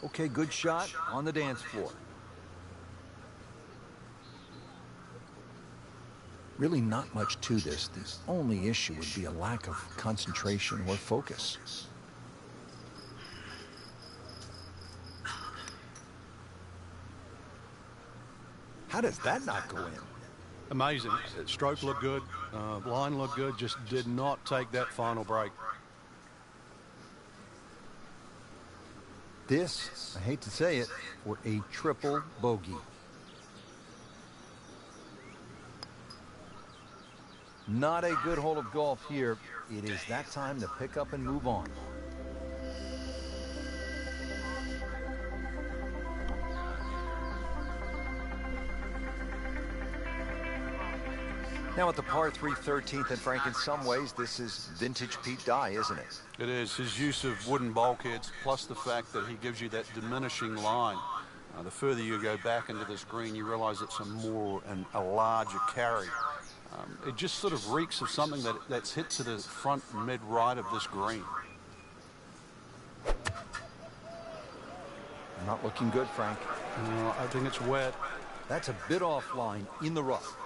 Okay, good shot on the dance floor. Really not much to this. The only issue would be a lack of concentration or focus. How does that not go in? Amazing. Stroke looked good, line looked good, just did not take that final break. This, I hate to say it, for a triple bogey. Not a good hole of golf here. It is that time to pick up and move on. Now at the par 3 13th, and Frank, in some ways, this is vintage Pete Dye, isn't it? It is. His use of wooden bulkheads, plus the fact that he gives you that diminishing line. The further you go back into this green, you realize it's a larger carry. It just sort of reeks of something that's hit to the front mid-right of this green. Not looking good, Frank. I think it's wet. That's a bit offline in the rough.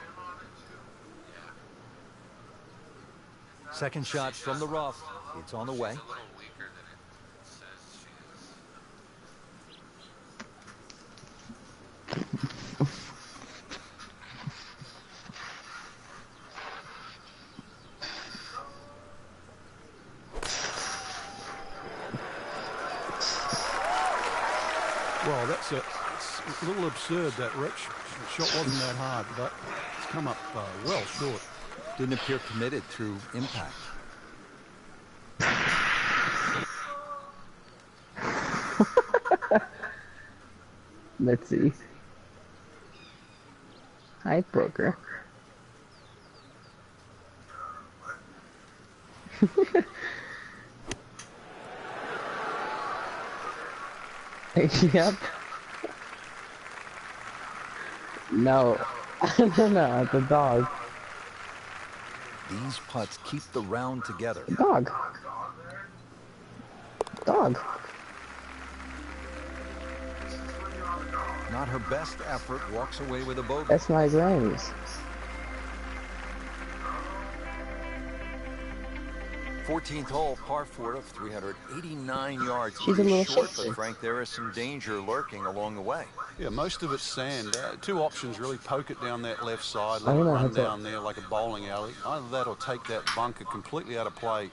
Second shot from the rough. It's on the way. Well, it's a little absurd, that Rich. The shot wasn't that hard, but it's come up well short. Didn't appear committed through impact. Let's see. Hi, poker. Yep. No. No, the dog. These putts keep the round together. Dog. Dog. Not her best effort, walks away with a bogey. That's my rings. 14th hole, par 4 of 389 yards. She's a little short, shifty. but Frank, there is some danger lurking along the way. Yeah, most of it's sand. Two options really: poke it down that left side, I let it don't know how run to- down there like a bowling alley. Either that or take that bunker completely out of play.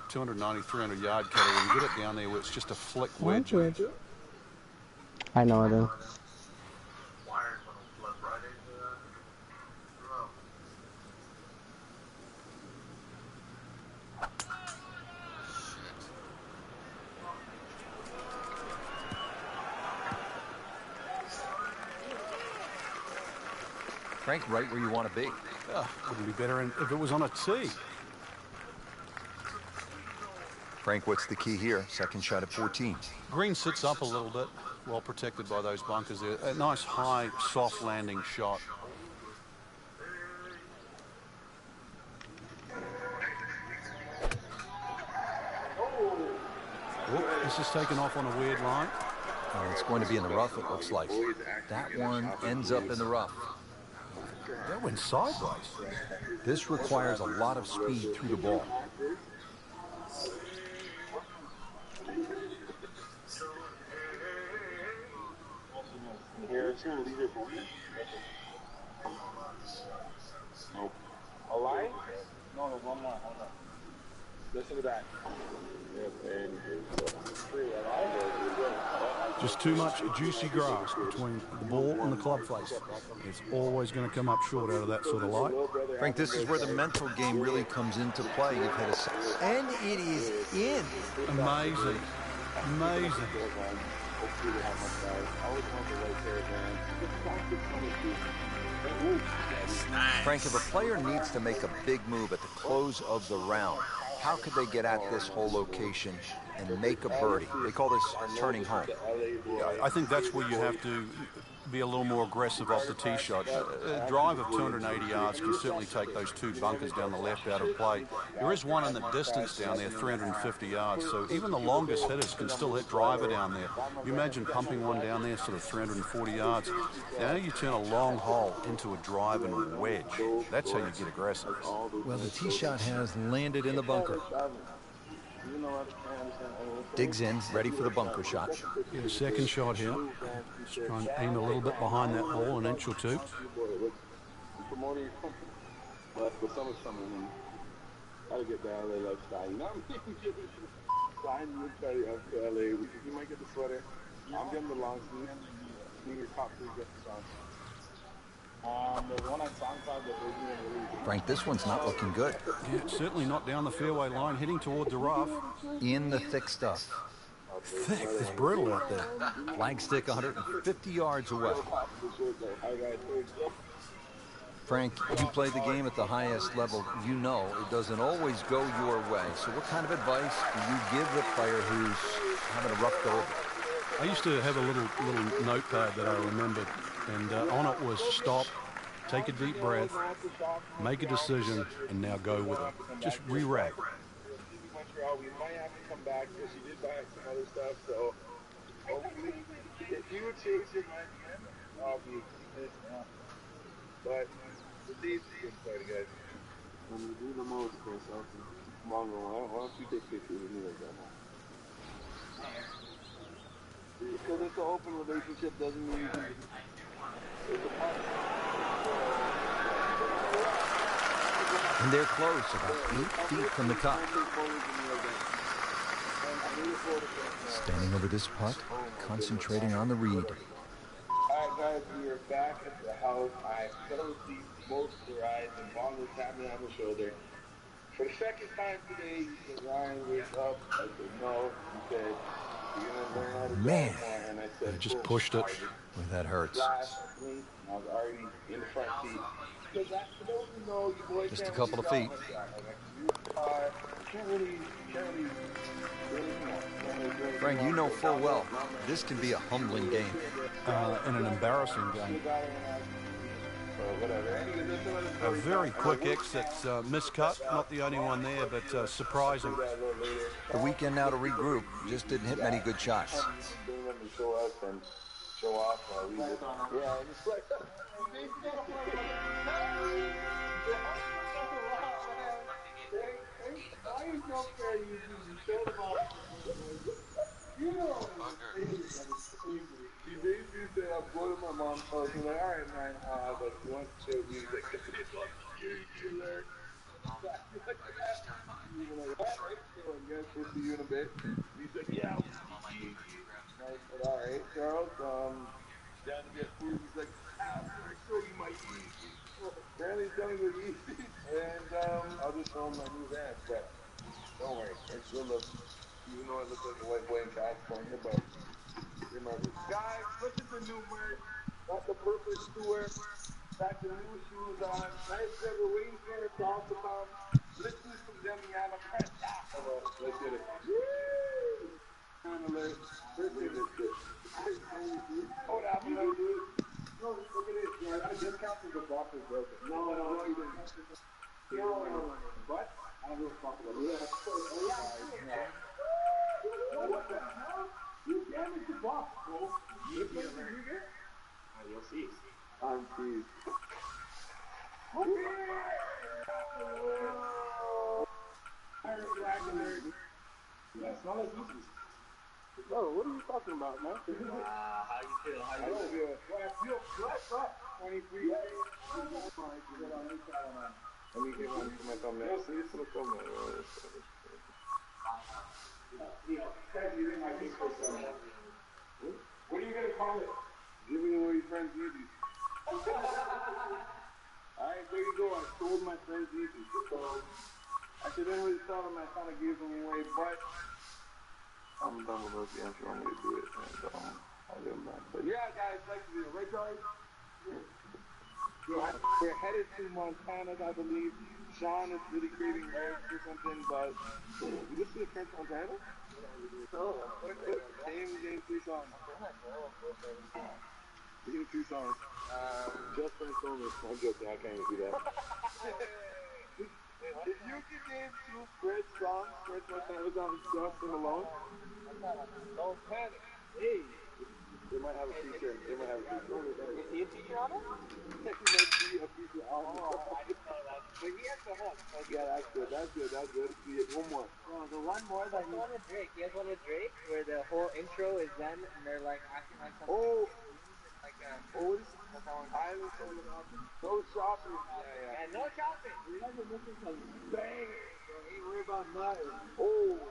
290, 300 yard cutter, and get it down there where it's just a flick wedge. I know I do. Frank, right where you want to be. Wouldn't be better if it was on a tee. Frank, what's the key here? Second shot at 14. Green sits up a little bit, well protected by those bunkers there. A nice high, soft landing shot. Whoop, this is taken off on a weird line. It's going to be in the rough, it looks like. That one ends up in the rough. That went sideways. This requires a lot of speed through the ball. A line? No, no, one line. Hold on. Listen to that. Just too much juicy grass between the ball and the club face. It's always going to come up short out of that sort of light. Frank, this is where the mental game really comes into play. You've had a... And it is in. Amazing. Amazing. Frank, if a player needs to make a big move at the close of the round, how could they get at this whole location and make a birdie? They call this turning home. Yeah, I think that's where you have to be a little more aggressive off the tee shot. A drive of 280 yards can certainly take those two bunkers down the left out of play. There is one in the distance down there, 350 yards, so even the longest hitters can still hit driver down there. You imagine pumping one down there sort of 340 yards. Now you turn a long hole into a drive and wedge. That's how you get aggressive. Well, the tee shot has landed in the bunker. Digs in, ready for the bunker shot. Get a second shot here. Just try and aim a little bit behind that hole, an inch or two. Gotta get the LA lifestyle. You know what I mean? Sign you carry up to LA. You might get the sweater. I'm getting the long sleeve. You your top 3 get the song. There's one on SoundCloud that they're doing release. Frank, this one's not looking good. Yeah, it's certainly not down the fairway line, heading toward the rough. In the thick stuff. Thick, it's brutal out there. Flagstick 150 yards away. Frank, you play the game at the highest level. You know it doesn't always go your way. So what kind of advice do you give the player who's having a rough go of it? I used to have a little notepad that I remembered, and on it was stop, take a deep breath, make a decision, and now go with it. Just re-rack. We might have to come back because she did buy some other stuff, so hopefully if you would change your mind again, I'll be pissed off. But the date's a good party, guys. When you do the most, Chris, longer one, why don't you take pictures with me like that now? Because it's an open relationship doesn't mean you can. It's a partner. And they're close, about 8 feet from the cup. Standing over this putt, concentrating on the read. Alright guys, we are back at the house. I fell asleep most of the ride and Vaughn was tapping me on the shoulder. For the second time today, he said, Ryan, wake up. I said, no. He said, you're going to learn how to drive more. And I said, I just pushed it. Well, that hurts. I was already in the front seat. Because for those who know, you boys just a couple of feet. Frank, you know full well, this can be a humbling game. And an embarrassing game. A very quick exit, miscut, not the only one there, but surprising. The weekend now to regroup, just didn't hit many good shots. Show off. Yeah, it's like, you know, he basically said, I'm going to my mom's house. He's like, all right, man, but he wants to show you. He's like, you learn. He's like, all right, so I guess we'll see you in a bit. He's like, yeah, I said, all right, Charles, down to get food. He's like, I'm going to show you my easy. Apparently he's telling me easy. And I'll just show him my new van. But don't worry, I still look, even though I look like a white boy in California, but remember. Guys, look at the new merch. Got the perfect tour. Got the new shoes on. Nice that we're waiting for it to also come. Let's do some Demiana. Let's get it. Woo! Alert. Let's get it. Hold on, I'm gonna do it. No, look at this, man. I just counted the box is broken. No, you didn't. What? I don't give a fuck about it. What the hell? You damaged the box, bro. You'll see. I'm pleased. That's not as easy. Bro, what are you talking about, man? How you feel? How you feel? I feel flat. 23 days. Let me get one for my thumbnail. See, it's the thumbnail. What are you going to call it? Give me away friends easy. Alright, there you go. I sold my friends easy. So, I accidentally sell them. I kind of gave them away, but I'm done with those games. You want me to do it, and I'll give them back. But yeah, guys, like to do it. Right, guys? We're headed to Montana, I believe. Sean is really craving rice or something, but you listen to French Montana? No. James, free song. Give me 2 songs. Just Friends Only. I'm joking, I can't even do that. If you could name 2 Fred songs, Fred Montana's on Just Sing Alone. Don't panic. Hey. They might have a feature. They might have a feature. Is he a feature on it? He might be a feature on it. Oh, I didn't know that. But he has the hook. So yeah, that's good. That's good. That's good. See it. One more. No, the one more that he... one with Drake. He has one with Drake where the whole intro is them and they're like acting like something. Oh. Like what is Island on the mountain. No shopping. Yeah. And no shopping. You guys are missing some bangers, bro. Ain't worry about nothing. Oh.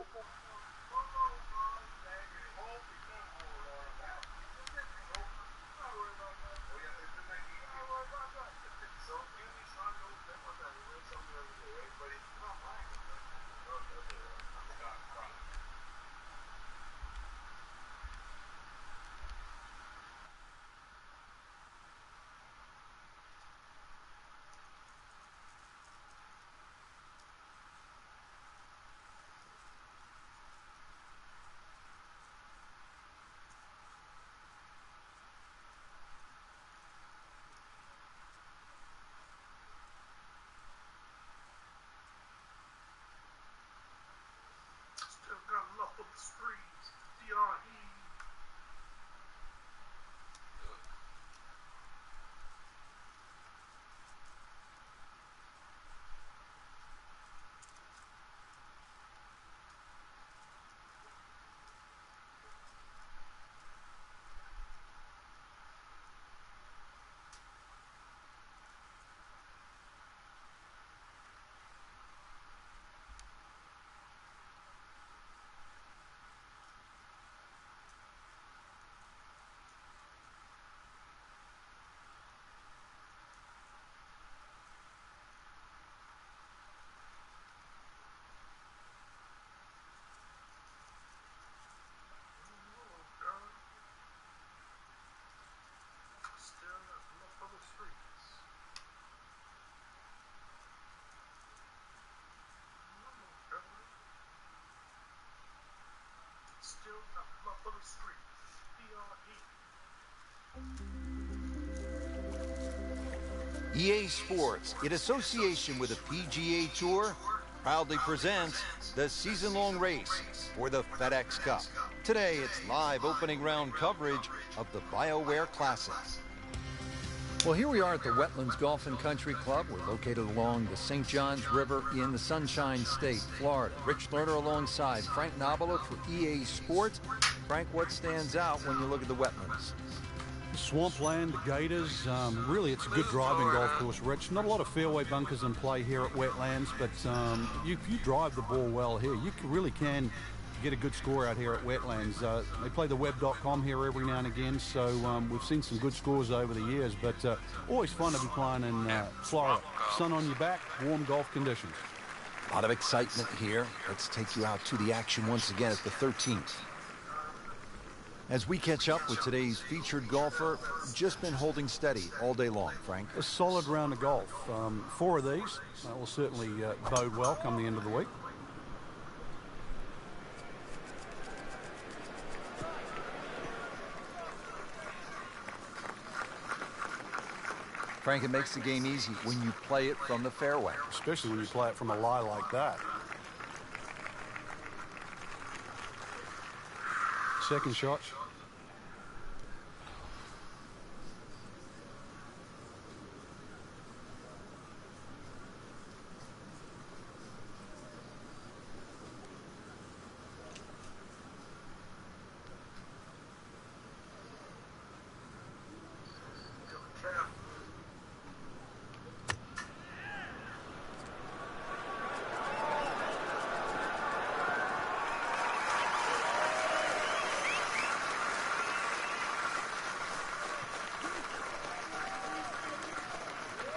EA Sports, in association with the PGA Tour, proudly presents the season-long race for the FedEx Cup. Today, it's live opening round coverage of the BioWare Classic. Well, here we are at the Wetlands Golf and Country Club. We're located along the St. Johns River in the Sunshine State, Florida. Rich Lerner alongside Frank Nobilo for EA Sports. Frank, what stands out when you look at the wetlands? Swampland, the Gators, really it's a good driving golf course, Rich. Not a lot of fairway bunkers in play here at Wetlands, but if you drive the ball well here, you really can get a good score out here at Wetlands. They play the web.com here every now and again, so we've seen some good scores over the years, but always fun to be playing in Florida. Sun on your back, warm golf conditions. A lot of excitement here. Let's take you out to the action once again at the 13th. As we catch up with today's featured golfer, just been holding steady all day long, Frank. A solid round of golf. 4 of these will certainly bode well come the end of the week. Frank, it makes the game easy when you play it from the fairway. Especially when you play it from a lie like that. Second shot.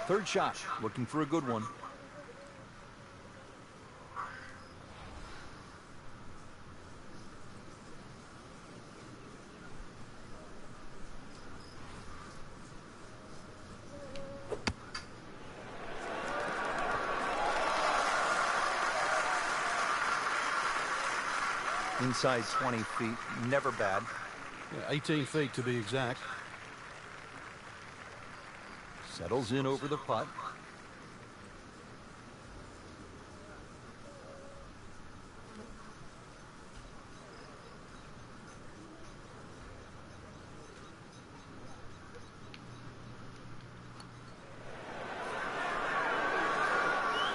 Third shot, looking for a good one. Inside 20 feet, never bad. Yeah, 18 feet to be exact. Settles in over the putt.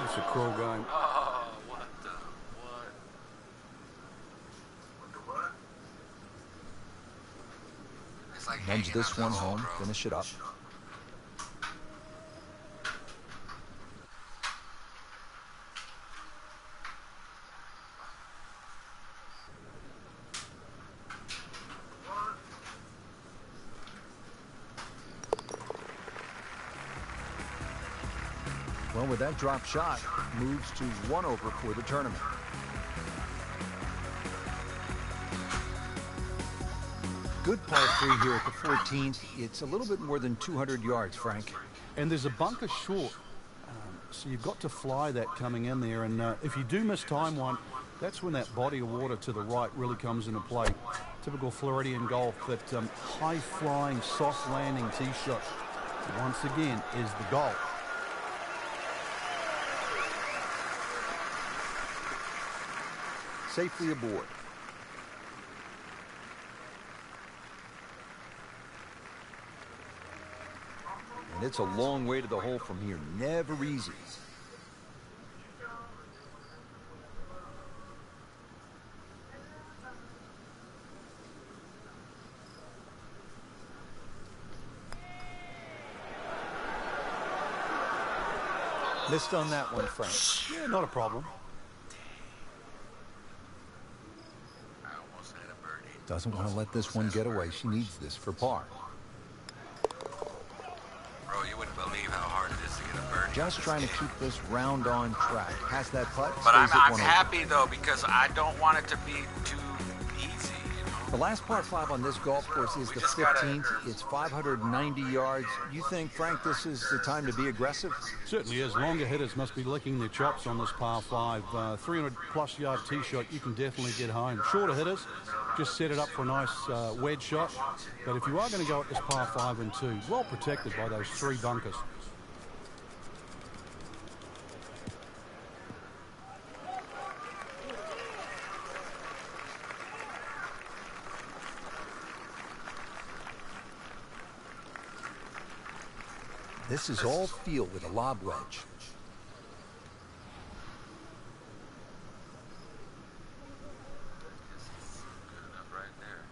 It's a cruel game. Oh, what the what? It's like Nudge hanging this out the one hole, home, bro. finish it up. Well, with that drop shot, moves to 1 over for the tournament. Good par 3 here at the 14th. It's a little bit more than 200 yards, Frank. And there's a bunker short. So you've got to fly that coming in there. And if you do miss time one, that's when that body of water to the right really comes into play. Typical Floridian golf, that high-flying, soft-landing tee shot, once again, is the goal. Safely aboard. And it's a long way to the hole from here. Never easy. Missed on that one, Frank. Yeah, not a problem. I almost had a birdie. Doesn't want to let this one get away. She needs this for par. Bro, you wouldn't believe how hard it is to get a birdie. Just trying to keep this round on track. Has that putt. But I'm stays at 1 over. happy though, because I don't want it to be too easy, you know? The last par 5 on this golf course is the just gotta- 15th. It's 590 yards. You think, Frank, this is the time to be aggressive? Certainly is. Longer hitters must be licking their chops on this par 5. 300-plus yard tee shot, you can definitely get home. Shorter hitters, just set it up for a nice wedge shot. But if you are going to go at this par 5 and 2, well protected by those 3 bunkers. This is all feel with a lob wedge. Good enough right there.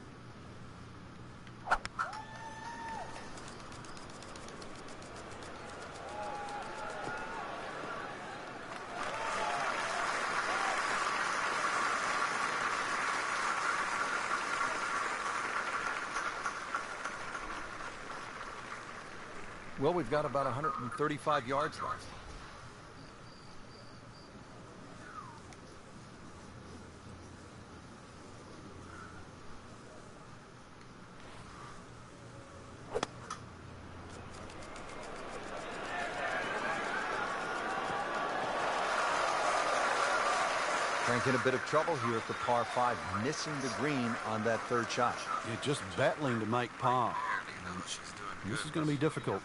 Well, we've got about 135 yards left. Frank in a bit of trouble here at the par 5, missing the green on that 3rd shot. You're just battling to make par. Barely know she's doing This good. is going to be difficult.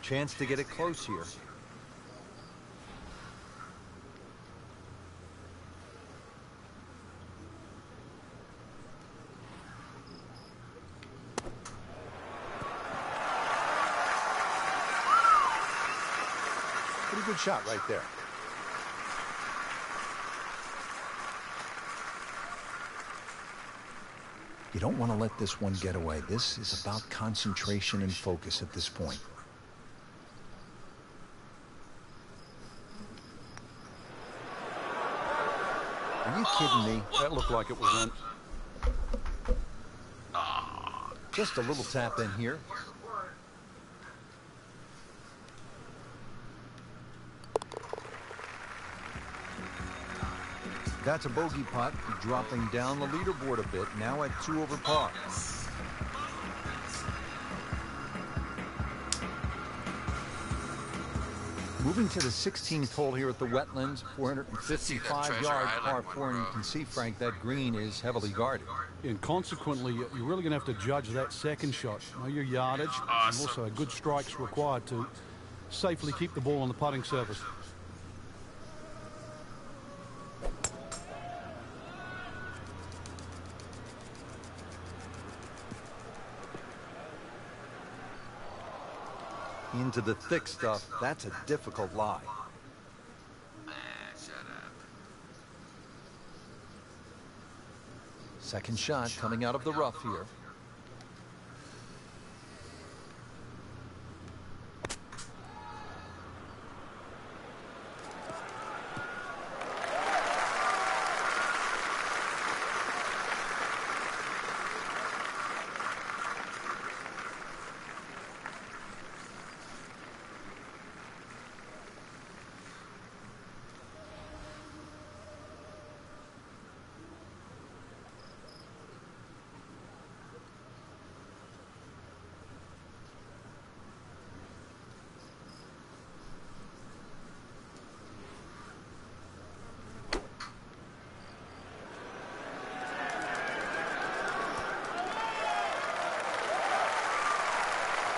Chance to get it close here. Pretty good shot right there. You don't want to let this one get away. This is about concentration and focus at this point. Are you kidding me? That looked like it was in. Just a little tap in here. That's a bogey putt, dropping down the leaderboard a bit, now at 2 over par. Moving to the 16th hole here at the Wetlands, 455 yards, par 4, and you can see, Frank, that green is heavily guarded. And consequently, you're really going to have to judge that second shot. Know your yardage, and also good strikes required to safely keep the ball on the putting surface. Into the thick stuff, that's a difficult lie. Shut up. Second shot coming out of the rough here.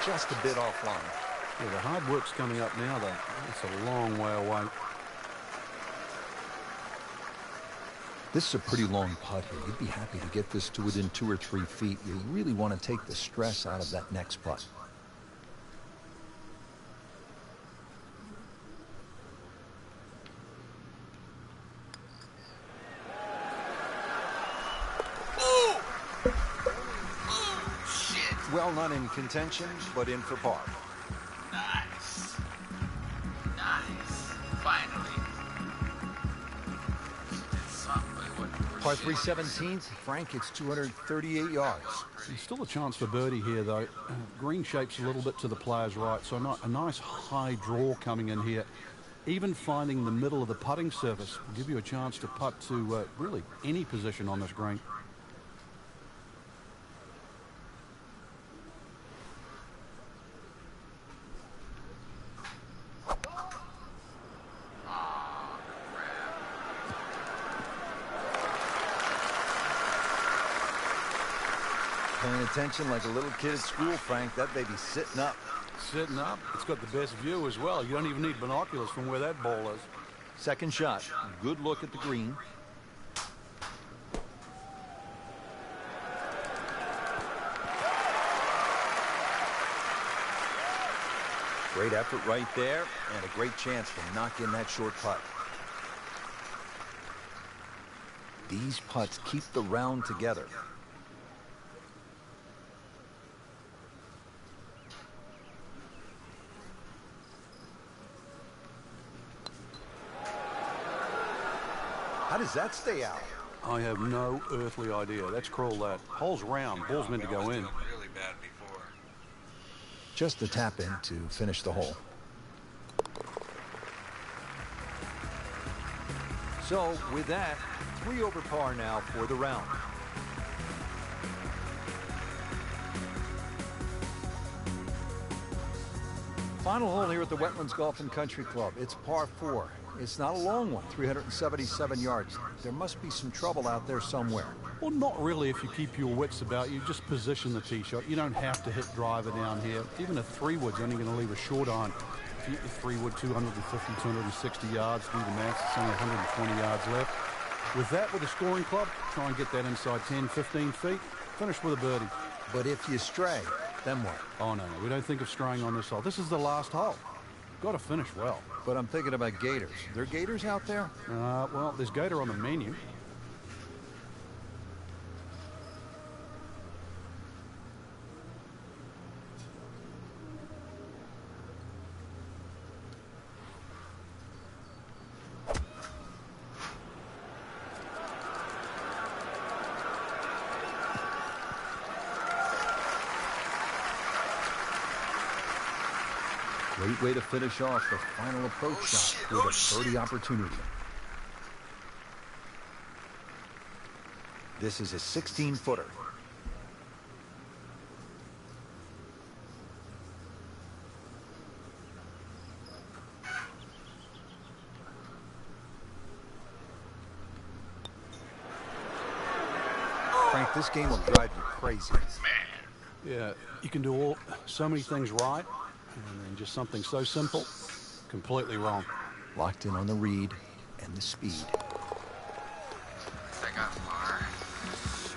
Just a bit offline. Yeah, the hard work's coming up now, though. It's a long way away. This is a pretty long putt here. You'd be happy to get this to within 2 or 3 feet. You really want to take the stress out of that next putt. Well, not in contention, but in for par. Nice. Nice. Finally. Par 3 17th, Frank, it's 238 yards. There's still a chance for birdie here, though. Green shape's a little bit to the player's right, so a nice high draw coming in here. Even finding the middle of the putting surface will give you a chance to putt to really any position on this green. Paying attention like a little kid at school, Frank. That baby's sitting up. Sitting up. It's got the best view as well. You don't even need binoculars from where that ball is. Second shot. Good look at the green. Great effort right there, and a great chance to knock in that short putt. These putts keep the round together. How does that stay out? I have no earthly idea. Let's crawl that. Hole's round. Ball's meant to go in. Really bad before. Just a tap in to finish the hole. So with that, 3 over par now for the round. Final hole here at the Wetlands Golf and Country Club. It's par 4. It's not a long one, 377 yards. There must be some trouble out there somewhere. Well, not really if you keep your wits about you. Just position the tee shot. You don't have to hit driver down here. Even a 3-wood's only going to leave a short iron. If you hit your 3-wood 250, 260 yards, do the math, it's only 120 yards left. With that, with a scoring club, try and get that inside 10, 15 feet. Finish with a birdie. But if you stray, then what? Oh, no, we don't think of straying on this hole. This is the last hole. Got to finish well. But I'm thinking about gators. Are there gators out there? Well, there's gator on the menu. Great way to finish off the final approach shot with a birdie opportunity. This is a 16-footer. Frank, this game will drive you crazy. Yeah, you can do so many things right And then just something so simple, completely wrong. Locked in on the read and the speed. I got far.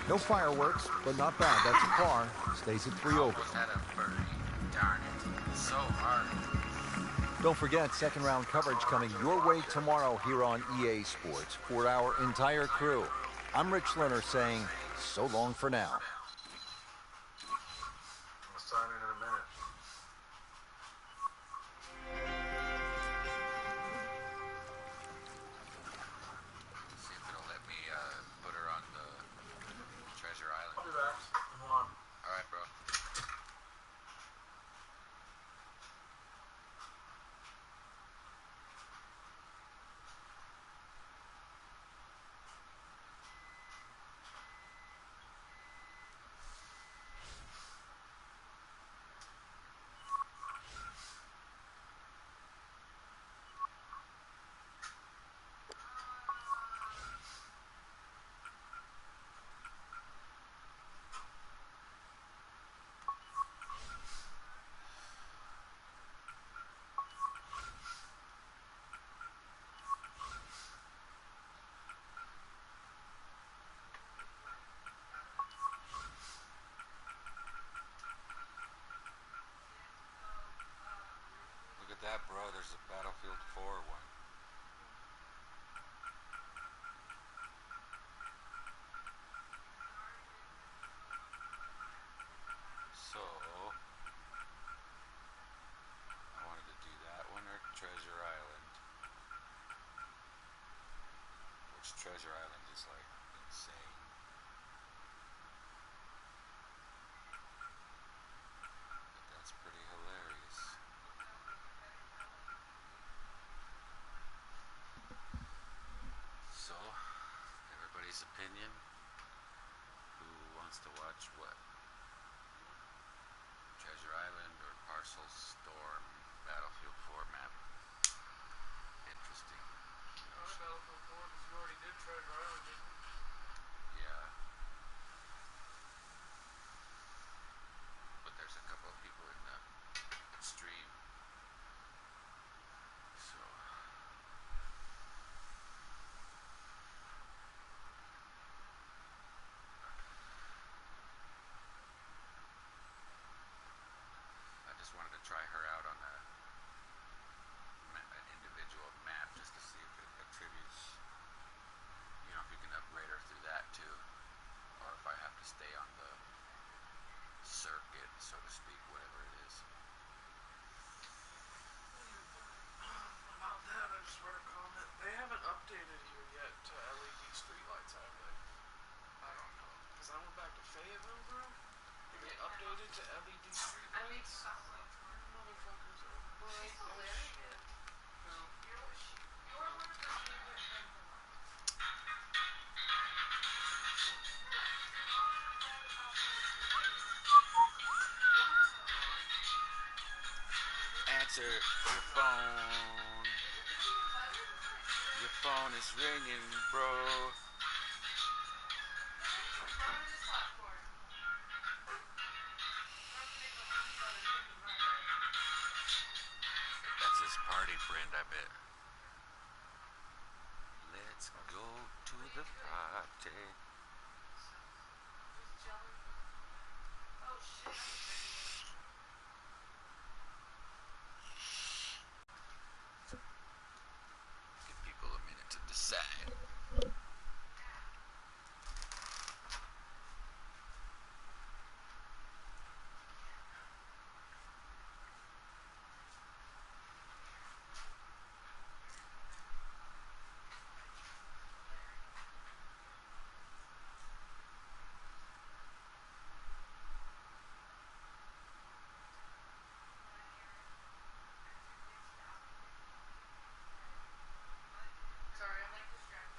No fireworks, but not bad. That's a par. Stays at 3 over. Almost had a birdie. Darn it. So hard. Don't forget, second round coverage coming your way tomorrow here on EA Sports for our entire crew. I'm Rich Lerner saying so long for now. I'll sign in a minute. See if it'll let me put her on the Treasure Island. I'll do that. Hold on. All right, bro. Look at that, bro. There's a Battlefield 4 one. So, I wanted to do that one or Treasure Island. Which Treasure Island is like insane. But that's pretty hilarious. So, everybody's opinion? Who wants to watch what? Treasure Island or Parcel Storm Battlefield 4 map? Interesting. Battlefield 4 because you already did Treasure Island, didn't you? Yeah. But there's a couple of people in the stream. So I just wanted to try her out on an individual map just to see if it attributes, you know, if you can upgrade her through that too, or if I have to stay on the circuit, so to speak, whatever it is. About that, I just read a comment. They haven't updated here yet to LED streetlights, have they? I don't know. Because I went back to Fayetteville, bro. And they updated to LED streetlights. Motherfuckers are bright as shit. No. Answer your phone. Your phone is ringing, bro. That's his party friend, I bet. Let's go to the party. Give people a minute to decide. Sorry, I'm like distracted.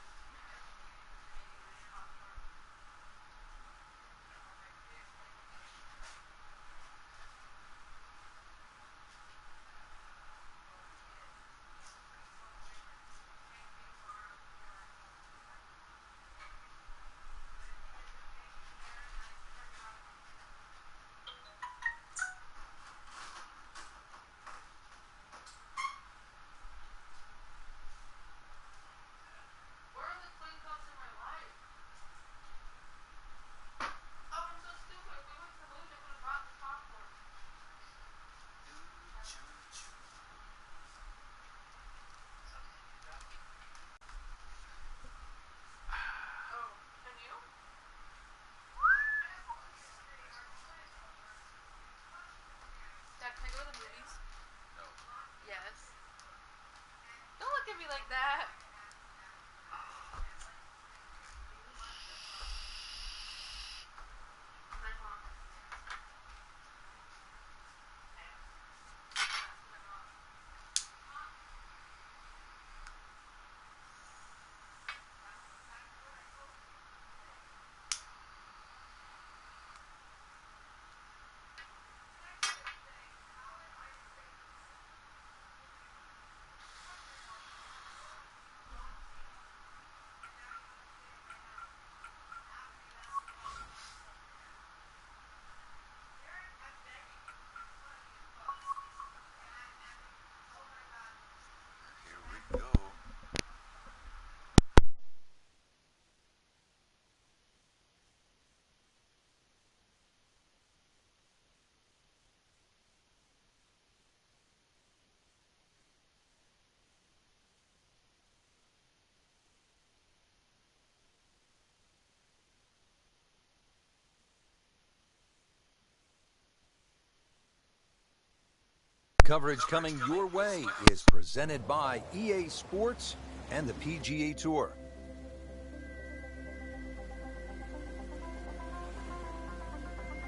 Coverage coming your way is presented by EA Sports and the PGA Tour.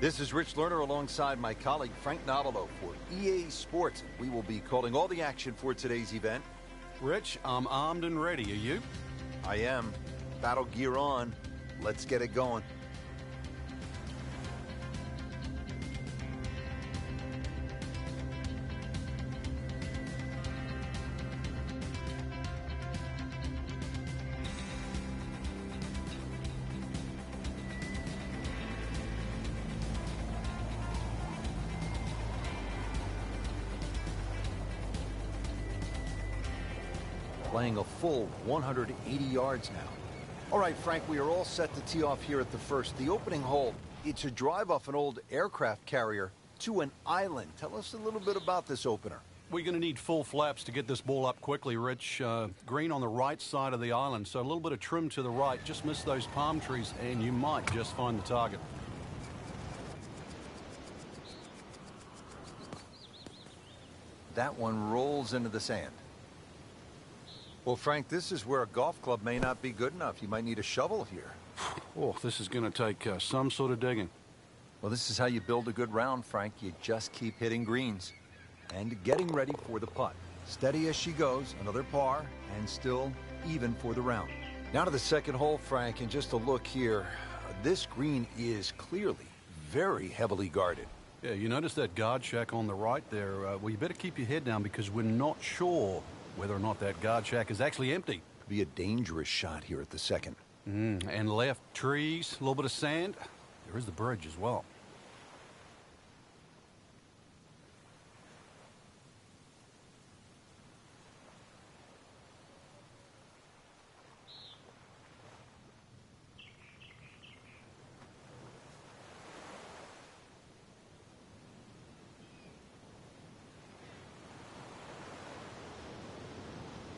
This is Rich Lerner alongside my colleague Frank Notalo for EA Sports. We will be calling all the action for today's event. Rich, I'm armed and ready. Are you? I am. Battle gear on. Let's get it going. Playing a full 180 yards now. All right, Frank, we are all set to tee off here at the first. The opening hole, it's a drive off an old aircraft carrier to an island. Tell us a little bit about this opener. We're going to need full flaps to get this ball up quickly, Rich. Green on the right side of the island, so a little bit of trim to the right. Just miss those palm trees, and you might just find the target. That one rolls into the sand. Well, Frank, this is where a golf club may not be good enough. You might need a shovel here. Oh, this is going to take some sort of digging. Well, this is how you build a good round, Frank. You just keep hitting greens and getting ready for the putt. Steady as she goes, another par, and still even for the round. Now to the second hole, Frank, and just a look here. This green is clearly very heavily guarded. Yeah, you notice that guard shack on the right there. Well, you better keep your head down because we're not sure whether or not that guard shack is actually empty. Could be a dangerous shot here at the second. And left, trees, a little bit of sand. There is the bridge as well.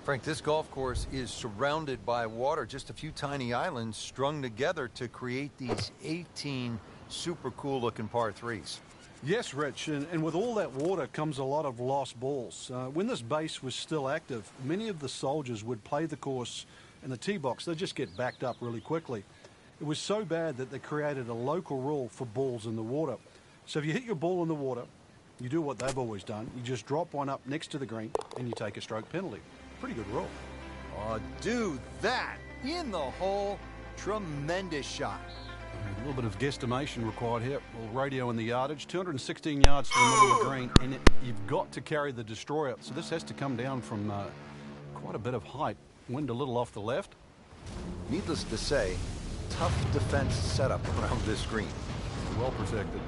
Frank, this golf course is surrounded by water, just a few tiny islands strung together to create these 18 super cool looking par threes. Yes, Rich, and with all that water comes a lot of lost balls. When this base was still active, many of the soldiers would play the course in the tee box. They'd just get backed up really quickly. It was so bad that they created a local rule for balls in the water. So if you hit your ball in the water, you do what they've always done. You just drop one up next to the green and you take a stroke penalty. Pretty good rule. Oh, do that in the hole. Tremendous shot. A little bit of guesstimation required here. We'll radio in the yardage. 216 yards to the middle of the green, and you've got to carry the destroyer. So this has to come down from quite a bit of height. Wind a little off the left. Needless to say, tough defense setup around this green. Well protected.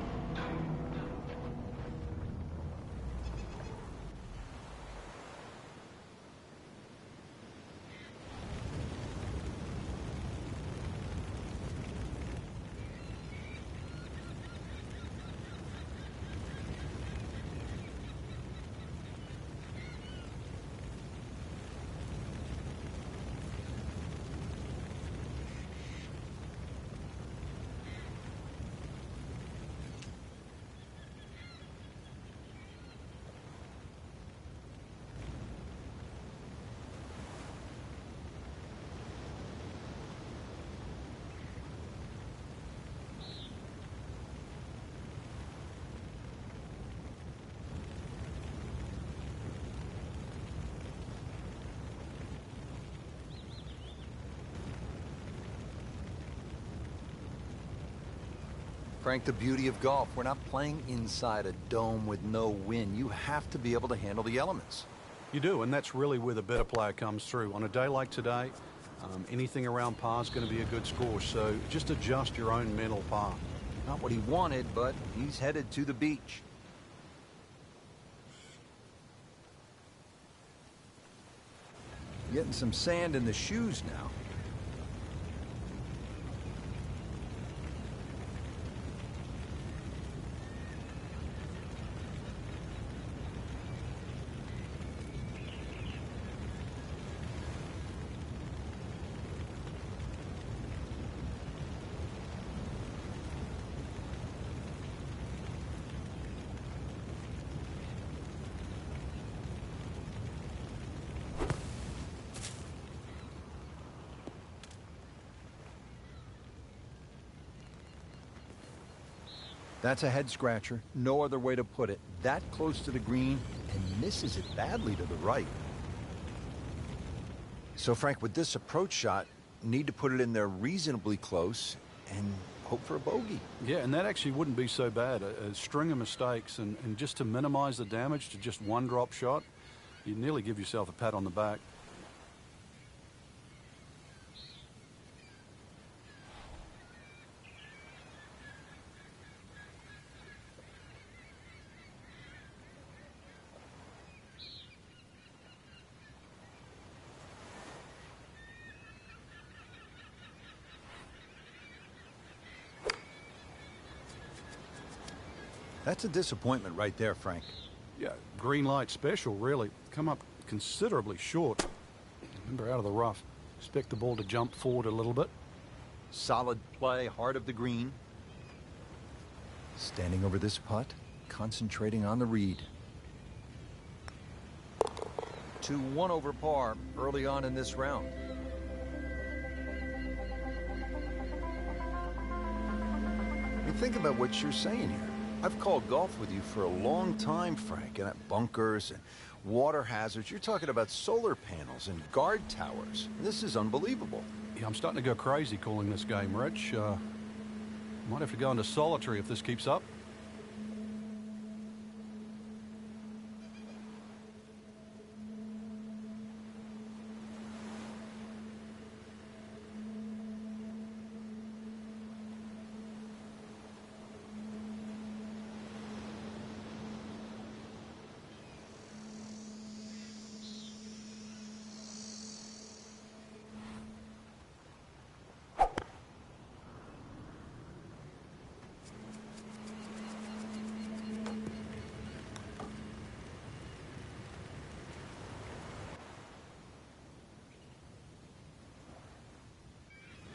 Frank, the beauty of golf, we're not playing inside a dome with no wind. You have to be able to handle the elements. You do, and that's really where the better player comes through. On a day like today, anything around par is going to be a good score, so just adjust your own mental par. Not what he wanted, but he's headed to the beach. Getting some sand in the shoes now. That's a head scratcher. No other way to put it. That close to the green and misses it badly to the right. So, Frank, with this approach shot, need to put it in there reasonably close and hope for a bogey. Yeah, and that actually wouldn't be so bad. A string of mistakes, and just to minimize the damage to just one drop shot, you'd nearly give yourself a pat on the back. That's a disappointment right there, Frank. Yeah, green light special, really. Come up considerably short. Remember, out of the rough. Expect the ball to jump forward a little bit. Solid play, heart of the green. Standing over this putt, concentrating on the read. 2-1 over par early on in this round. I mean, think about what you're saying here. I've called golf with you for a long time, Frank, and at bunkers and water hazards. You're talking about solar panels and guard towers. This is unbelievable. Yeah, I'm starting to go crazy calling this game, Rich. Might have to go into solitary if this keeps up.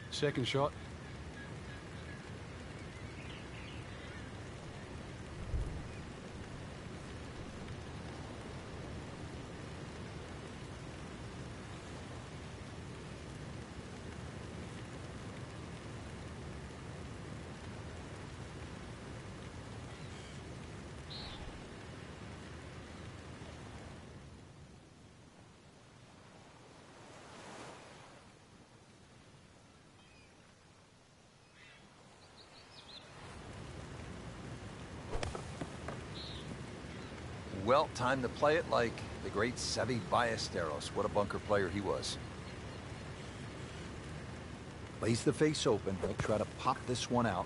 Second shot. Well, time to play it like the great Seve Ballesteros. What a bunker player he was. Lays the face open. He'll try to pop this one out.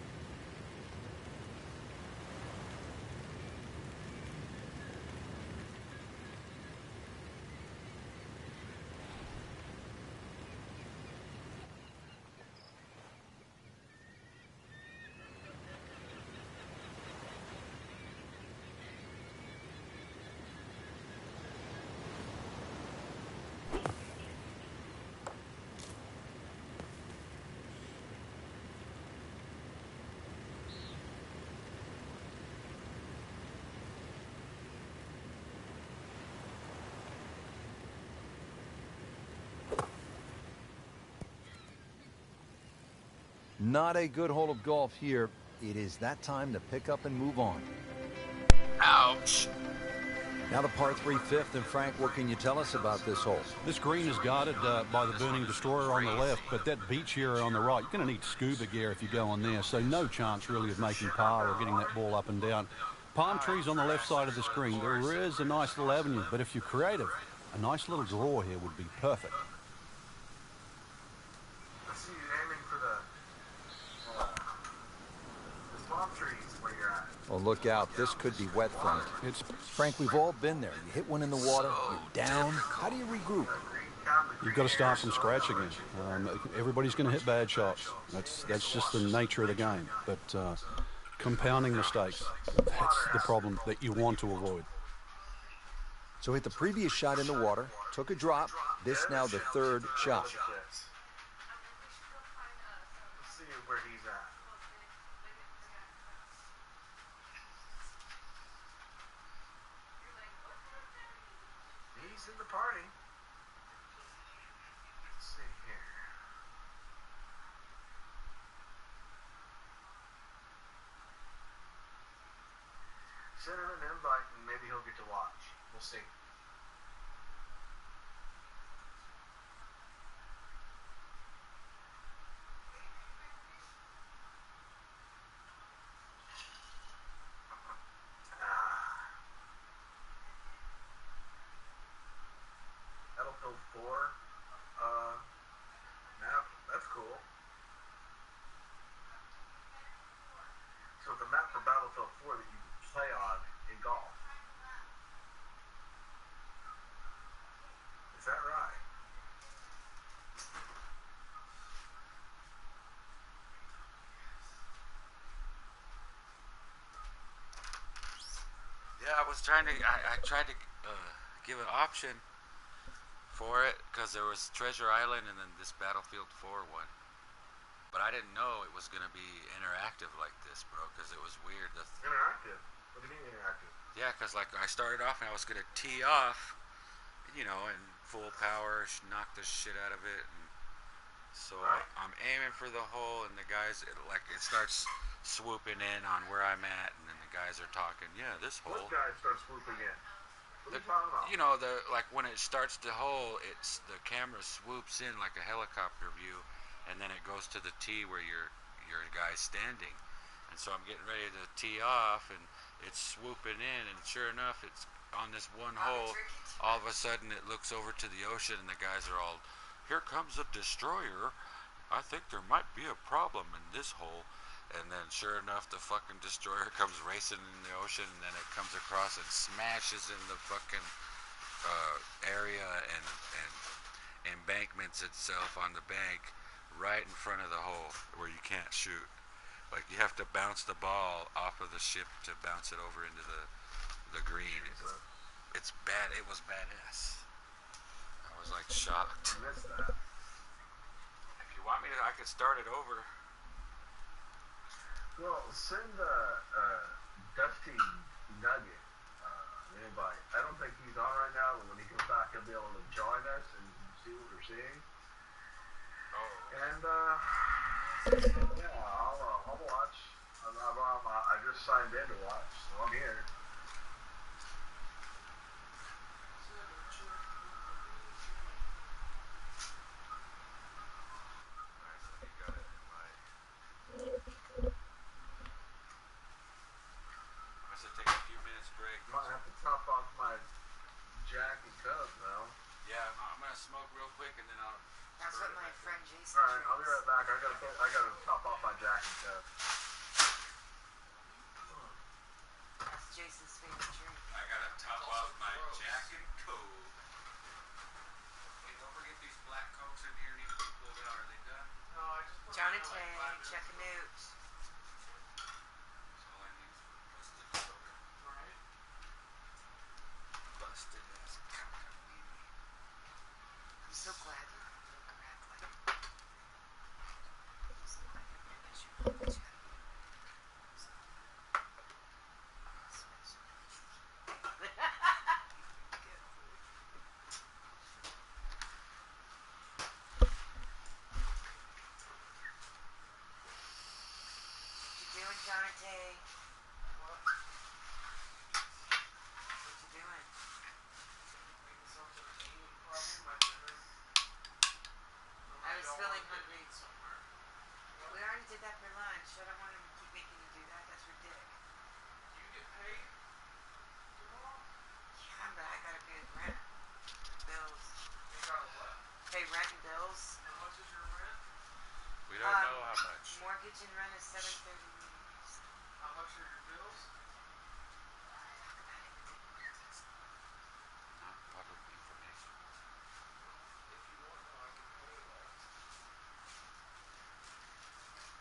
Not a good hole of golf here. It is that time to pick up and move on. Ouch. Now the par 3 fifth, and Frank, what can you tell us about this hole? This green is guarded by the Burning Destroyer on the left, but that beach area on the right, you're going to need scuba gear if you go on there, so no chance really of making par or getting that ball up and down. Palm trees on the left side of the screen. There is a nice little avenue, but if you're creative, a nice little draw here would be perfect. I see you aiming for the palm trees where you're at. Oh, look out. This could be wet, Frank. Frank, we've all been there. You hit one in the water, you're down. How do you regroup? You've got to start from scratch again. Everybody's going to hit bad shots. That's just the nature of the game. But compounding mistakes, that's the problem that you want to avoid. So hit the previous shot in the water, took a drop. This now the third shot. Let's see where he's at. He's in the party. Let's see here. the sink. Battlefield 4 map. That's cool. So it's a map for Battlefield 4 that you can play on in golf. Is that right? Yeah, I was trying to. I tried to give an option for it because there was Treasure Island and then this Battlefield 4 one. But I didn't know it was gonna be interactive like this, bro. Because it was weird. Interactive? What do you mean interactive? Yeah, because like I started off and I was gonna tee off, you know, and full power, knock the shit out of it. And so Right. I'm aiming for the hole, and the guys, it starts swooping in on where I'm at, and then the guys are talking. Yeah, this hole. What guy starts swooping in? What are you talking about? You know, when it starts the hole, it's the camera swoops in like a helicopter view, and then it goes to the tee where your guy's standing. And so I'm getting ready to tee off, and it's swooping in, and sure enough, it's on this one hole. All of a sudden, it looks over to the ocean, and the guys are all, "Here comes a destroyer. I think there might be a problem in this hole." And then, sure enough, the fucking destroyer comes racing in the ocean, and then it comes across and smashes in the fucking area and embankments itself on the bank right in front of the hole where you can't shoot. Like, you have to bounce the ball off of the ship to bounce it over into the green. It's bad. It was badass. I was like shocked. I missed that. If you want me to, I could start it over. Well, send Dusty Nugget an invite. I don't think he's on right now, but when he comes back, he'll be able to join us and see what we're seeing. Oh. And yeah, I'll watch. I just signed in to watch, so I'm here. Take a few minutes break. Might have to top off my Jack and Coke now. Yeah, I'm gonna smoke real quick and then I'll. That's what my friend Jason. All right, I'll be right back. I gotta top off my Jack and Coke. That's Jason's favorite drink. I gotta top off my Jack and Coke. Hey, don't forget these black Cokes in here need to be pulled out. Are they done? No, I just put Jonathan, check a note. That's all I need is for busted soda. Alright. Busted ass cockamamie. I'm so glad you don't look around like. I'm so glad you don't miss your mom. Jonathan. What? What you doing? Making something to eat, probably my dinner. I was feeling hungry. We already did that for lunch. I don't want to keep making you do that. That's ridiculous. Do you get paid tomorrow? Yeah, but I gotta pay rent, bills. You got what? Pay rent and bills. How much is your rent? We don't know how much. Mortgage and rent is $730. How much are your bills? Not public information. If you want, though, I can pay you that.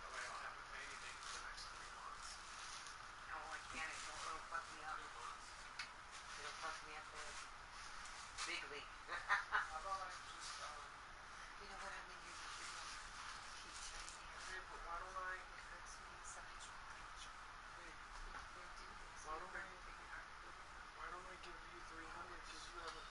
That way I don't have to pay anything for the next 3 months. No, I can't. It'll fuck me up. 2 months. It'll fuck me up bigly. How about I just, You know what I mean? Keep telling me. okay, but why don't I, It hurts me. Something's wrong. wait, They do this. why We don't don't I, know figure out. why don't I give you 300 because you have a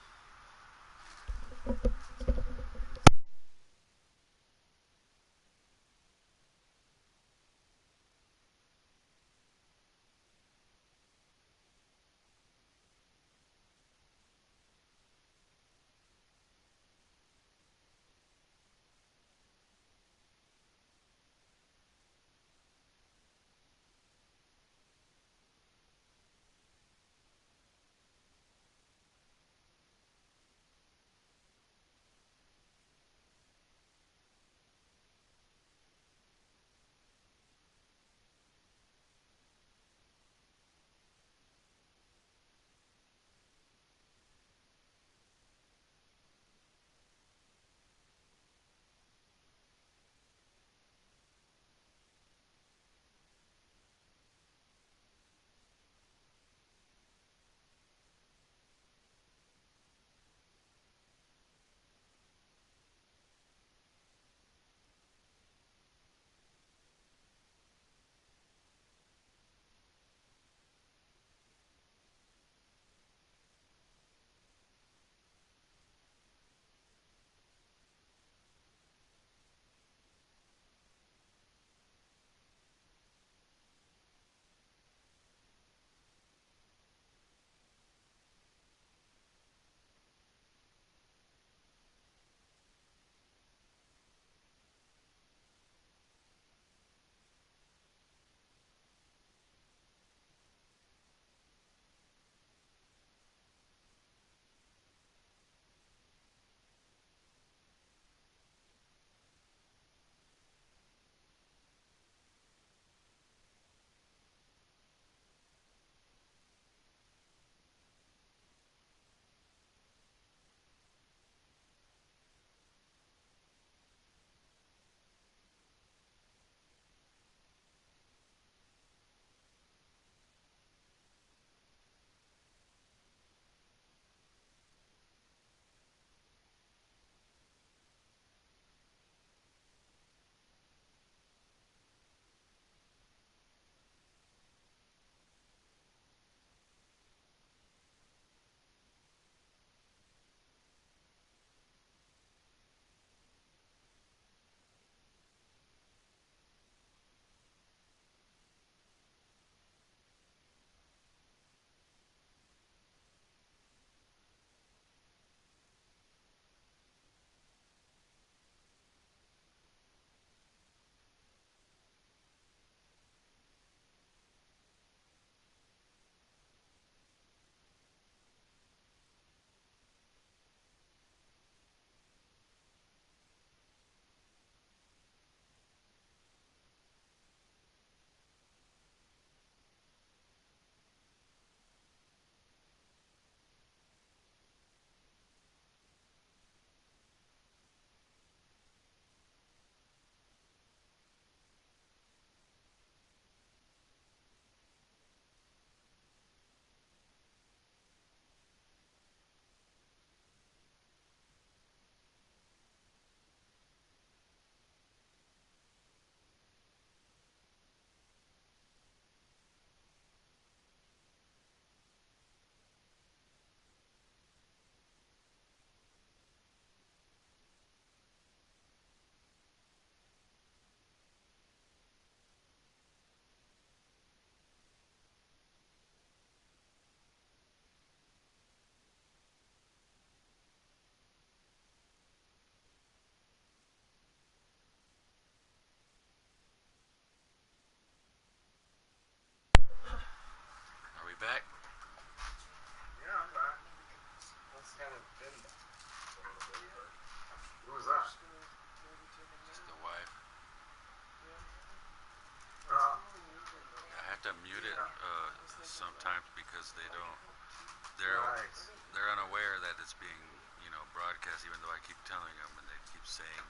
keep telling them, and they keep saying,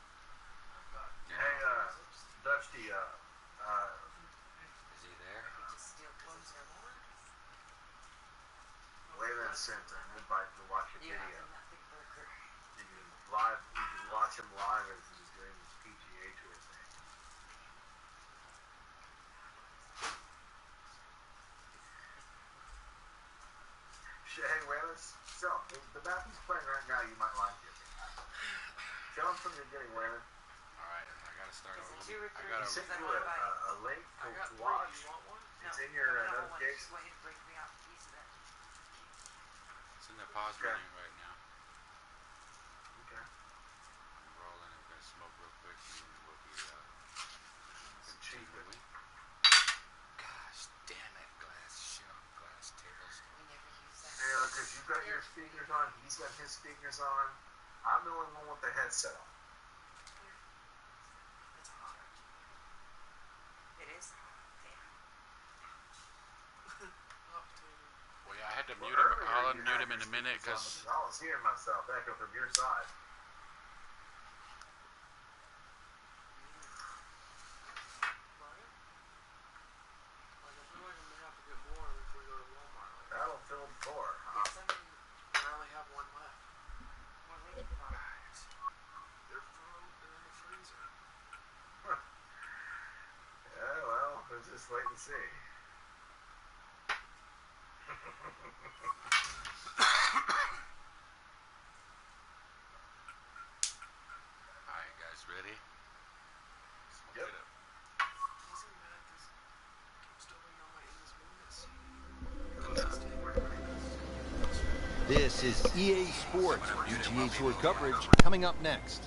Hey, Dusty, is he there? Waylon sent an invite to watch a You video. have a nothing burger. You can watch him live as he's doing his PGA Tour thing. Hey, Waylon, so the map he's playing right now, you might like it. Show him from the beginning, Waylon. Alright, I gotta start Is over. it 2 or 3? I gotta- He sent Because I you want to buy it. a link to watch. It's in your notifications. Go ahead and bring me out a piece of that. It's in the pause Okay. menu right now. Okay. I'm rolling. I'm gonna smoke real quick, and then we'll be continuing. Gosh damn it! Glass tables. We never use that. Yeah, because you've got your speakers on, he's got his speakers on. I'm the only one with the headset on. It's hot. It is hot. Damn. Well, yeah, I had to mute him. I'll unmute him in a minute because I was hearing myself echo from your side. Battlefield 4, huh? Yes, I only have one left. What are you for? they're frozen in the freezer. Yeah, well, we'll just wait and see. All right, guys, ready? Smoke Yep. it up. This is EA Sports PGA Tour coverage coming up next.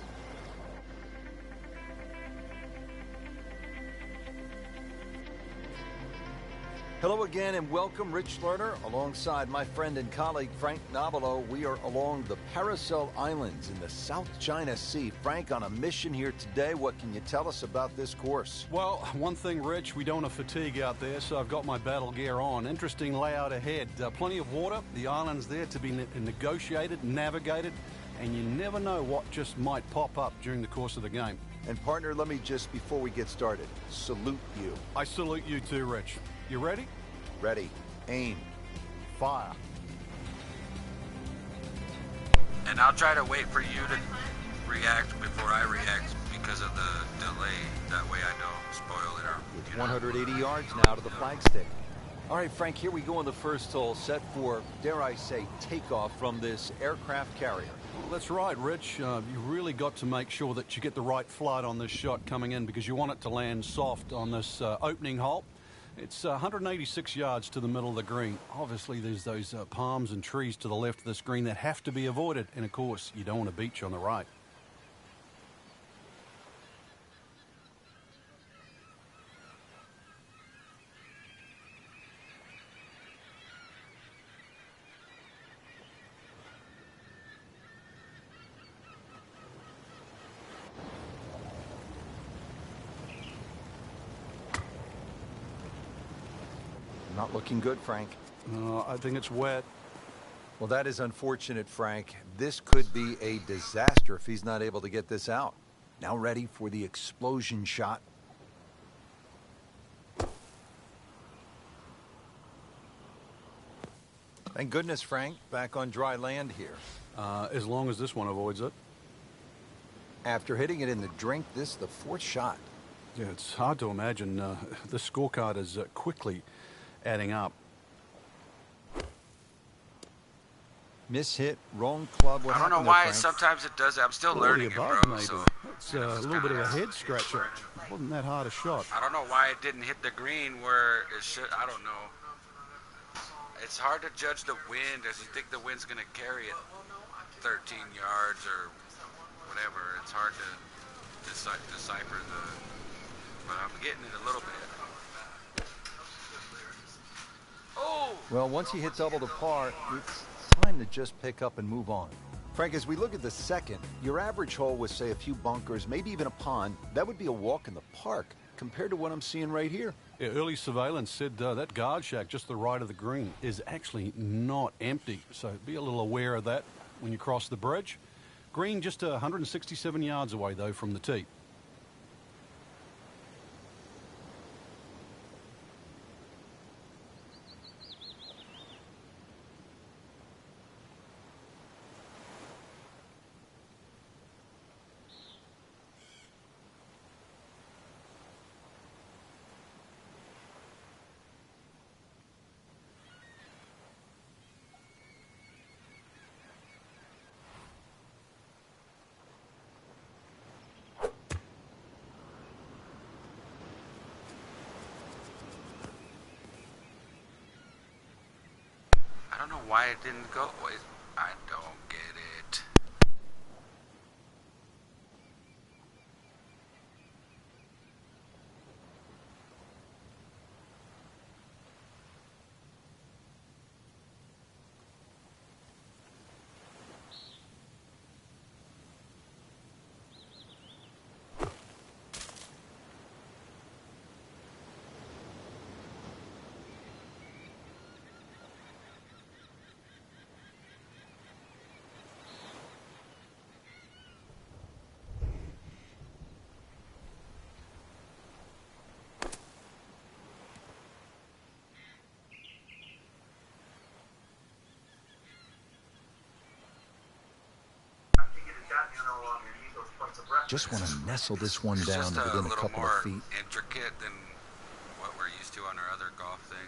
Hello again and welcome, Rich Lerner, alongside my friend and colleague Frank Nobilo. We are along the Paracel Islands in the South China Sea. Frank, on a mission here today. What can you tell us about this course? Well, one thing, Rich, we don't want to fatigue out there, so I've got my battle gear on. Interesting layout ahead. Plenty of water. The island's there to be negotiated, navigated, and you never know what just might pop up during the course of the game. And partner, let me just, before we get started, salute you. I salute you too, Rich. You ready? Ready. Aim. Fire. And I'll try to wait for you to react before I react because of the delay. That way I don't spoil it. Or, It's 180 yards now to the flagstick. All right, Frank, here we go on the first hole, set for, dare I say, takeoff from this aircraft carrier. Well, that's right, Rich. You really got to make sure that you get the right flight on this shot coming in because you want it to land soft on this opening hole. It's 186 yards to the middle of the green. Obviously, there's those palms and trees to the left of this green that have to be avoided. And, of course, you don't want a beach on the right. Not looking good, Frank. I think it's wet. Well, that is unfortunate, Frank. This could be a disaster if he's not able to get this out. Now ready for the explosion shot. Thank goodness, Frank, back on dry land here. As long as this one avoids it. After hitting it in the drink, this is the fourth shot. Yeah, it's hard to imagine. The scorecard is quickly adding up. Mishit, wrong club. What I don't know happened why there, Frank? sometimes it does that. I'm still learning it, above, bro. maybe. So It's a little bit of a head scratcher. Wasn't that hard a shot? I don't know why it didn't hit the green where it should. I don't know. It's hard to judge the wind as you think the wind's going to carry it 13 yards or whatever. It's hard to decipher the. But I'm getting it a little bit. Oh! Well, once you hit double to par, it's time to just pick up and move on. Frank, as we look at the second, your average hole with, say, a few bunkers, maybe even a pond, that would be a walk in the park compared to what I'm seeing right here. Yeah, early surveillance said that guard shack just to the right of the green is actually not empty. So be a little aware of that when you cross the bridge. Green just 167 yards away, though, from the tee. I don't know why it didn't go. I don't get it. Just want to nestle this one It's down just to within a little couple more of feet. intricate than what we're used to on our other golf thing.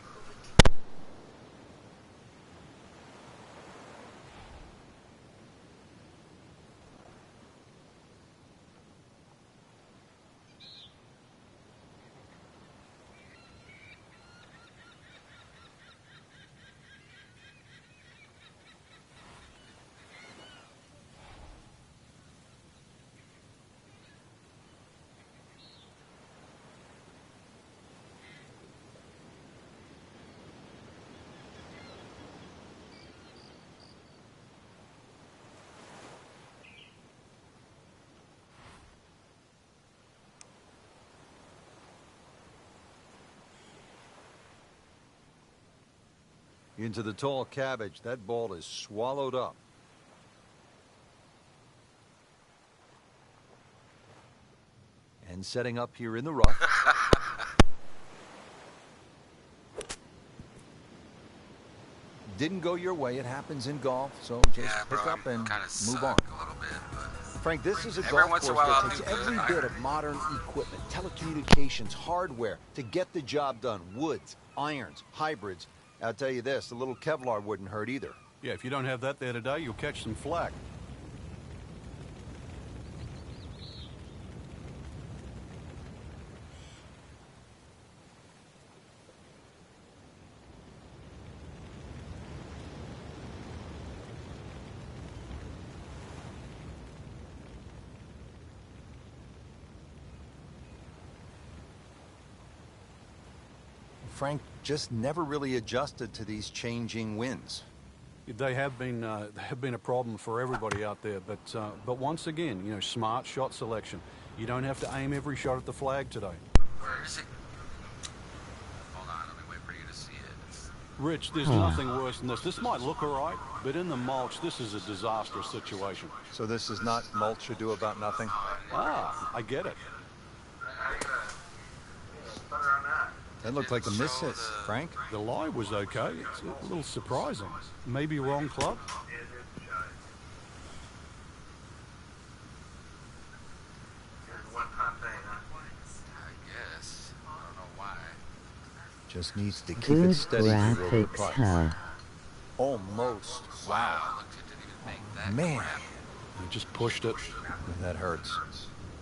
Into the tall cabbage. That ball is swallowed up. And setting up here in the rough. Didn't go your way. It happens in golf. So just pick up and move on. A little bit, but Frank, this is a every golf once course in a while that I'll takes do good. every bit of modern equipment, telecommunications, hardware to get the job done. Woods, irons, hybrids. I'll tell you this, a little Kevlar wouldn't hurt either. Yeah, if you don't have that there today, you'll catch some flack. Frank just never really adjusted to these changing winds. They have been a problem for everybody out there, but once again, you know, smart shot selection. You don't have to aim every shot at the flag today. Where is it? Hold on, let me wait for you to see it. Rich, there's nothing worse than this. This might look all right, but in the mulch, this is a disastrous situation. So this is not mulch or do about nothing? Ah, I get it. That looked like a missus, Frank. The lie was okay. It's a little surprising. Maybe wrong club. I guess. I don't know why. Just needs to keep it Good steady to roll the graphics, putt. huh? Almost. Wow. Look, it didn't even make that Man, grab. You just pushed it. that hurts.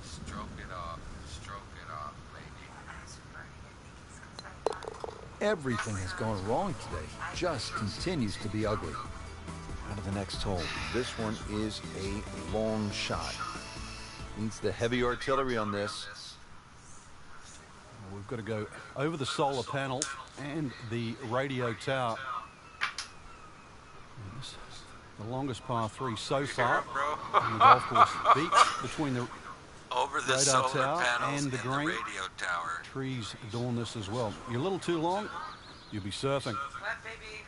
Stroke it off, baby. Everything has gone wrong today. Just continues to be ugly. On to the next hole. This one is a long shot. Needs the heavy artillery on this. We've got to go over the solar panel and the radio tower. Yes, the longest par 3 so far on the golf course. Beach between the Over the radar solar tower panels and the green. radio tower. Trees adorn this as well. You're a little too long, you'll be surfing. What, baby?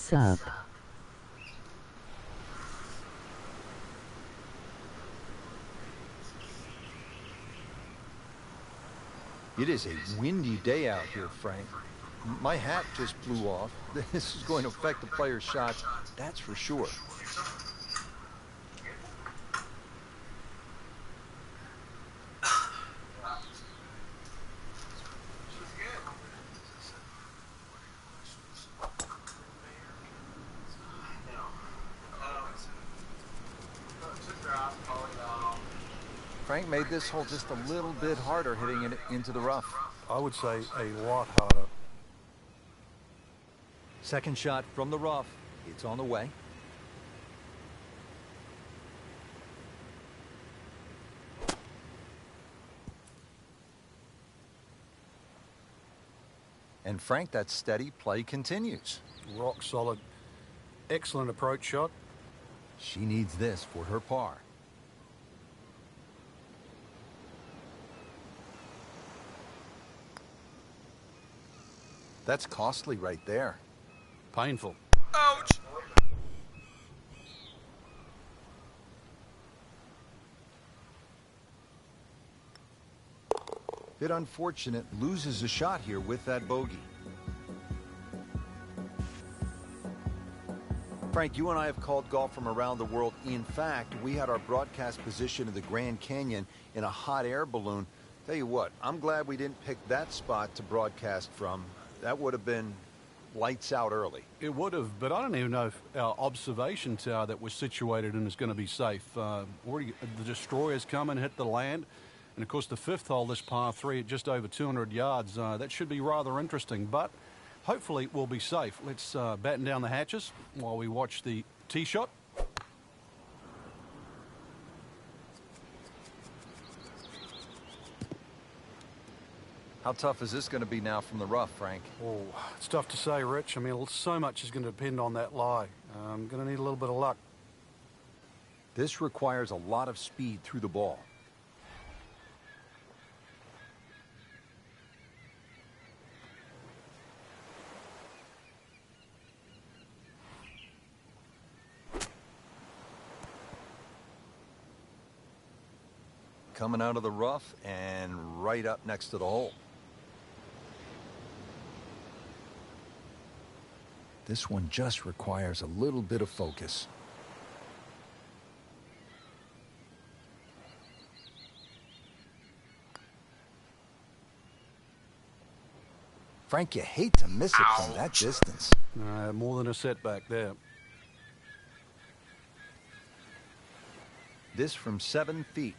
What's up? It is a windy day out here, Frank. My hat just blew off. This is going to affect the player's shots, that's for sure. Frank made this hole just a little bit harder hitting it into the rough. I would say a lot harder. Second shot from the rough. It's on the way. And Frank, that steady play continues. Rock solid. Excellent approach shot. She needs this for her par. That's costly right there. Painful. Ouch! Bit unfortunate, loses a shot here with that bogey. Frank, you and I have called golf from around the world. In fact, we had our broadcast position in the Grand Canyon in a hot air balloon. Tell you what, I'm glad we didn't pick that spot to broadcast from. That would have been lights out early. It would have, but I don't even know if our observation tower that was situated in is going to be safe. Already, the destroyers come and hit the land. And, of course, the fifth hole, this par 3, at just over 200 yards. That should be rather interesting, but hopefully we'll be safe. Let's batten down the hatches while we watch the tee shot. How tough is this going to be now from the rough, Frank? Oh, it's tough to say, Rich. I mean, so much is going to depend on that lie. I'm going to need a little bit of luck. This requires a lot of speed through the ball. Coming out of the rough and right up next to the hole. This one just requires a little bit of focus. Frank, you hate to miss it from that distance. More than a setback there. This from 7 feet.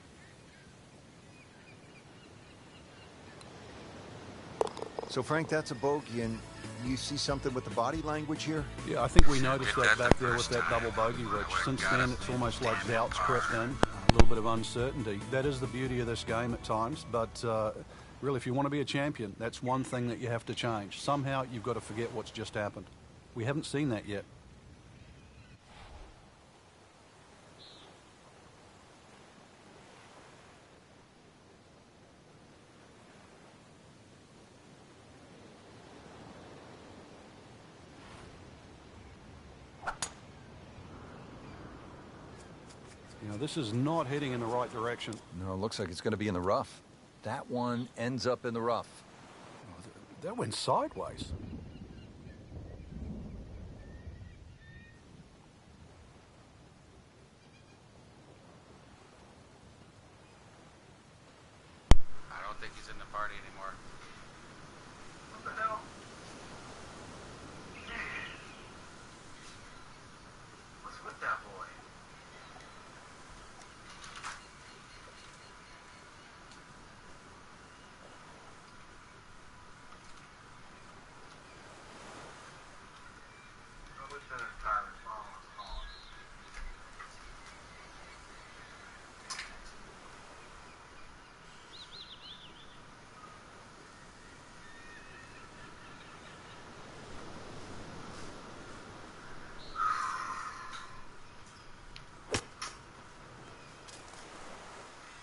So, Frank, that's a bogey, and you see something with the body language here? Yeah, I think we noticed that back there with that double bogey, Rich. Since then, it's almost like doubts crept in, a little bit of uncertainty. That is the beauty of this game at times, but really, if you want to be a champion, that's one thing that you have to change. Somehow, you've got to forget what's just happened. We haven't seen that yet. You know, this is not heading in the right direction. No, it looks like it's going to be in the rough. That one ends up in the rough. Oh, that went sideways. I don't think he's in the party anymore. What the hell? What's with that boy?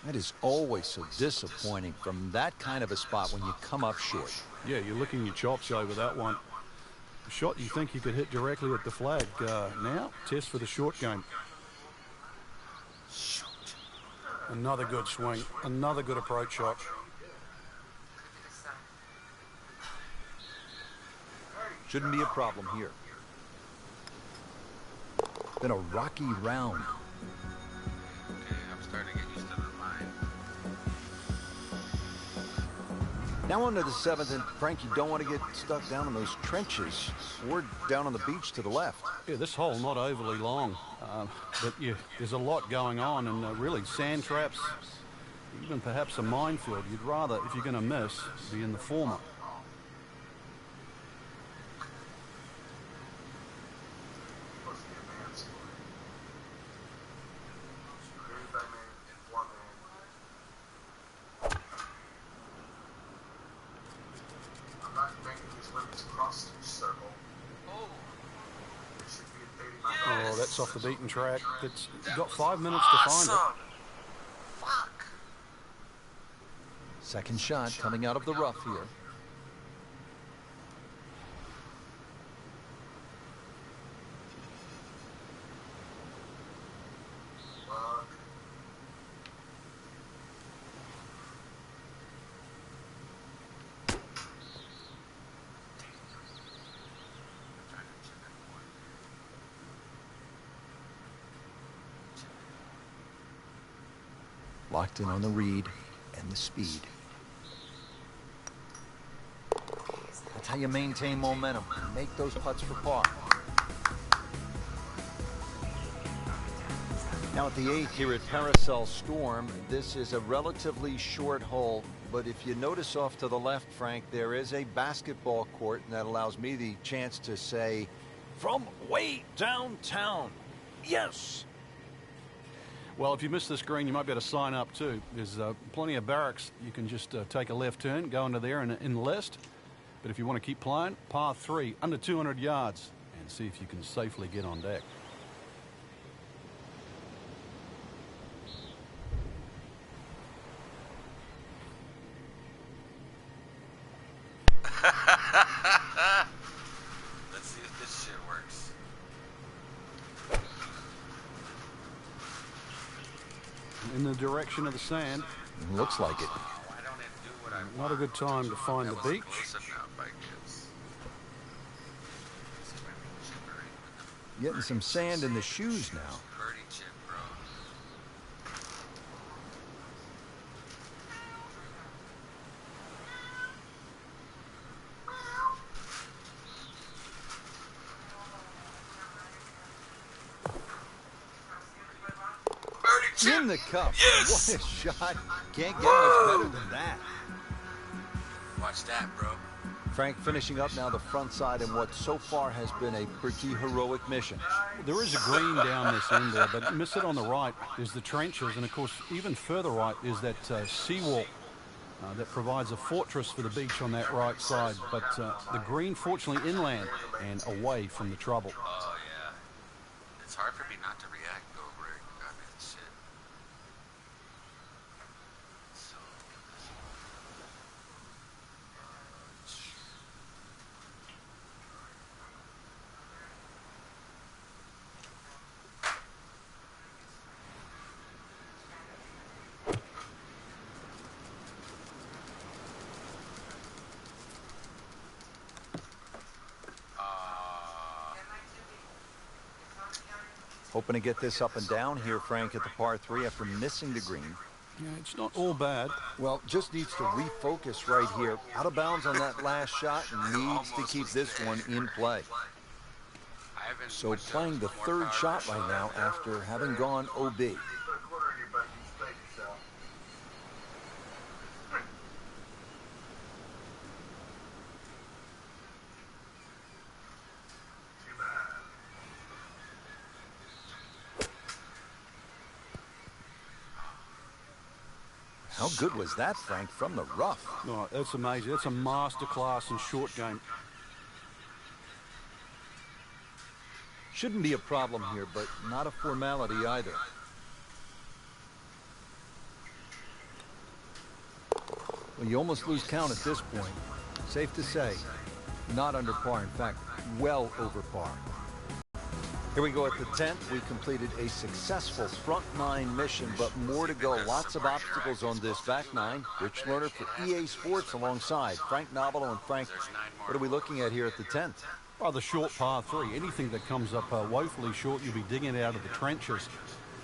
That is always so disappointing from that kind of a spot when you come up short. Yeah, you're licking your chops over that one. shot you think you could hit directly at the flag. Now, test for the short game. Another good swing, another good approach shot. Shouldn't be a problem here. Been a rocky round. Okay, I'm starting to get used to the line. Now on to the 7th, and Frank, you don't want to get stuck down in those trenches or down on the beach to the left. Yeah, this hole not overly long, but yeah, there's a lot going on, and really sand traps, even perhaps a minefield. You'd rather, if you're going to miss, be in the former. Oh, that's off the beaten track. It's got 5 minutes to find it. Fuck. Second shot coming out of the rough here. Locked in on the read and the speed. That's how you maintain momentum. Make those putts for par. Now at the 8th here at Paracel Storm, this is a relatively short hole, but if you notice off to the left, Frank, there is a basketball court, and that allows me the chance to say, from way downtown, yes. Well, if you miss this green, you might be able to sign up too. There's plenty of barracks. You can just take a left turn, go into there and enlist. But if you want to keep playing, par 3, under 200 yards, and see if you can safely get on deck. Let's see if this shit works. In the direction of the sand. Looks like it. Why don't it do what I want? Not a good time to find the beach. Getting some sand in the shoes now. Birdie chip, bro. Birdie chip. In the cup. Yes! What a shot. Can't get much better than that. Watch that, bro. Frank finishing up now the front side in what so far has been a pretty heroic mission. There is a green down this end there, but miss it on the right is the trenches, and of course even further right is that seawall that provides a fortress for the beach on that right side. But the green fortunately inland and away from the trouble. Oh, yeah. It's hard for me not to react, though, Rick. I mean, shit. So... Hoping to get this up and down here, Frank, at the par 3 after missing the green. Yeah, it's not all bad. Well, just needs to refocus right here. Out of bounds on that last shot, needs to keep this one in play. So playing the third shot right now after having gone OB. How good was that, Frank, from the rough? Oh, that's amazing. That's a masterclass in short game. Shouldn't be a problem here, but not a formality either. Well, you almost lose count at this point. Safe to say, Not under par, in fact, well over par. Here we go at the 10th. We completed a successful front nine mission, but more to go. Lots of obstacles on this back nine. Rich Lerner for EA Sports alongside Frank Nobilo. And Frank, what are we looking at here at the 10th? Oh, the short par 3. Anything that comes up woefully short, you'll be digging it out of the trenches.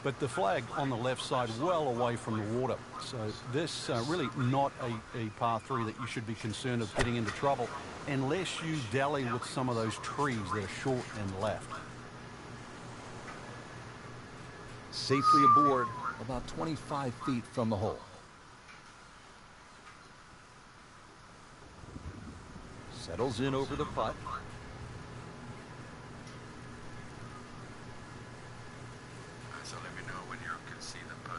But the flag on the left side, well away from the water. So this really not a par 3 that you should be concerned of getting into trouble unless you dally with some of those trees that are short and left. Safely aboard, about 25 feet from the hole. Settles in over the putt. So let me know when you can see the putt.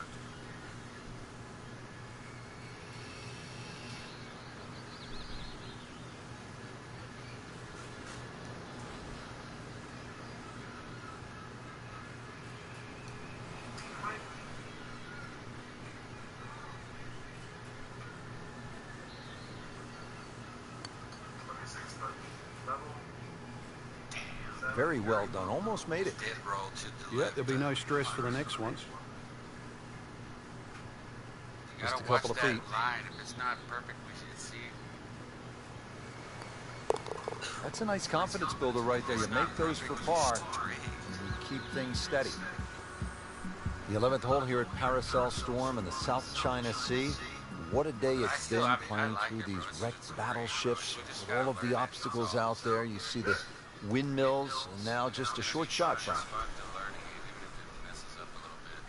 Very well done. Almost made it. Did roll to the Yeah, left. there'll be no stress for the next ones. You Just gotta a couple watch of that feet. line. If it's not perfect, we should see. That's a nice confidence builder right there. You make those for par, and you keep things steady. The 11th hole here at Paracel Storm in the South China Sea. What a day it's been playing through these wrecked battleships with all of the obstacles out there. You see the windmills, and now just a short shot, Frank. Fun to learning, even if it messes up a little bit.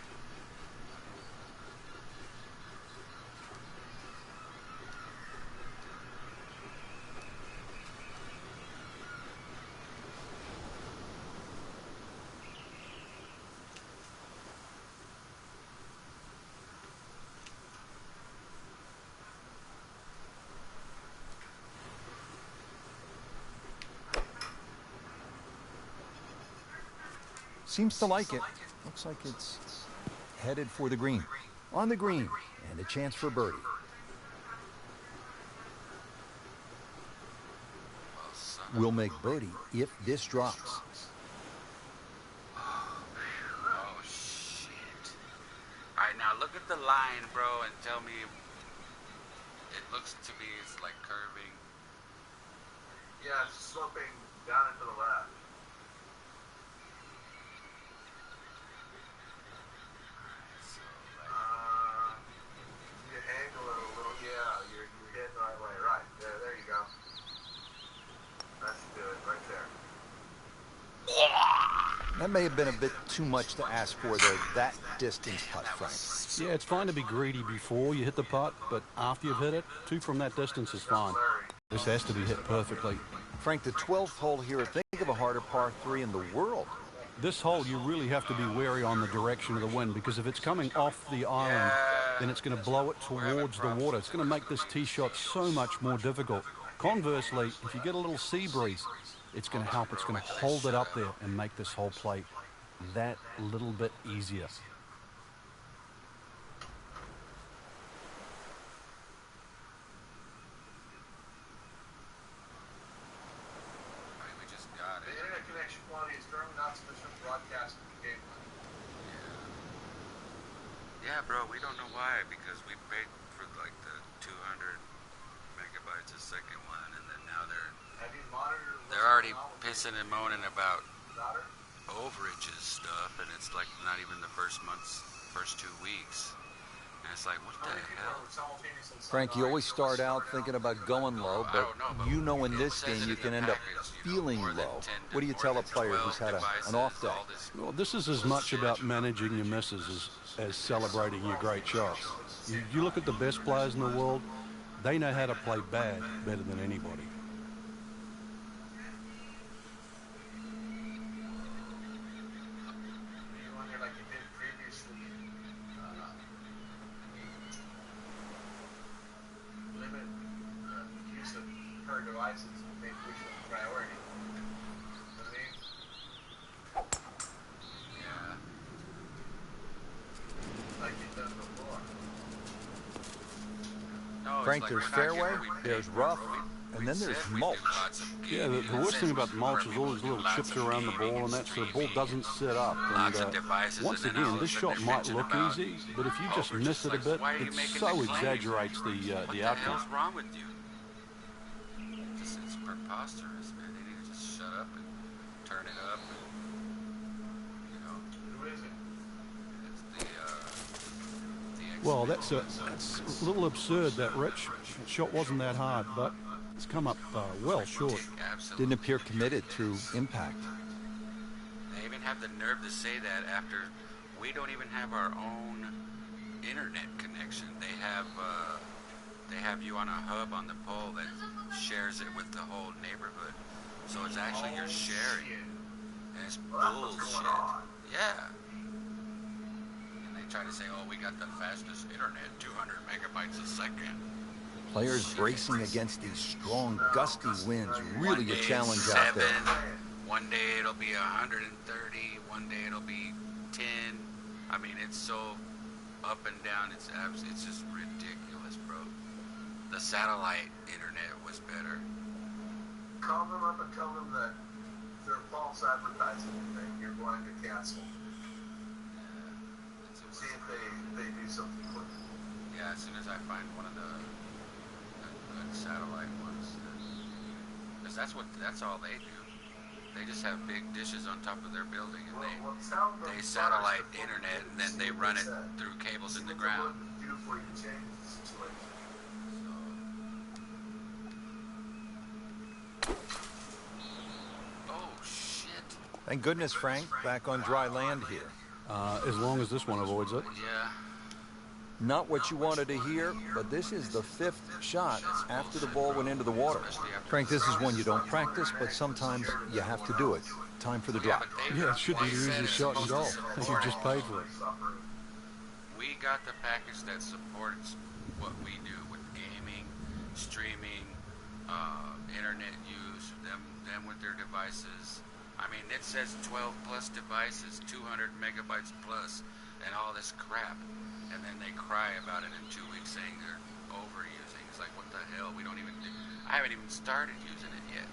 Seems to like it. Looks like it's headed for the green. On the green, and a chance for birdie. Will make birdie if this drops. Oh, shit. All right, now look at the line, bro, and tell me. It looks to me it's like curving. Yeah, it's sloping down and to the left. You angle it a little. Yeah, you're hitting the right way. Right. There you go. That's good. Right there. That may have been a bit too much to ask for there, that distance putt, Frank. Yeah, it's fine to be greedy before you hit the putt, but after you've hit it, 2 from that distance is fine. This has to be hit perfectly. Frank, the 12th hole here, think of a harder par 3 in the world. This hole, you really have to be wary on the direction of the wind, because if it's coming off the island, then it's going to blow it towards the water. It's going to make this tee shot so much more difficult. Conversely, if you get a little sea breeze, it's going to help. It's going to hold it up there and make this whole play that little bit easier. Alright, we just got The it. internet connection quality is currently not sufficient to broadcast the game. Yeah, bro, we don't know why, because we paid for like the 200 megabytes a second one, and then now Have you monitored? they're already pissing and moaning about Daughter? overages stuff, and it's like not even the first 2 weeks. And it's like, what the hell? Frank, you always start out thinking about going low, but you know in this game you can end up feeling low. What do you tell a player who's had an off day? Well, this is as much about managing your misses as celebrating your great shots. You look at the best players in the world, they know how to play bad better than anybody. You wonder, like you did previously, limit the use of per devices and make which one priority. You know what I mean? Yeah. Like you've done before. No, it's Frank, like there's we're not fairway, getting what we paid there's for, rough, bro. And then there's mulch. Yeah, the worst thing about the mulch is all these little chips around the ball, and that's so the ball doesn't sit up. And once again, this shot might look easy, but if you just miss it a bit, it so exaggerates the outcome. What's wrong with you? It's preposterous, man. They need to just shut up and turn it up. And, you know, it's the Well, that's a little absurd, that Rich. The shot wasn't that hard, but it's come up well short. Absolutely. Didn't appear committed through impact. They even have the nerve to say that after we don't even have our own internet connection. They have you on a hub on the pole that shares it with the whole neighborhood. So it's actually you're sharing. And it's bullshit. Yeah. And they try to say, oh, we got the fastest internet, 200 megabytes a second. Players bracing against these strong, gusty winds. Really a challenge out 7, there. one day it'll be 130, one day it'll be 10. I mean, it's so up and down. It's just ridiculous, bro. The satellite internet was better. Call them up and tell them that they're false advertising that you're going to cancel. See if they do something quick. Yeah, as soon as I find one of the good satellite ones, because that's all they do. They just have big dishes on top of their building, and they satellite internet, and then they run it through cables in the ground. Oh shit! Thank goodness, Frank, back on dry land here. As long as this one avoids it. Yeah. Not what you wanted to hear, but this is the 5th shot after the ball went into the water. Frank, this is one you don't practice, but sometimes you have to do it. Time for the drop. Yeah, it should be the easiest shot in golf. You just paid for it. We got the package that supports what we do with gaming, streaming, internet use, them with their devices. I mean, it says 12 plus devices, 200 megabytes plus, and all this crap. And then they cry about it in 2 weeks saying they're overusing. It's like, what the hell? I haven't even started using it yet.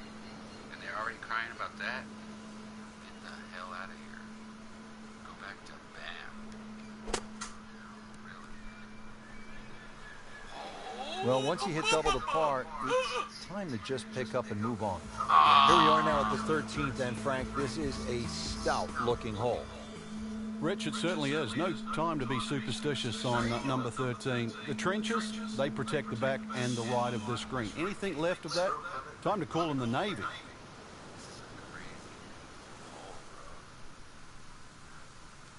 And they're already crying about that? Get the hell out of here. Go back to BAM. Really? Well, once you hit double the par, it's time to just pick up and move on. Here we are now at the 13th, and Frank, this is a stout-looking hole. Rich, it certainly is. No time to be superstitious on number 13. The trenches, they protect the back and the right of this green. Anything left of that, time to call in the Navy.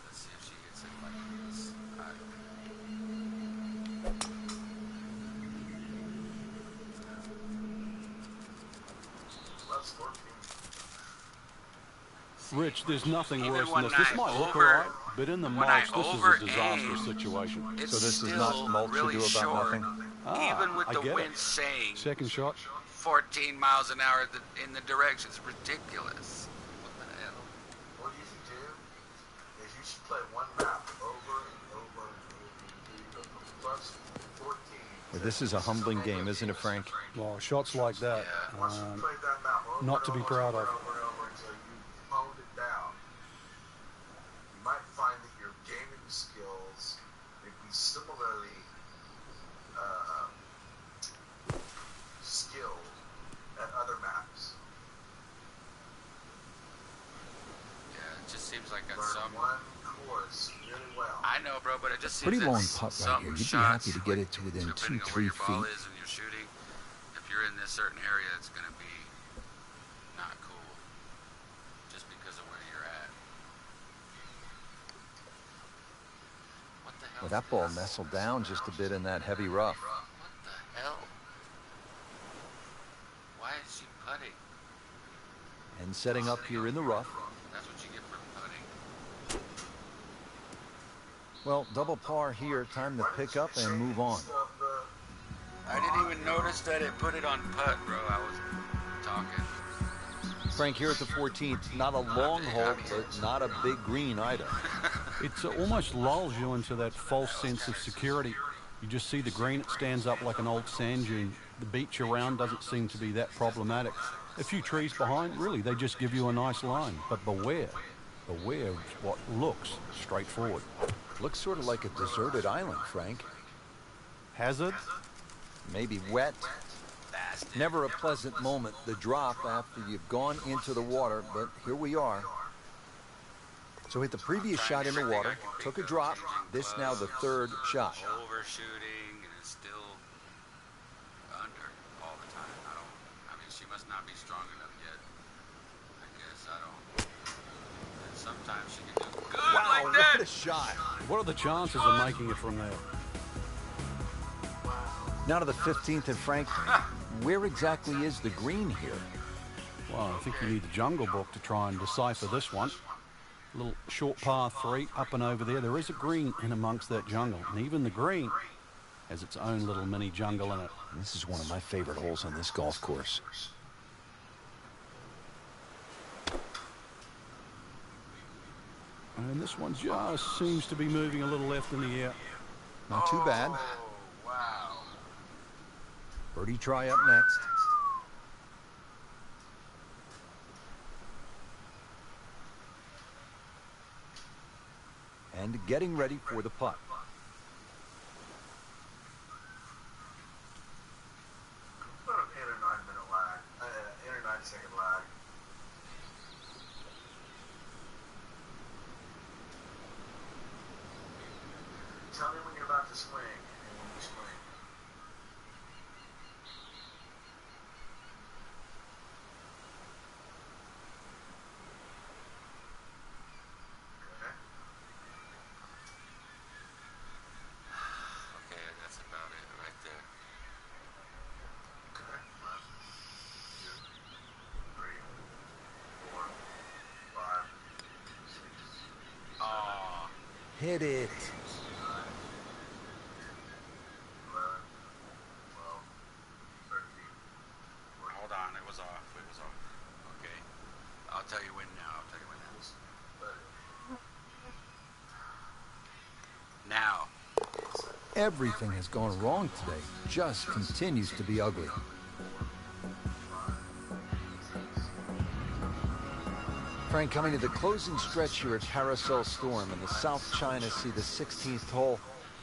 Let's see if she gets it like this. Rich, there's nothing Even worse than when this. This I might look over- all right, but in the when I mulch, this is a over-aim, disastrous situation. It's So this is still not mulch to really do about short. nothing? Even with I the get wind it. saying Second shot. 14 miles an hour in the direction, it's ridiculous. What the hell? What you should do is you should play one map over and over and over plus 14. Well, this is a humbling game, isn't it, Frank? Well, shots like that, Once you play that map over not to be and proud over of. and over and over until you've honed it down, you might find that your gaming skills may be similarly skilled at other maps. Yeah, it just seems like at Learn some. one course really well. I know, bro, but it just seems Pretty that long putt right some here. You'd be shots, happy to get it to within depending 2, on 3 where your ball feet. is and you're shooting, if you're in this certain area, it's going to be not cool. Just because of where you're at. What the hell? Well, that ball nestled down just a bit in that heavy rough. What the hell? Why is she putting? And setting up here in the rough. That's what you get for putting. Well, double par here. Time to pick up and move on. I didn't even notice that it put it on putt, bro. I was talking. Frank, here at the 14th, not a long hole, but not a big green either. It almost lulls you into that false sense of security. You just see the green, it stands up like an old sand dune. The beach around doesn't seem to be that problematic. A few trees behind, really, they just give you a nice line. But beware of what looks straightforward. Looks sort of like a deserted island, Frank. Hazard? Maybe wet. Never a pleasant moment, the drop after you've gone into the water, but here we are. So hit the previous shot in the water, took a drop, this now the third shot. Overshooting, and it's still under all the time. I mean, she must not be strong enough yet. I guess I don't. And sometimes she can do good Wow, like that. what a shot. What are the chances of making it from there? Now to the 15th, and Frank, where exactly is the green here? Well, I think you need the Jungle Book to try and decipher this one. A little short par 3 up and over there. There is a green in amongst that jungle, and even the green has its own little mini jungle in it. This is one of my favorite holes on this golf course. And this one just seems to be moving a little left in the air. Not too bad. Oh, wow. Birdie try up next. And getting ready for the putt. About an 8 or 9 minute lag. 8 or 9 second lag. Tell me when you're about to swing and when you swing. Okay. Okay, that's about it right there. Okay. 1, 2, 3, 4, 5, 6, Oh, Hit it. 11, 12, 13, 14. hold on. It was off. It was off. Okay. I'll tell you when now. I'll tell you when now. Now. Everything has gone wrong today. Just continues to be ugly. Frank, coming to the closing stretch here at Parasol Storm in the South China Sea, the 16th hole.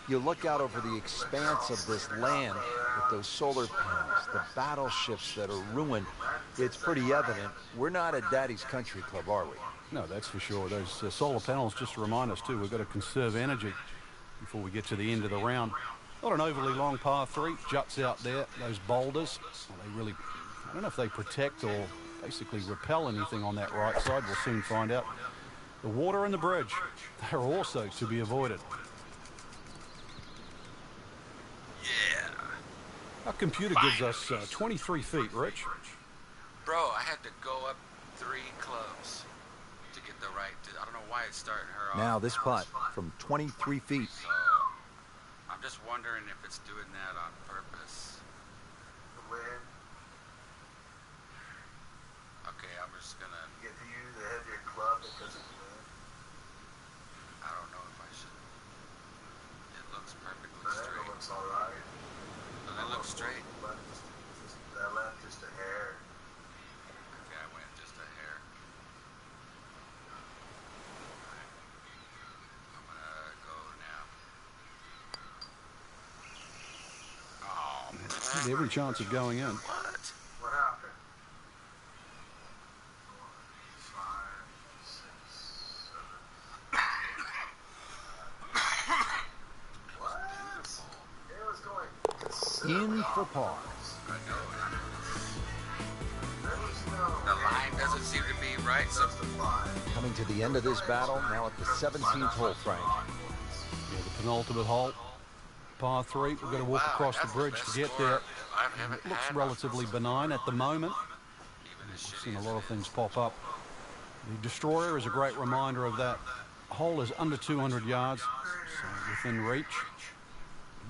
You look out over the expanse of this land with those solar panels, the battleships that are ruined. It's pretty evident we're not at Daddy's Country Club, are we? No, that's for sure. Those solar panels just to remind us, too, we've got to conserve energy before we get to the end of the round. Not an overly long par 3, juts out there. Those boulders, well, they really, I don't know if they protect or basically repel anything on that right side. We'll soon find out. The water and the bridge, they're also to be avoided. Yeah. Our computer gives us 23 feet, Rich. Bro, I had to go up 3 clubs to get the right. I don't know why it's starting her off. Now this putt from 23 feet. So, I'm just wondering if it's doing that on purpose. The wind, Okay, I'm just gonna. you get to use the heavier club because of the wind. I don't know if I should. It looks perfectly But that straight. looks alright. Does it look straight? That left just a hair. Okay, I went just a hair. Alright. I'm gonna go now. Oh, Had every chance of going in. what? What happened? 4, 5, 6, 7. What? It was going In for par. I know There was it. no The line doesn't seem to be right, so justify. Coming to the end of this battle, now at the 17th hole, Frank. Yeah, the penultimate hole, par 3. We've got to walk wow, across the that's bridge best to get score there. I haven't Looks had. relatively benign at the moment. Even as We've shitty seen a as lot it of is. things pop up. The Destroyer is a great reminder of that. Hole is under 200 yards, so within reach.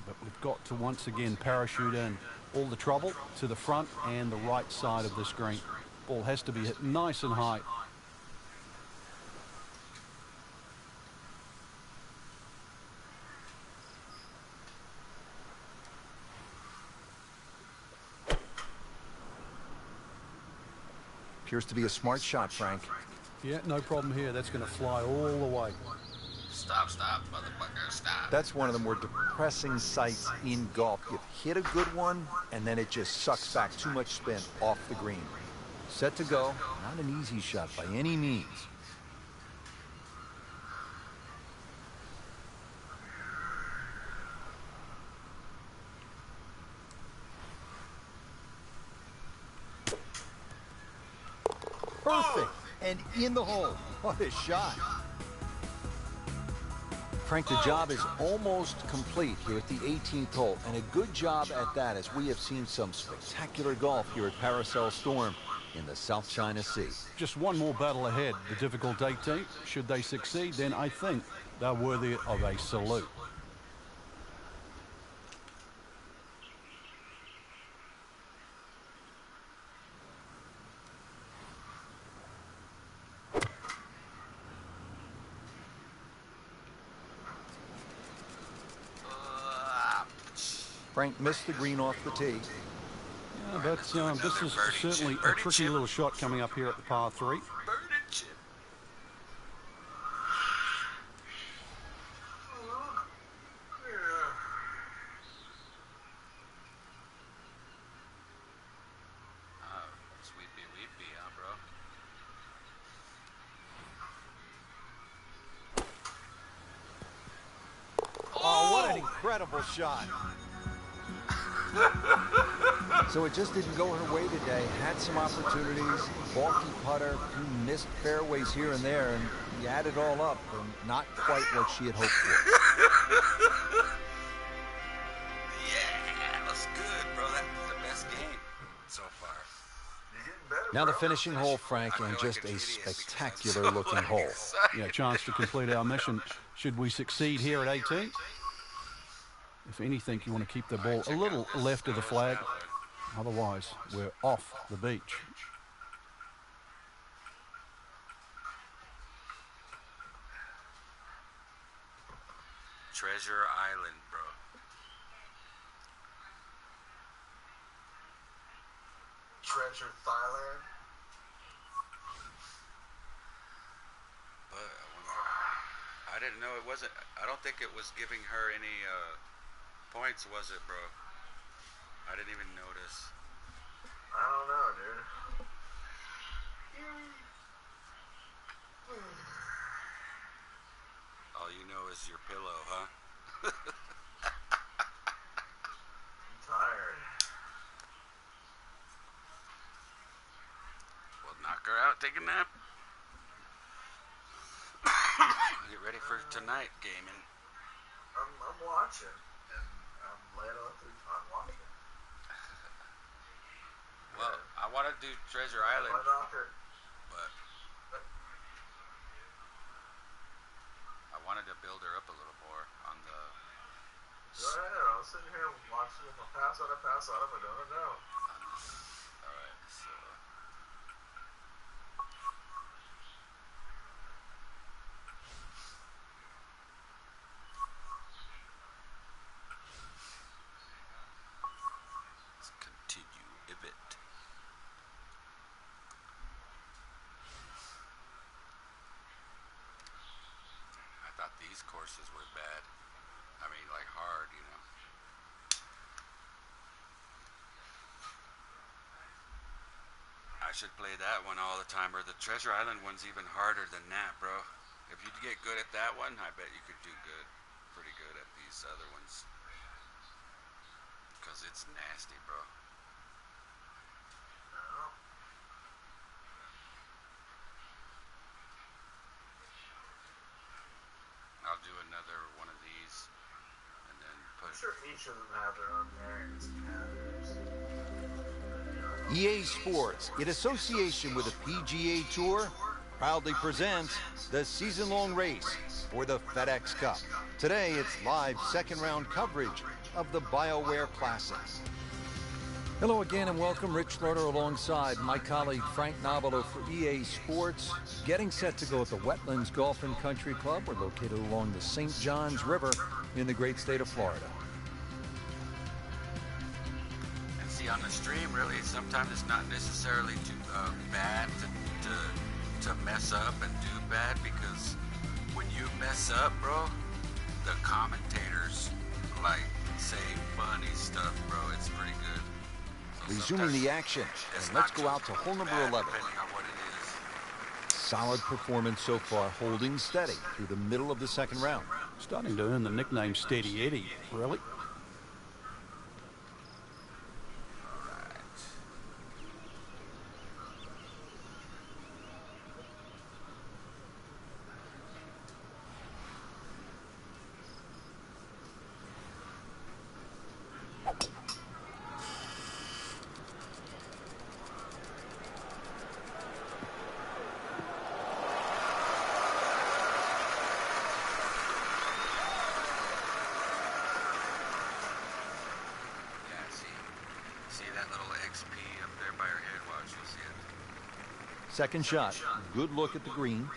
But we've got to once again parachute in. All the trouble to the front and the right side of this green. Ball has to be hit nice and high. Appears to be a smart shot, Frank. Yeah, no problem here. That's going to fly all the way. Stop, motherfucker, stop. That's one of the more depressing sights in golf. You've hit a good one, and then it just sucks back too much spin off the green. Set to go. Not an easy shot by any means. Perfect. And in the hole. What a shot. Frank, the job is almost complete here at the 18th hole, and a good job at that, as we have seen some spectacular golf here at Paracel Storm in the South China Sea. Just one more battle ahead. The difficult 18. Should they succeed, then I think they're worthy of a salute. Frank missed the green off the tee. Yeah, but this is certainly a tricky little shot coming up here at the par 3. Oh, what an incredible shot. So it just didn't go her way today. Had some opportunities, bulky putter, few missed fairways here and there, and you add it all up, and not quite what she had hoped for. Yeah, that was good, bro. That was the best game so far. Now the finishing hole, Frank, and just a spectacular looking hole. Yeah, chance to complete our mission. Should we succeed here at 18? If anything, you want to keep the ball a little left of the flag. Otherwise, we're off the beach. Treasure Island, bro. Treasure Thailand. But I didn't know it wasn't. I don't think it was giving her any points, was it, bro? I didn't even notice. I don't know, dude. All you know is your pillow, huh? I'm tired. Well, knock her out, take a nap. Get ready for tonight gaming. I'm watching, and I'm laying on through. I'm watching. Well, I want to do Treasure Island, My doctor. but I wanted to build her up a little more on the. Go ahead. I'm sitting here watching. If I pass out, I pass out. If I don't, I don't. All right, so. Let's continue it. I thought these courses were bad. I mean, like hard, you know. I should play that one all the time, or the Treasure Island one's even harder than that, bro. If you get good at that one, I bet you could do good, pretty good at these other ones. Because it's nasty, bro. No. I'll do another one of these, and then put. I'm sure each of them have their own merits and hazards. EA Sports, in association with the PGA Tour, proudly presents the season-long race for the FedEx Cup. Today, it's live second-round coverage of the BioWare Classic. Hello again and welcome. Rich Slaughter alongside my colleague Frank Novelo for EA Sports. Getting set to go at the Wetlands Golf and Country Club. We're located along the St. Johns River in the great state of Florida. And see, on the stream, really, sometimes it's not necessarily too bad to mess up and do bad, because when you mess up, bro, the commentators like say funny stuff, bro. It's pretty good. So Resuming the action, and let's go out to hole number 11. Depending on what it is. Solid performance so far, holding steady through the middle of the second round. Starting to earn the nickname Steady Eddie, really. Second shot, good look at the green.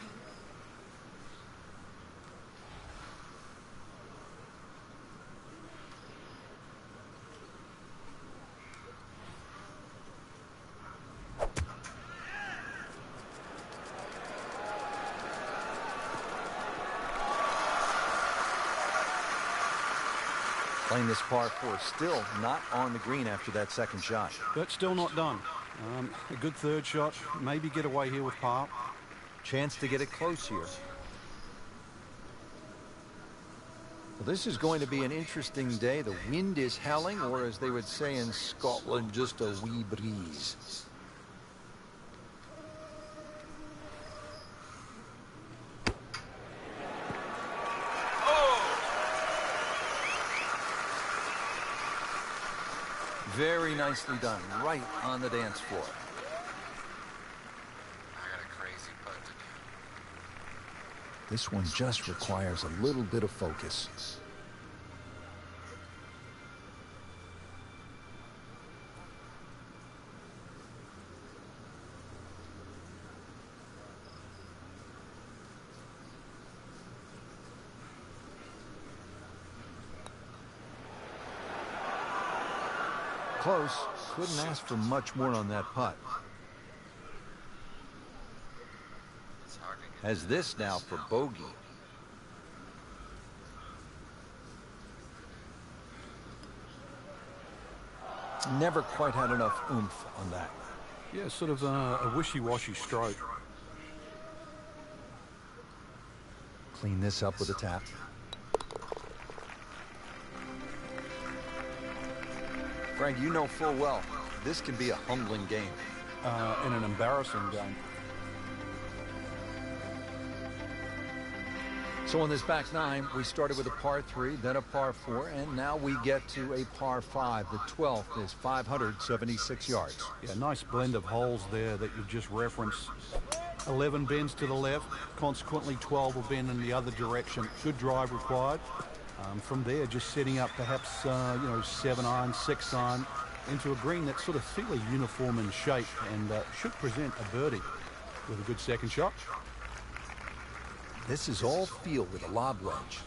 Playing this par 4, still not on the green after that second shot. But still not done. A good third shot, maybe get away here with par. Chance to get it close here. Well, this is going to be an interesting day. The wind is howling, or as they would say in Scotland, just a wee breeze. Very nicely done, right on the dance floor. I got a crazy putt to do. This one just requires a little bit of focus. Close. Couldn't ask for much more on that putt. Has this now for bogey. Never quite had enough oomph on that. Yeah, sort of a wishy-washy stroke. Clean this up with a tap. Frank, you know full well, this can be a humbling game. And an embarrassing game. So on this back nine, we started with a par 3, then a par 4, and now we get to a par 5. The 12th is 576 yards. Yeah, nice blend of holes there that you've just referenced. 11 bends to the left, consequently 12 will bend in the other direction. Good drive required. From there, just setting up perhaps, 7 iron, 6 iron into a green that's sort of fairly uniform in shape and should present a birdie with a good second shot. This is all feel with a lob wedge.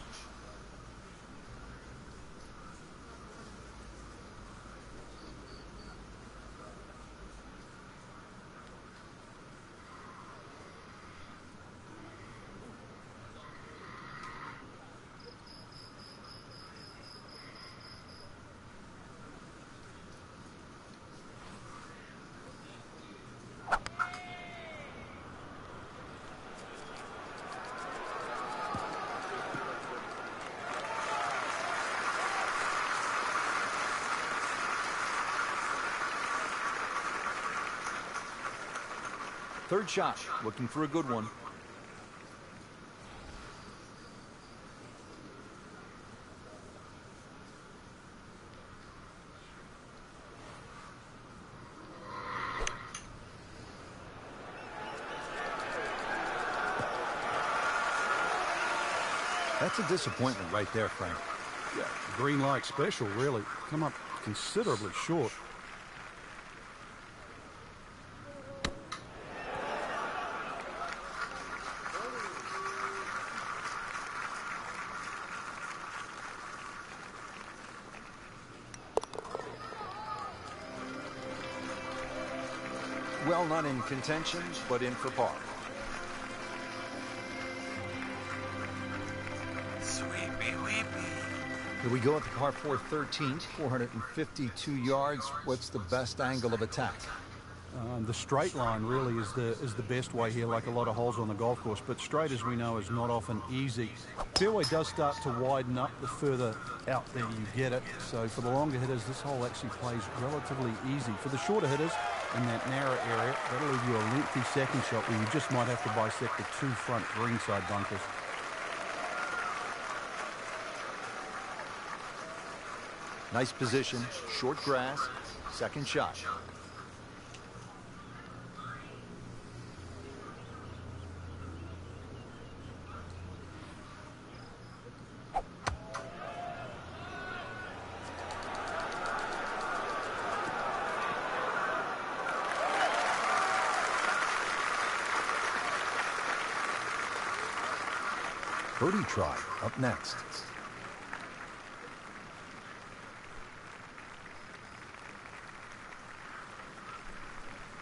Third shot, looking for a good one. That's a disappointment right there, Frank. Yeah, green light special, really. Come up considerably short. Well, not in contention, but in for par. Sweepy weepy. Here we go at the par 4 13th, 452 yards. What's the best angle of attack? The straight line really is the best way here, like a lot of holes on the golf course. But straight, as we know, is not often easy. Fairway does start to widen up the further out there you get it. So for the longer hitters, this hole actually plays relatively easy. For the shorter hitters in that narrow area, that'll leave you a lengthy second shot where you just might have to bisect the 2 front greenside bunkers. Nice position, short grass, second shot. Birdie try up next.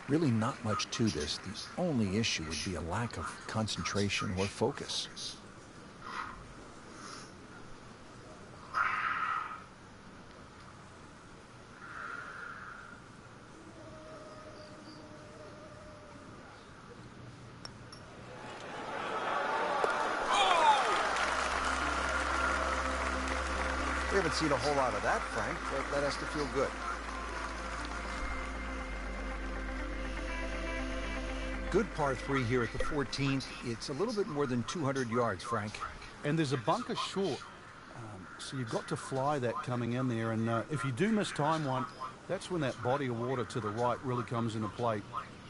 Really not much to this. The only issue would be a lack of concentration or focus. We haven't seen a whole lot of that, Frank, but that has to feel good. Good par 3 here at the 14th. It's a little bit more than 200 yards, Frank. And there's a bunker short, so you've got to fly that coming in there. And if you do miss time one, that's when that body of water to the right really comes into play.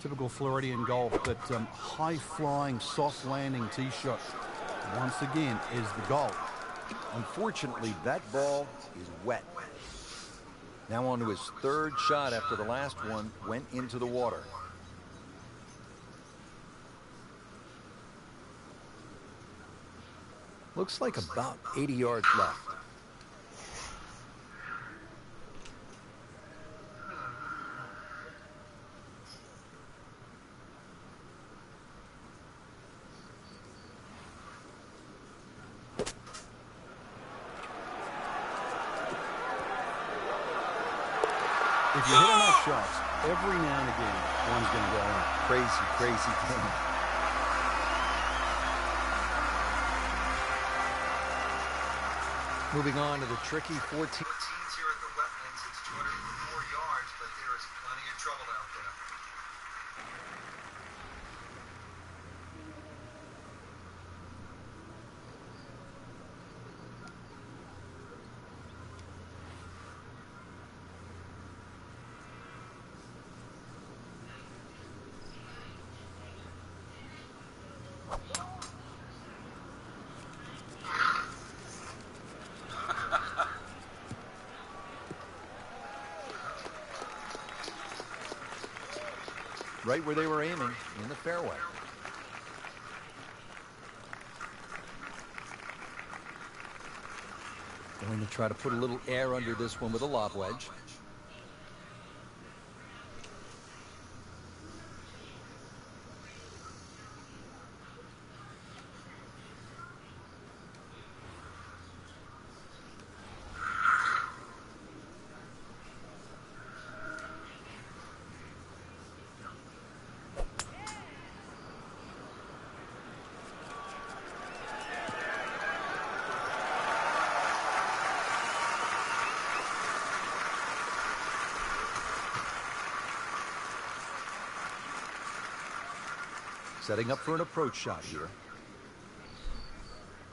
Typical Floridian golf, but high-flying, soft-landing tee shot, once again, is the goal. Unfortunately, that ball is wet. Now on to his third shot after the last one went into the water. Looks like about 80 yards left. If you hit enough shots, every now and again, one's going to go in. Crazy, crazy thing. Moving on to the tricky 14. Here at the wetlands, it's 204 yards, but there is plenty of trouble out there. Right where they were aiming, in the fairway. Going to try to put a little air under this one with a lob wedge. Setting up for an approach shot here.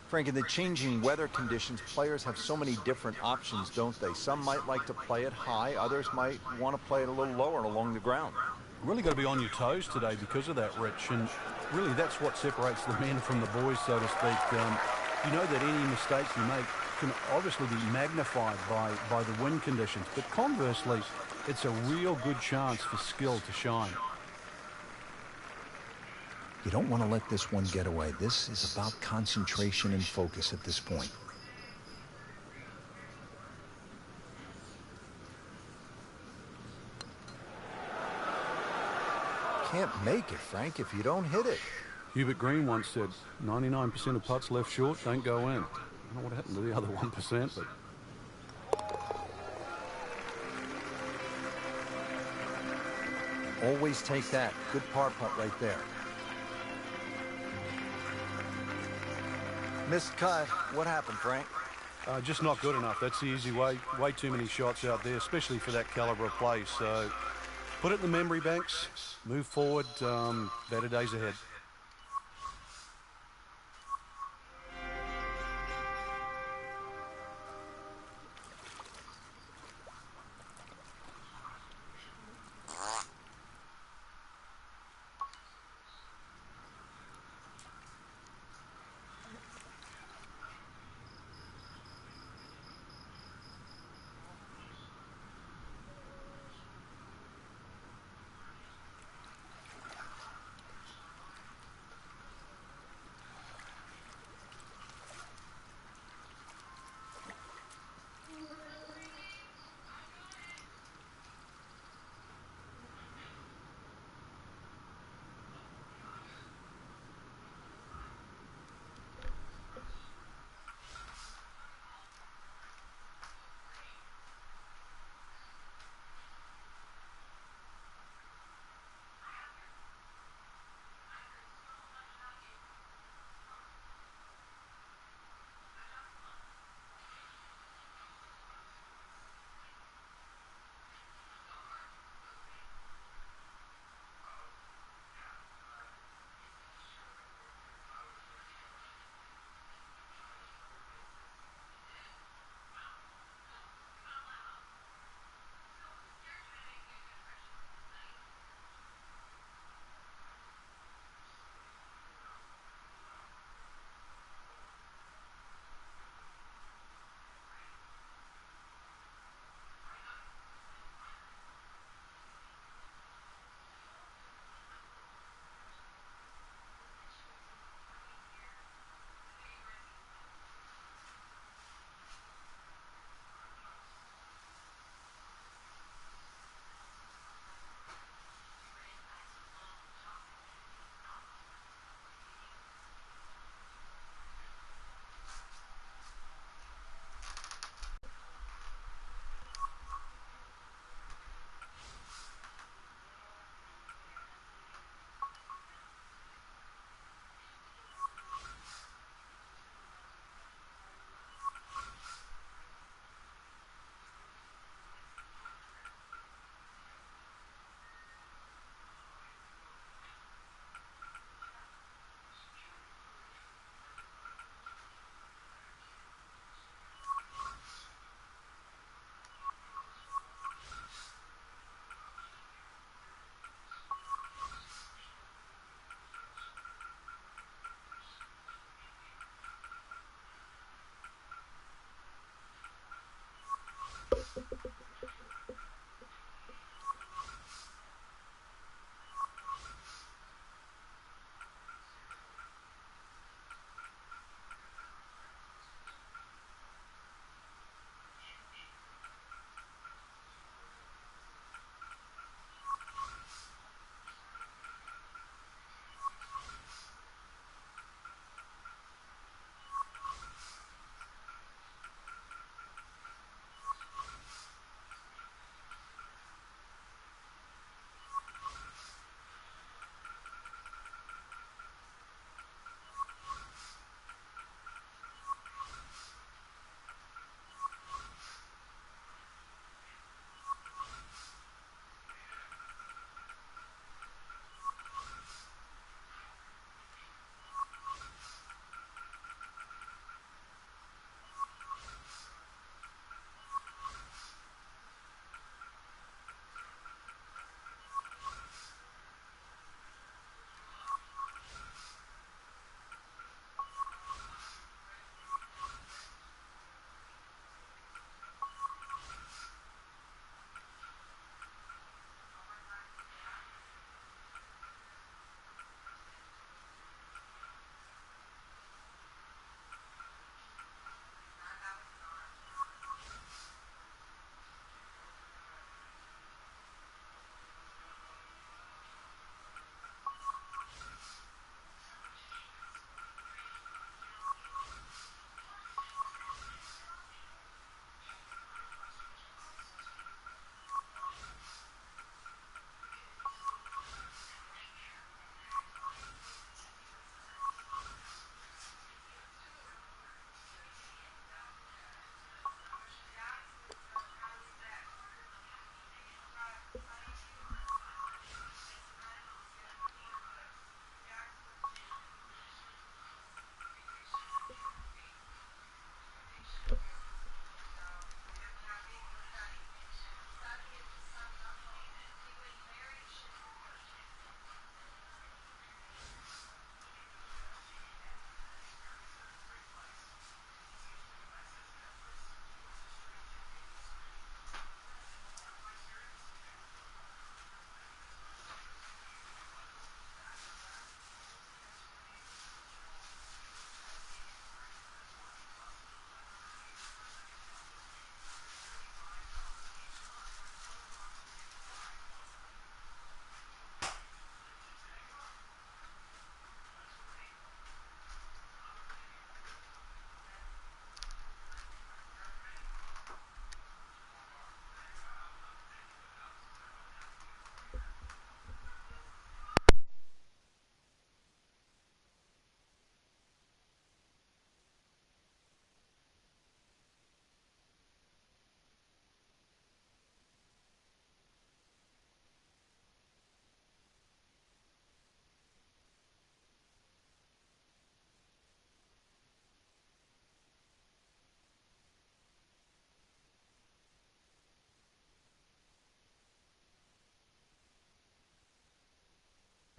Frank, in the changing weather conditions, players have so many different options, don't they? Some might like to play it high, others might want to play it a little lower along the ground. Really got to be on your toes today because of that, Rich. And really, that's what separates the men from the boys, so to speak. You know that any mistakes you make can obviously be magnified by the wind conditions. But conversely, it's a real good chance for skill to shine. You don't want to let this one get away. This is about concentration and focus at this point. can't make it, Frank, if you don't hit it. Hubert Green once said, 99% of putts left short don't go in. I don't know what happened to the other 1%, but... Always take that. Good par putt right there. Missed cut. What happened, Frank? Just not good enough. That's the easy way. Way too many shots out there, especially for that caliber of play. So put it in the memory banks, move forward, better days ahead.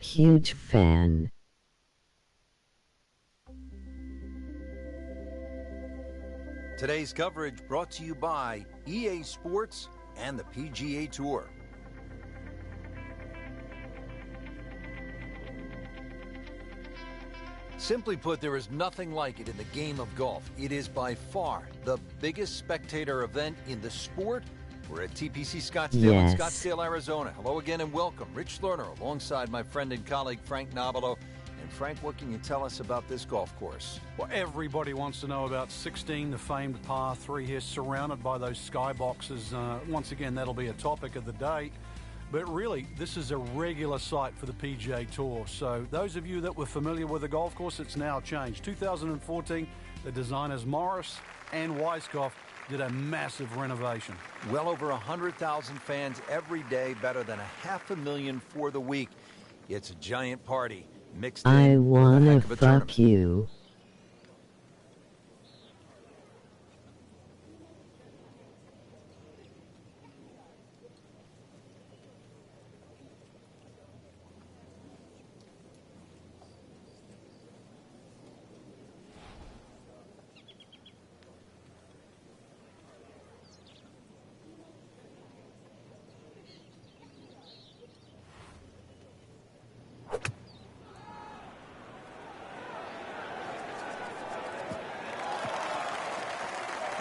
Huge fan. Today's coverage brought to you by EA Sports and the PGA Tour. Simply put, there is nothing like it in the game of golf. It is by far the biggest spectator event in the sport. We're at TPC Scottsdale in Scottsdale, Arizona. Hello again and welcome. Rich Lerner alongside my friend and colleague Frank Nobilo. And Frank, what can you tell us about this golf course? Well, everybody wants to know about 16, the famed par 3 here, surrounded by those skyboxes. Once again, that'll be a topic of the day. But really, this is a regular site for the PGA Tour. So those of you that were familiar with the golf course, it's now changed. 2014, the designers Morris and Weiskopf did a massive renovation. Well over 100,000 fans every day, better than 500,000 for the week. It's a giant party mixed in. I wanna fuck you.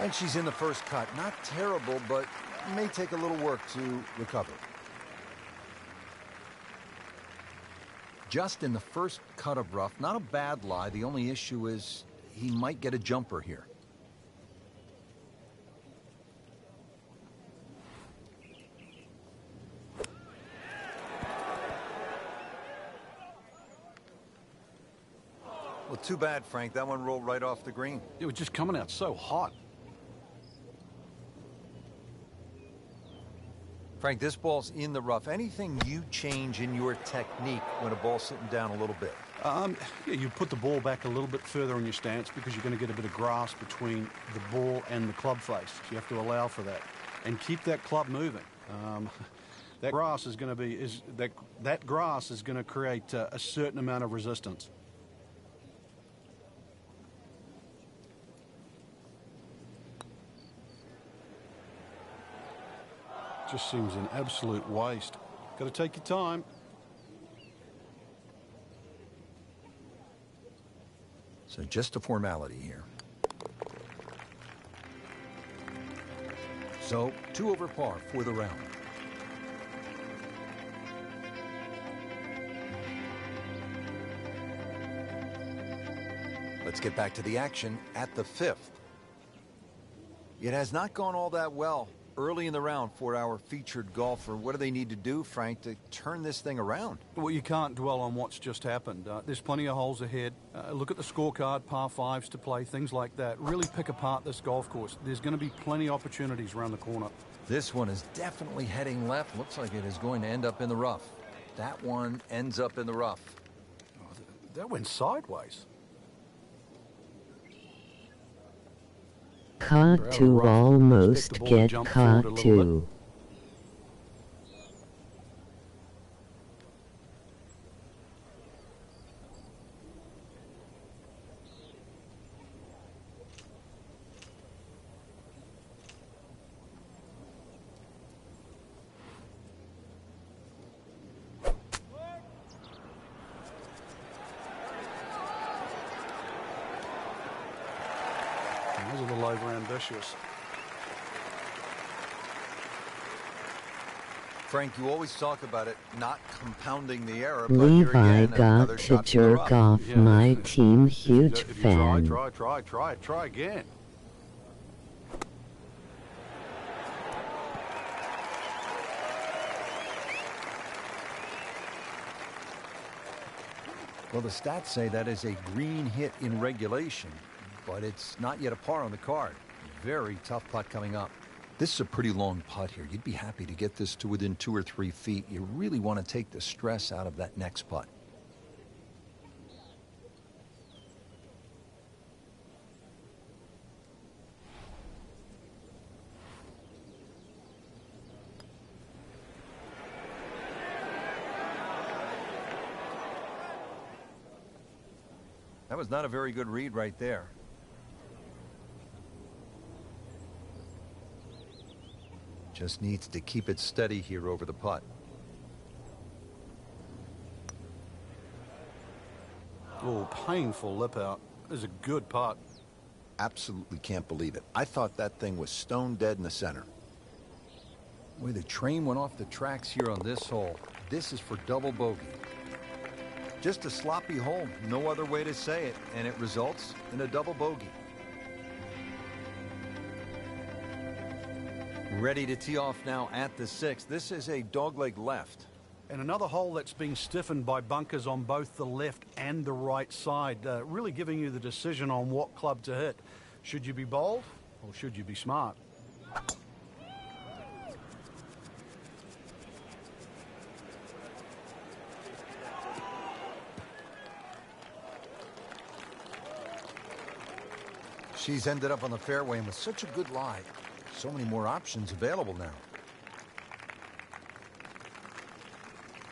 And she's in the first cut. Not terrible, but may take a little work to recover. Just in the first cut of rough, not a bad lie. The only issue is he might get a jumper here. Well, too bad, Frank. That one rolled right off the green. It was just coming out so hot. Frank, this ball's in the rough. Anything you change in your technique when a ball's sitting down a little bit? Yeah, you put the ball back a little bit further on your stance because you're going to get a bit of grass between the ball and the club face. So you have to allow for that and keep that club moving. That grass is going to be that grass is going to create a certain amount of resistance. Just seems an absolute waste. Got to take your time. So just a formality here. So 2 over par for the round. Let's get back to the action at the 5th. It has not gone all that well early in the round for our featured golfer. What do they need to do, Frank, to turn this thing around? Well, you can't dwell on what's just happened. There's plenty of holes ahead. Look at the scorecard, par 5s to play, things like that. Really pick apart this golf course. There's going to be plenty of opportunities around the corner. This one is definitely heading left. Looks like it is going to end up in the rough. That one ends up in the rough. Oh, that went sideways. Caught to almost get caught to. That was a little over-ambitious. Frank, you always talk about it not compounding the error, but Levi got to jerk off my team. Huge fan. Try again. Well, the stats say that is a green hit in regulation, but it's not yet a par on the card. Very tough putt coming up. This is a pretty long putt here. You'd be happy to get this to within 2 or 3 feet. You really want to take the stress out of that next putt. was not a very good read right there. Just needs to keep it steady here over the putt. Oh, painful lip out. This is a good putt. Absolutely can't believe it. I thought that thing was stone dead in the center. The way the train went off the tracks here on this hole. This is for double bogey. Just a sloppy hole, no other way to say it, and it results in a double bogey. Ready to tee off now at the 6th. This is a dogleg left. And another hole that's been stiffened by bunkers on both the left and the right side, really giving you the decision on what club to hit. Should you be bold or should you be smart? She's ended up on the fairway and with such a good lie. So many more options available now.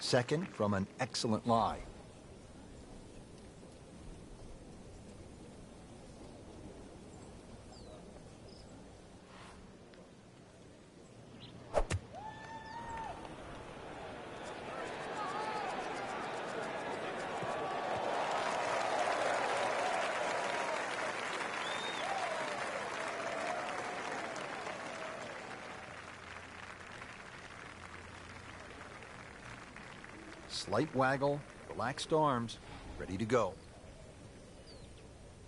Second from an excellent lie. Slight waggle, relaxed arms, ready to go.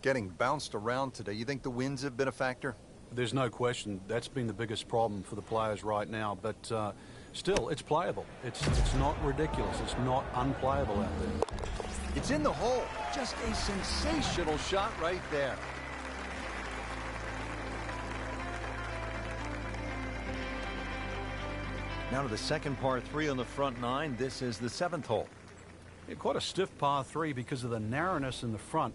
Getting bounced around today. You think the winds have been a factor? There's no question. That's been the biggest problem for the players right now. But still, it's playable. It's not ridiculous. It's not unplayable out there. It's in the hole. Just a sensational shot right there. Now to the second par 3 on the front 9. This is the 7th hole. Yeah, quite a stiff par 3 because of the narrowness in the front.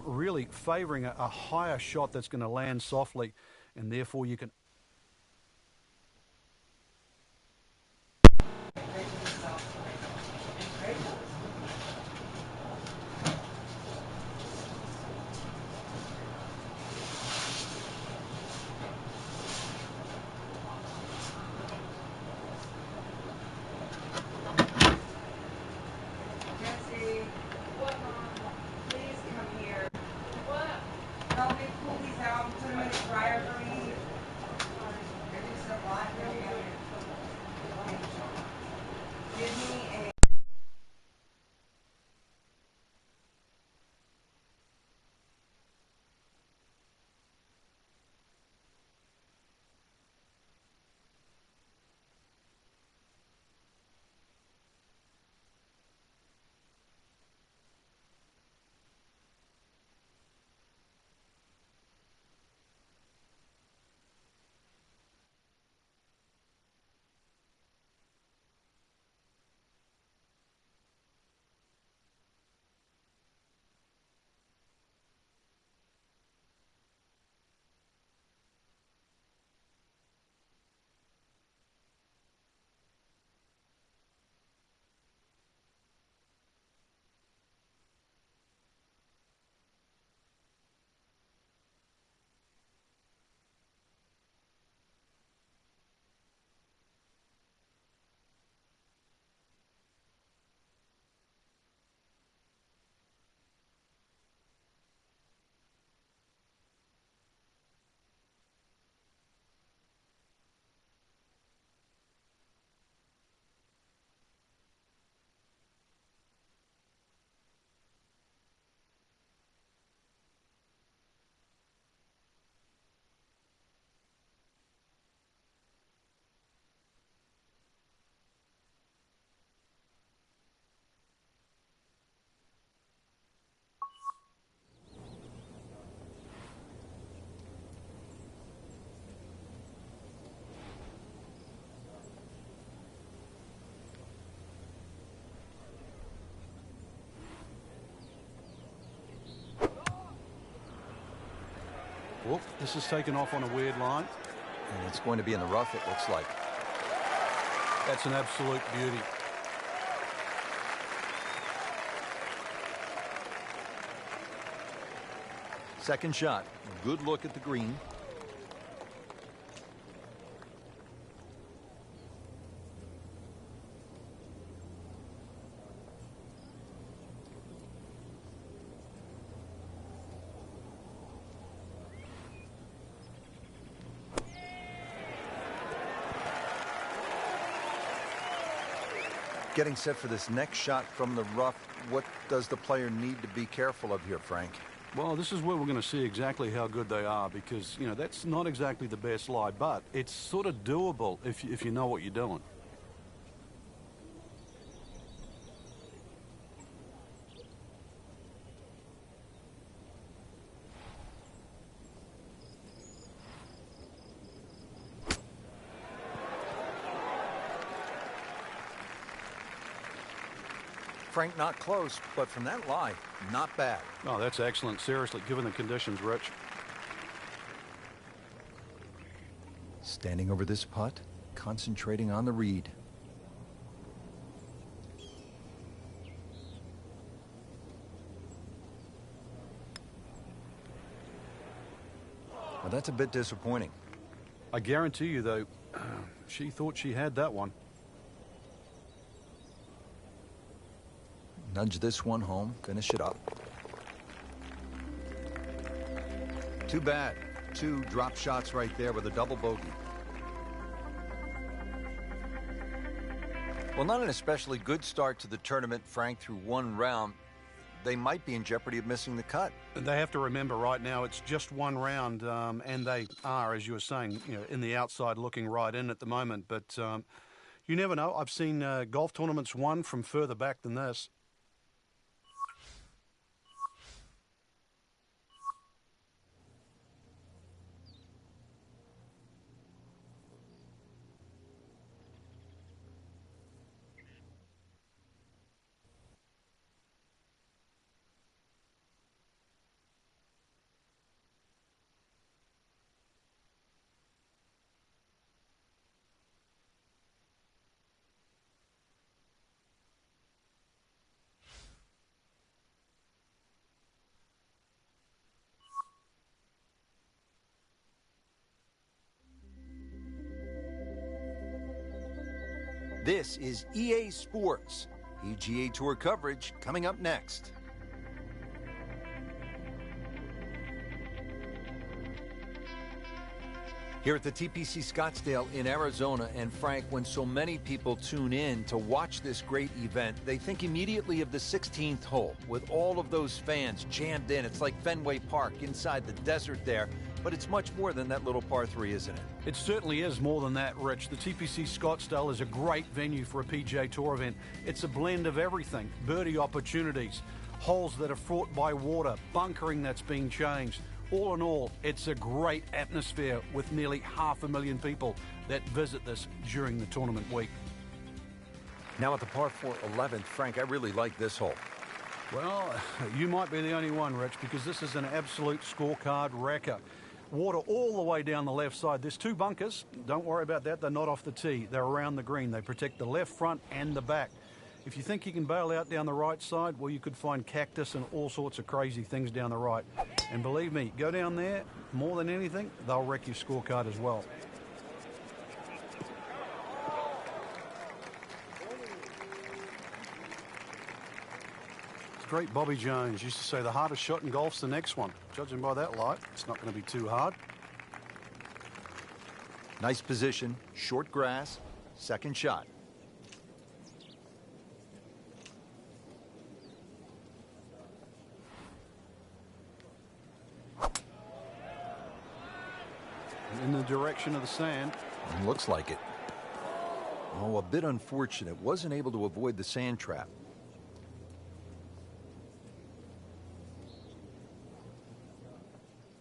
Really favoring a higher shot that's going to land softly, and therefore you can... Well, this is taken off on a weird line. And it's going to be in the rough, it looks like. That's an absolute beauty. Second shot. Good look at the green. Getting set for this next shot from the rough, what does the player need to be careful of here, Frank? Well, this is where we're going to see exactly how good they are because, you know, that's not exactly the best lie, but it's sort of doable if you know what you're doing. Frank, not close, but from that lie, not bad. Oh, that's excellent. Seriously, given the conditions, Rich. Standing over this putt, concentrating on the read. Well, that's a bit disappointing. I guarantee you, though, she thought she had that one. Nudge this one home, finish it up. Too bad. 2 drop shots right there with a double bogey. Well, not an especially good start to the tournament, Frank, through 1 round. They might be in jeopardy of missing the cut. They have to remember right now it's just 1 round, and they are, as you were saying, you know, in the outside looking right in at the moment. But you never know. I've seen golf tournaments won from further back than this. This is EA Sports. PGA Tour coverage coming up next. Here at the TPC Scottsdale in Arizona, and Frank, when so many people tune in to watch this great event, they think immediately of the 16th hole with all of those fans jammed in. It's like Fenway Park inside the desert there, but it's much more than that little par 3, isn't it? It certainly is more than that, Rich. The TPC Scottsdale is a great venue for a PGA Tour event. It's a blend of everything: birdie opportunities, holes that are fraught by water, bunkering that's being changed. All in all, it's a great atmosphere with nearly 500,000 people that visit this during the tournament week. Now at the par 4 11th, Frank, I really like this hole. Well, you might be the only one, Rich, because this is an absolute scorecard wrecker. Water all the way down the left side. There's 2 bunkers. Don't worry about that. They're not off the tee. They're around the green. They protect the left front and the back. If you think you can bail out down the right side, well, you could find cactus and all sorts of crazy things down the right. And believe me, go down there, more than anything, they'll wreck your scorecard as well. It's great. Bobby Jones used to say the hardest shot in golf's the next one. Judging by that light, it's not going to be too hard. Nice position, short grass, second shot. In the direction of the sand. Looks like it. Oh, a bit unfortunate. Wasn't able to avoid the sand trap.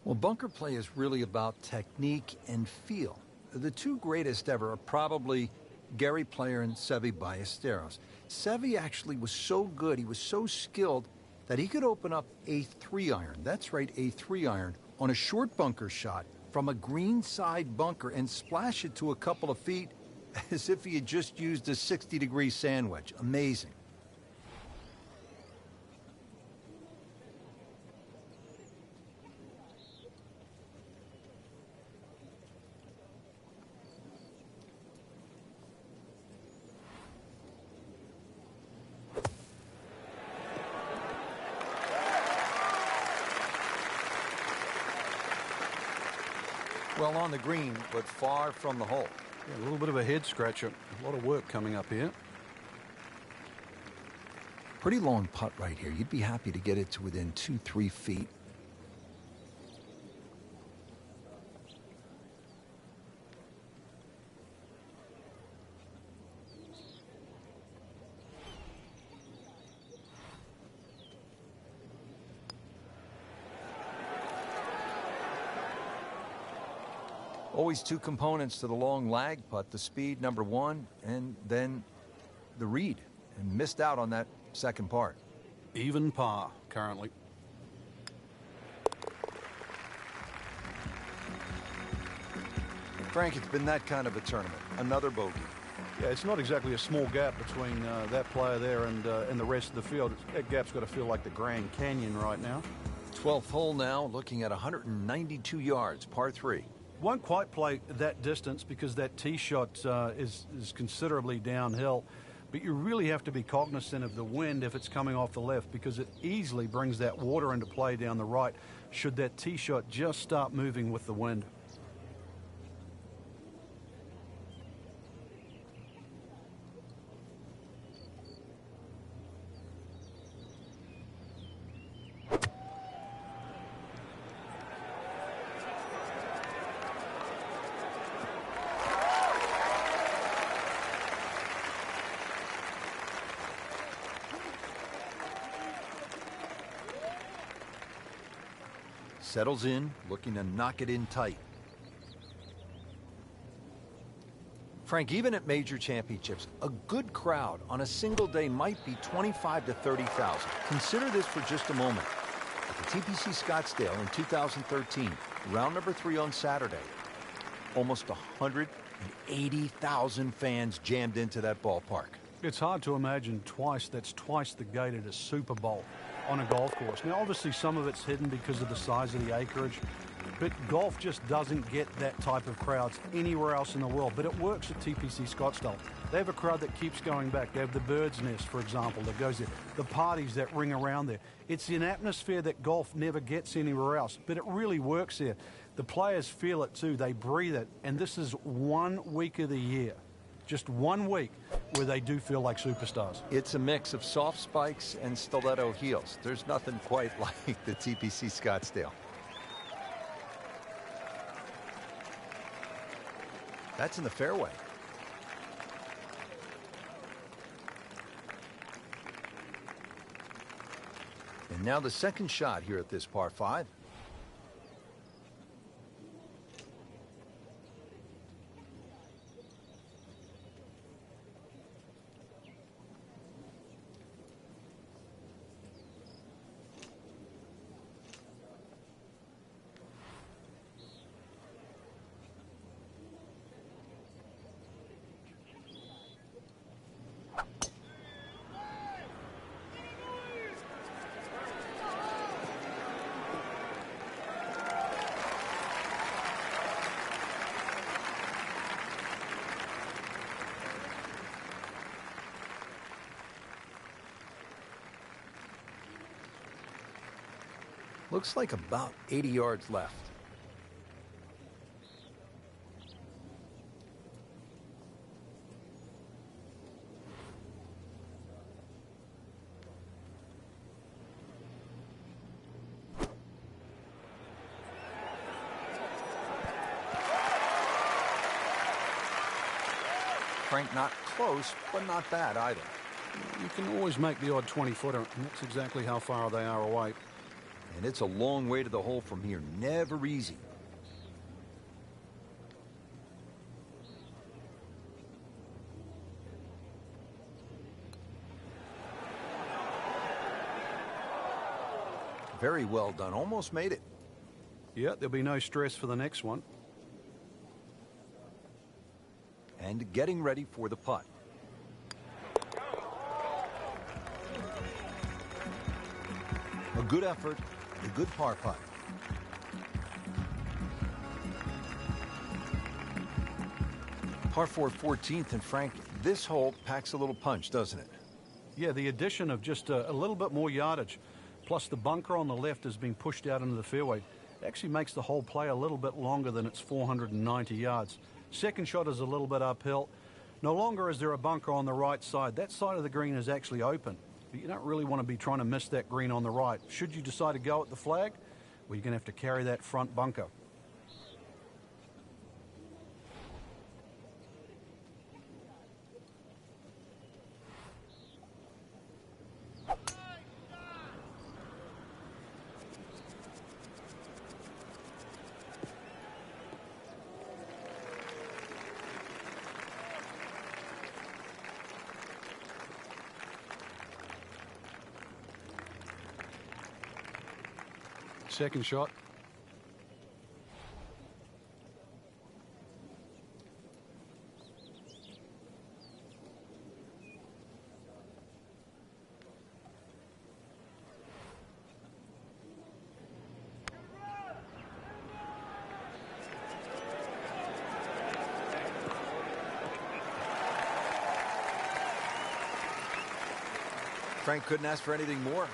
Well, bunker play is really about technique and feel. The 2 greatest ever are probably Gary Player and Seve Ballesteros. Seve actually was so good, he was so skilled, that he could open up a 3-iron. That's right, a 3-iron on a short bunker shot from a greenside bunker and splash it to a couple of feet as if he had just used a 60-degree sand wedge. Amazing. Well on the green, but far from the hole. Yeah, a little bit of a head scratcher. A lot of work coming up here. Pretty long putt right here. You'd be happy to get it to within 2-3 feet. Always two components to the long lag putt, the speed, number one, and then the read. And missed out on that second part. Even par currently. Frank, it's been that kind of a tournament. Another bogey. Yeah, it's not exactly a small gap between that player there and the rest of the field. That gap's got to feel like the Grand Canyon right now. 12th hole now, looking at 192 yards, par 3. Won't quite play that distance because that tee shot is considerably downhill. But you really have to be cognizant of the wind if it's coming off the left, because it easily brings that water into play down the right should that tee shot just start moving with the wind. Settles in, looking to knock it in tight. Frank, even at major championships, a good crowd on a single day might be 25 to 30,000. Consider this for just a moment. At the TPC Scottsdale in 2013, round number 3 on Saturday, almost 180,000 fans jammed into that ballpark. It's hard to imagine that's twice the gate at a Super Bowl on a golf course. Now, obviously, some of it's hidden because of the size of the acreage, but golf just doesn't get that type of crowds anywhere else in the world. But it works at TPC Scottsdale. They have a crowd that keeps going back. They have the Bird's Nest, for example, that goes there. The parties that ring around there. It's an atmosphere that golf never gets anywhere else, but it really works there. The players feel it too. They breathe it. And this is 1 week of the year, just 1 week, where they do feel like superstars. It's a mix of soft spikes and stiletto heels. There's nothing quite like the TPC Scottsdale. That's in the fairway. And now the second shot here at this par 5. Looks like about 80 yards left. Frank, not close, but not bad either. You can always make the odd 20-footer, and that's exactly how far they are away. And it's a long way to the hole from here. Never easy. Very well done. Almost made it. Yeah, there'll be no stress for the next one. And getting ready for the putt. A good effort, a good par putt. Par 4 14th, and Frank, this hole packs a little punch, doesn't it? Yeah, the addition of just a little bit more yardage, plus the bunker on the left has been pushed out into the fairway, actually makes the hole play a little bit longer than its 490 yards. Second shot is a little bit uphill. No longer is there a bunker on the right side. That side of the green is actually open. But you don't really want to be trying to miss that green on the right. Should you decide to go at the flag, well, you're going to have to carry that front bunker. Second shot. Frank couldn't ask for anything more.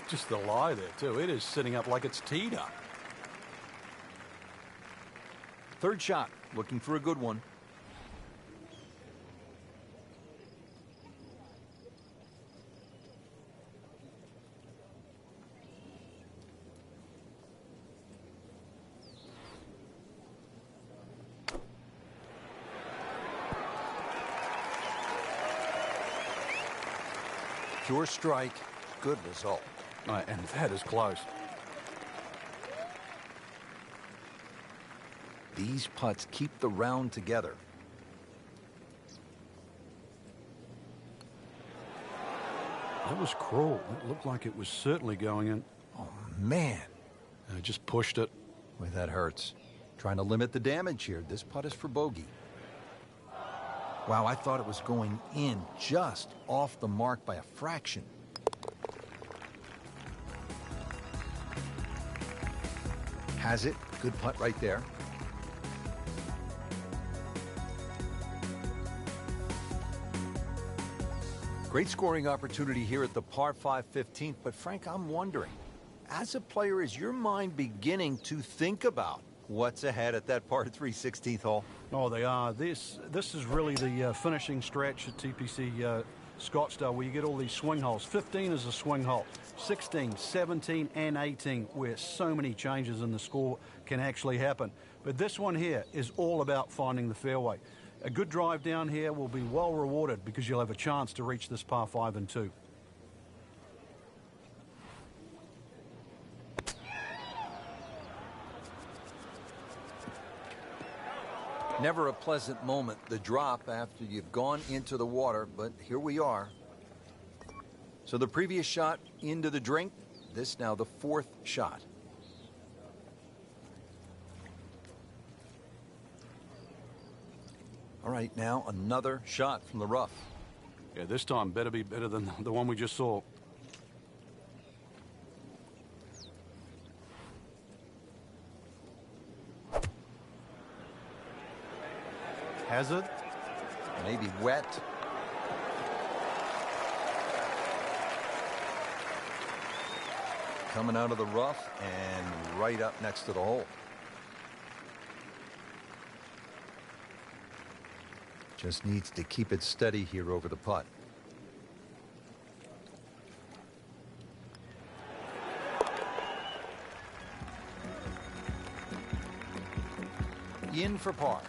Just the lie there, too. It is sitting up like it's teed up. Third shot, looking for a good one. Pure strike, good result. And that is close. These putts keep the round together. That was cruel. It looked like it was certainly going in. Oh, man. I just pushed it. Boy, that hurts. Trying to limit the damage here. This putt is for bogey. Wow, I thought it was going in just off the mark by a fraction. Has it. Good putt right there. Great scoring opportunity here at the par 5 15th, but Frank, I'm wondering, as a player, is your mind beginning to think about what's ahead at that par 3 16th hole? Oh, they are. This is really the finishing stretch at TPC Scottsdale, where you get all these swing holes. 15 is a swing hole. 16, 17, and 18, where so many changes in the score can actually happen. But this one here is all about finding the fairway. A good drive down here will be well rewarded because you'll have a chance to reach this par 5 and 2. Never a pleasant moment, the drop after you've gone into the water, but here we are. So the previous shot into the drink, this now the fourth shot. All right, now another shot from the rough. Yeah, this time better be better than the one we just saw. Hazard. Maybe wet. Coming out of the rough and right up next to the hole. Just needs to keep it steady here over the putt. In for par.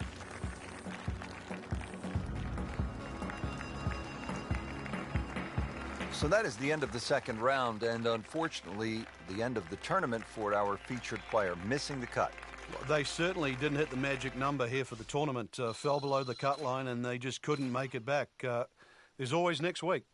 So that is the end of the second round, and unfortunately, the end of the tournament for our featured player, missing the cut. They certainly didn't hit the magic number here for the tournament. Fell below the cut line, and they just couldn't make it back. There's always next week.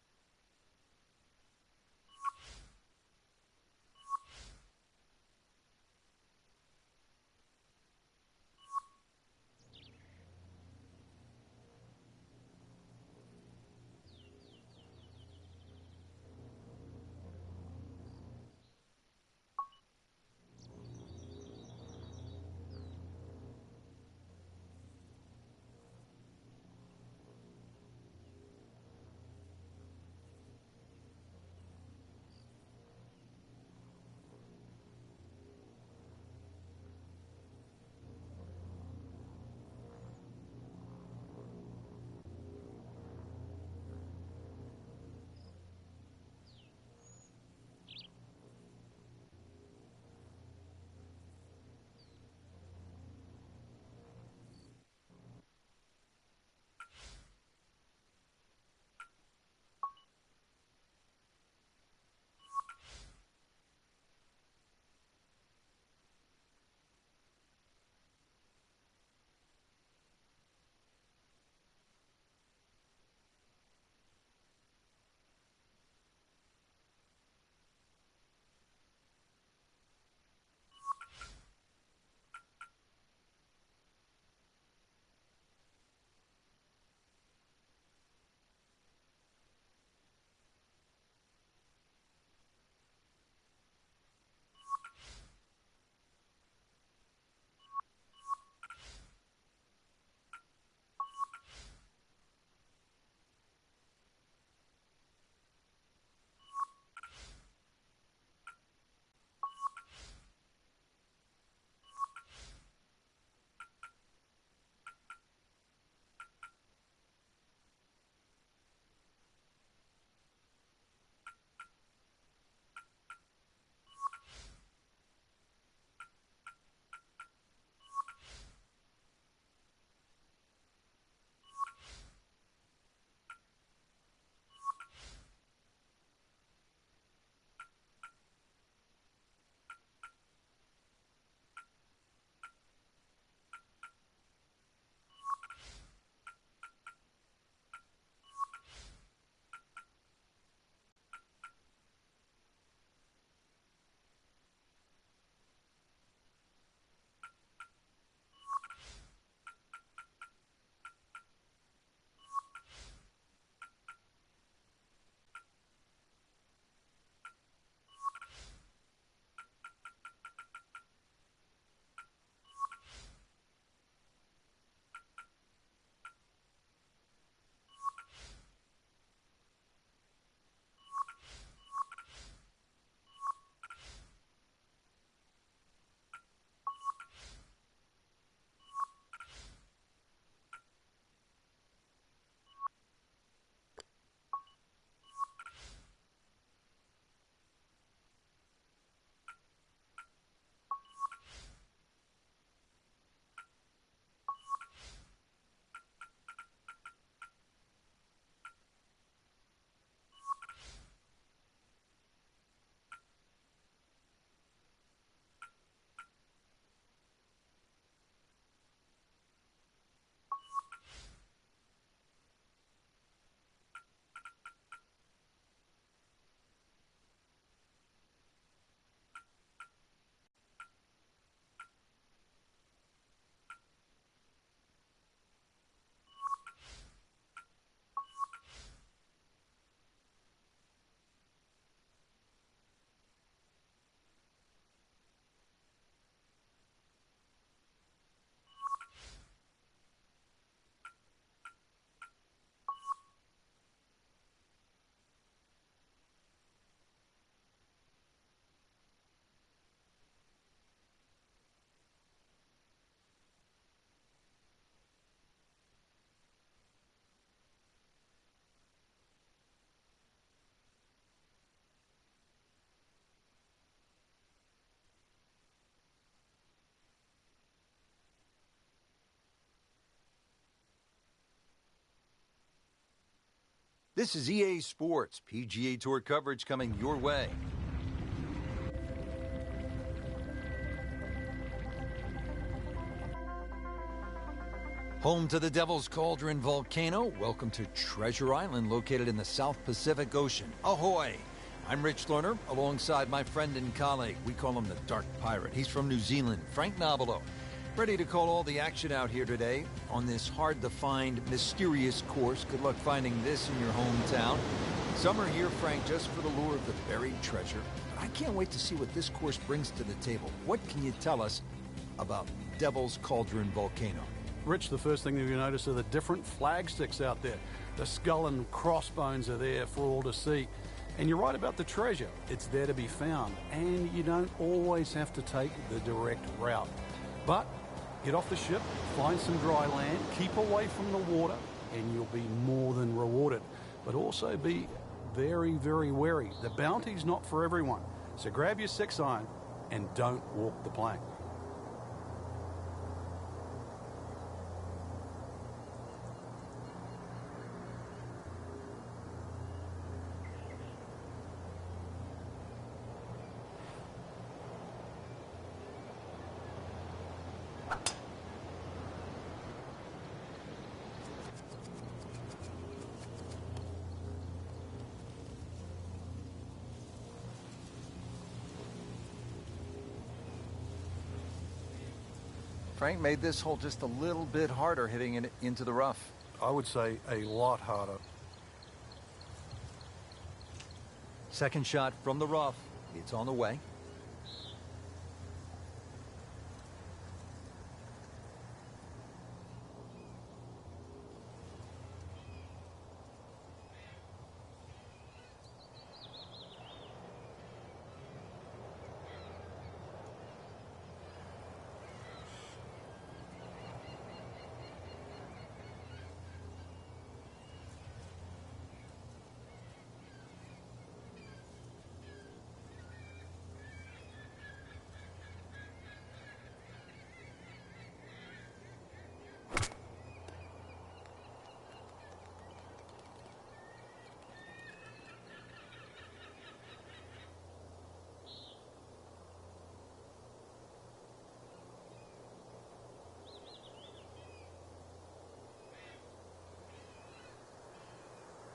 This is EA Sports, PGA Tour coverage coming your way. Home to the Devil's Cauldron Volcano, welcome to Treasure Island, located in the South Pacific Ocean. Ahoy! I'm Rich Lerner, alongside my friend and colleague. We call him the Dark Pirate. He's from New Zealand, Frank Nobilo. Ready to call all the action out here today on this hard-to-find, mysterious course. Good luck finding this in your hometown. Some are here, Frank, just for the lure of the buried treasure. But I can't wait to see what this course brings to the table. What can you tell us about Devil's Cauldron Volcano? Rich, the first thing that you notice are the different flag sticks out there. The skull and crossbones are there for all to see. And you're right about the treasure. It's there to be found. And you don't always have to take the direct route. But get off the ship, find some dry land, keep away from the water, and you'll be more than rewarded. But also be very, very wary. The bounty's not for everyone. So grab your 6-iron and don't walk the plank. Frank made this hole just a little bit harder hitting it into the rough. I would say a lot harder. Second shot from the rough. It's on the way.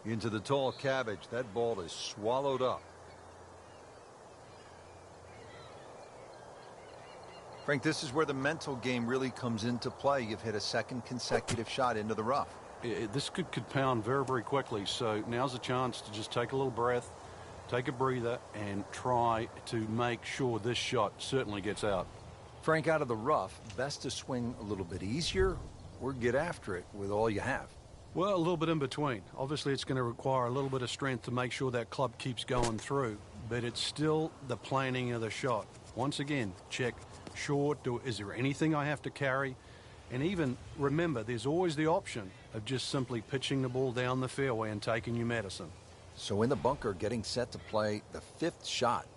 Into the tall cabbage. That ball is swallowed up. Frank, this is where the mental game really comes into play. You've hit a second consecutive shot into the rough. This could pound very, very quickly. So now's a chance to just take a little breath, take a breather, and try to make sure this shot certainly gets out. Frank, out of the rough, best to swing a little bit easier or get after it with all you have. Well, a little bit in between. Obviously, it's going to require a little bit of strength to make sure that club keeps going through, but it's still the planning of the shot. Once again, check short. Is there anything I have to carry? And even remember, there's always the option of just simply pitching the ball down the fairway and taking your medicine. So in the bunker, getting set to play the 5th shot.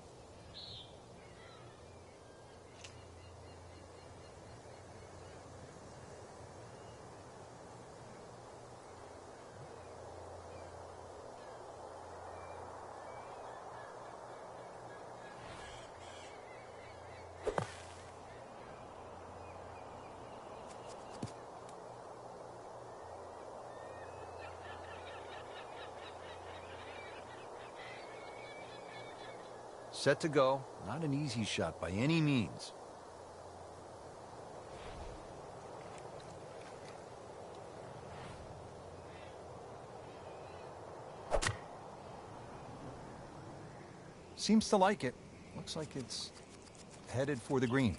Set to go. Not an easy shot by any means. Seems to like it. Looks like it's headed for the green.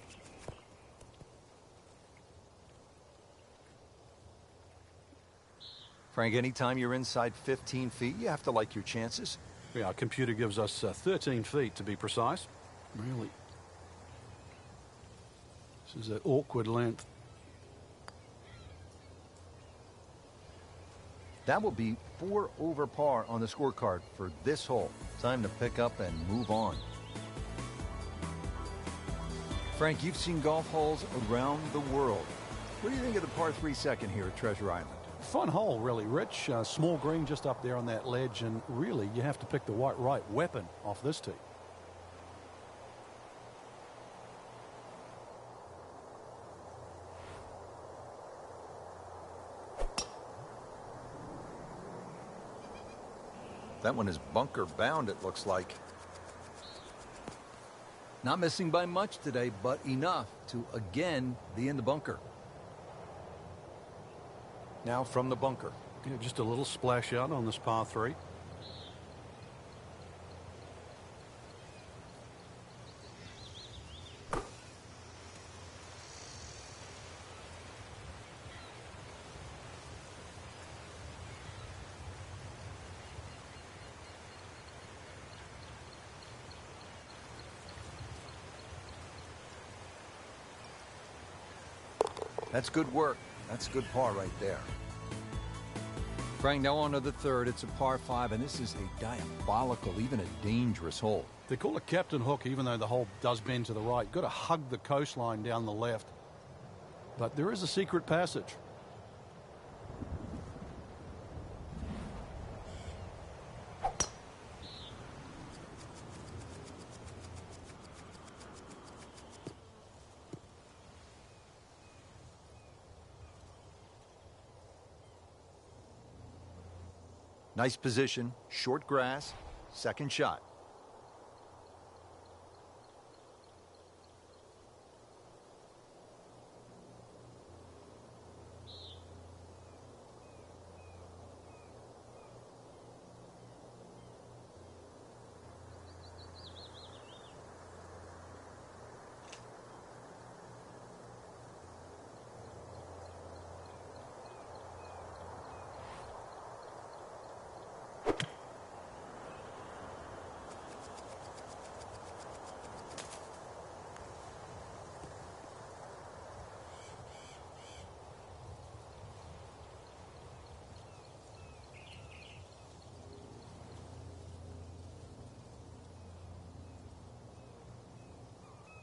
Frank, anytime you're inside 15 feet, you have to like your chances. Yeah, our computer gives us 13 feet to be precise. Really. This is an awkward length. That will be 4 over par on the scorecard for this hole. Time to pick up and move on. Frank, you've seen golf holes around the world. What do you think of the par 3 second here at Treasure Island? Fun hole, really, Rich. Small green just up there on that ledge, and really you have to pick the right weapon off this tee. That one is bunker bound, it looks like. Not missing by much today, but enough to again be in the bunker. Now from the bunker. Yeah, just a little splash out on this par 3. That's good work. That's a good par right there. Frank, now on to the third. It's a par 5, and this is a diabolical, even a dangerous hole. They call it Captain Hook, even though the hole does bend to the right. You've got to hug the coastline down the left. But there is a secret passage. Nice position, short grass, second shot.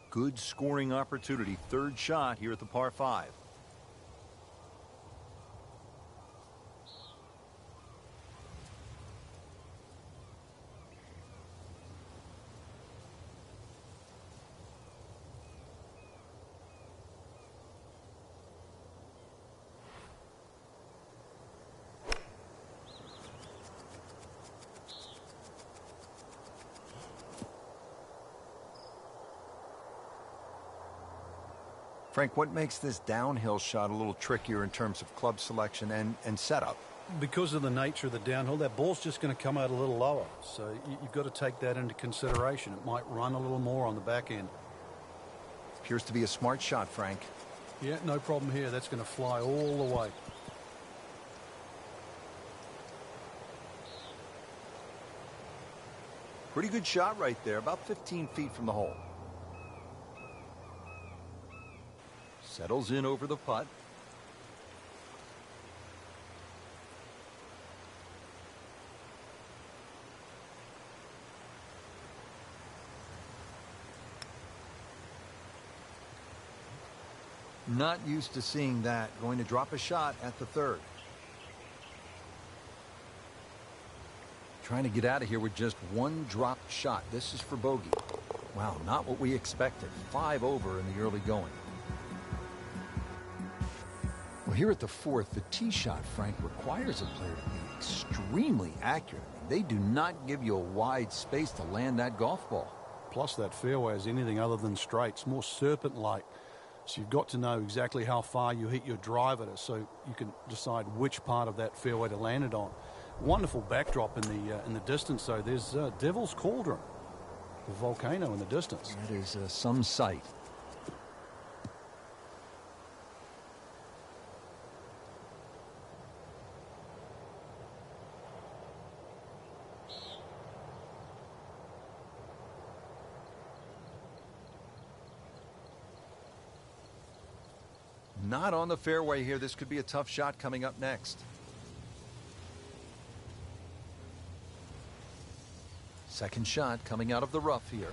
Good scoring opportunity. Third shot here at the par 5. Frank, what makes this downhill shot a little trickier in terms of club selection and setup? Because of the nature of the downhill, that ball's just going to come out a little lower. So you've got to take that into consideration. It might run a little more on the back end. Appears to be a smart shot, Frank. Yeah, no problem here. That's going to fly all the way. Pretty good shot right there, about 15 feet from the hole. Settles in over the putt. Not used to seeing that. Going to drop a shot at the third. Trying to get out of here with just one dropped shot. This is for bogey. Wow, not what we expected. 5 over in the early going. Well, here at the fourth, the tee shot, Frank, requires a player to be extremely accurate. They do not give you a wide space to land that golf ball. Plus, that fairway is anything other than straight. It's more serpent-like. So you've got to know exactly how far you hit your drive at it so you can decide which part of that fairway to land it on. Wonderful backdrop in the distance, though. There's Devil's Cauldron, the volcano in the distance. That is some sight. Not on the fairway here. This could be a tough shot coming up next. Second shot coming out of the rough here.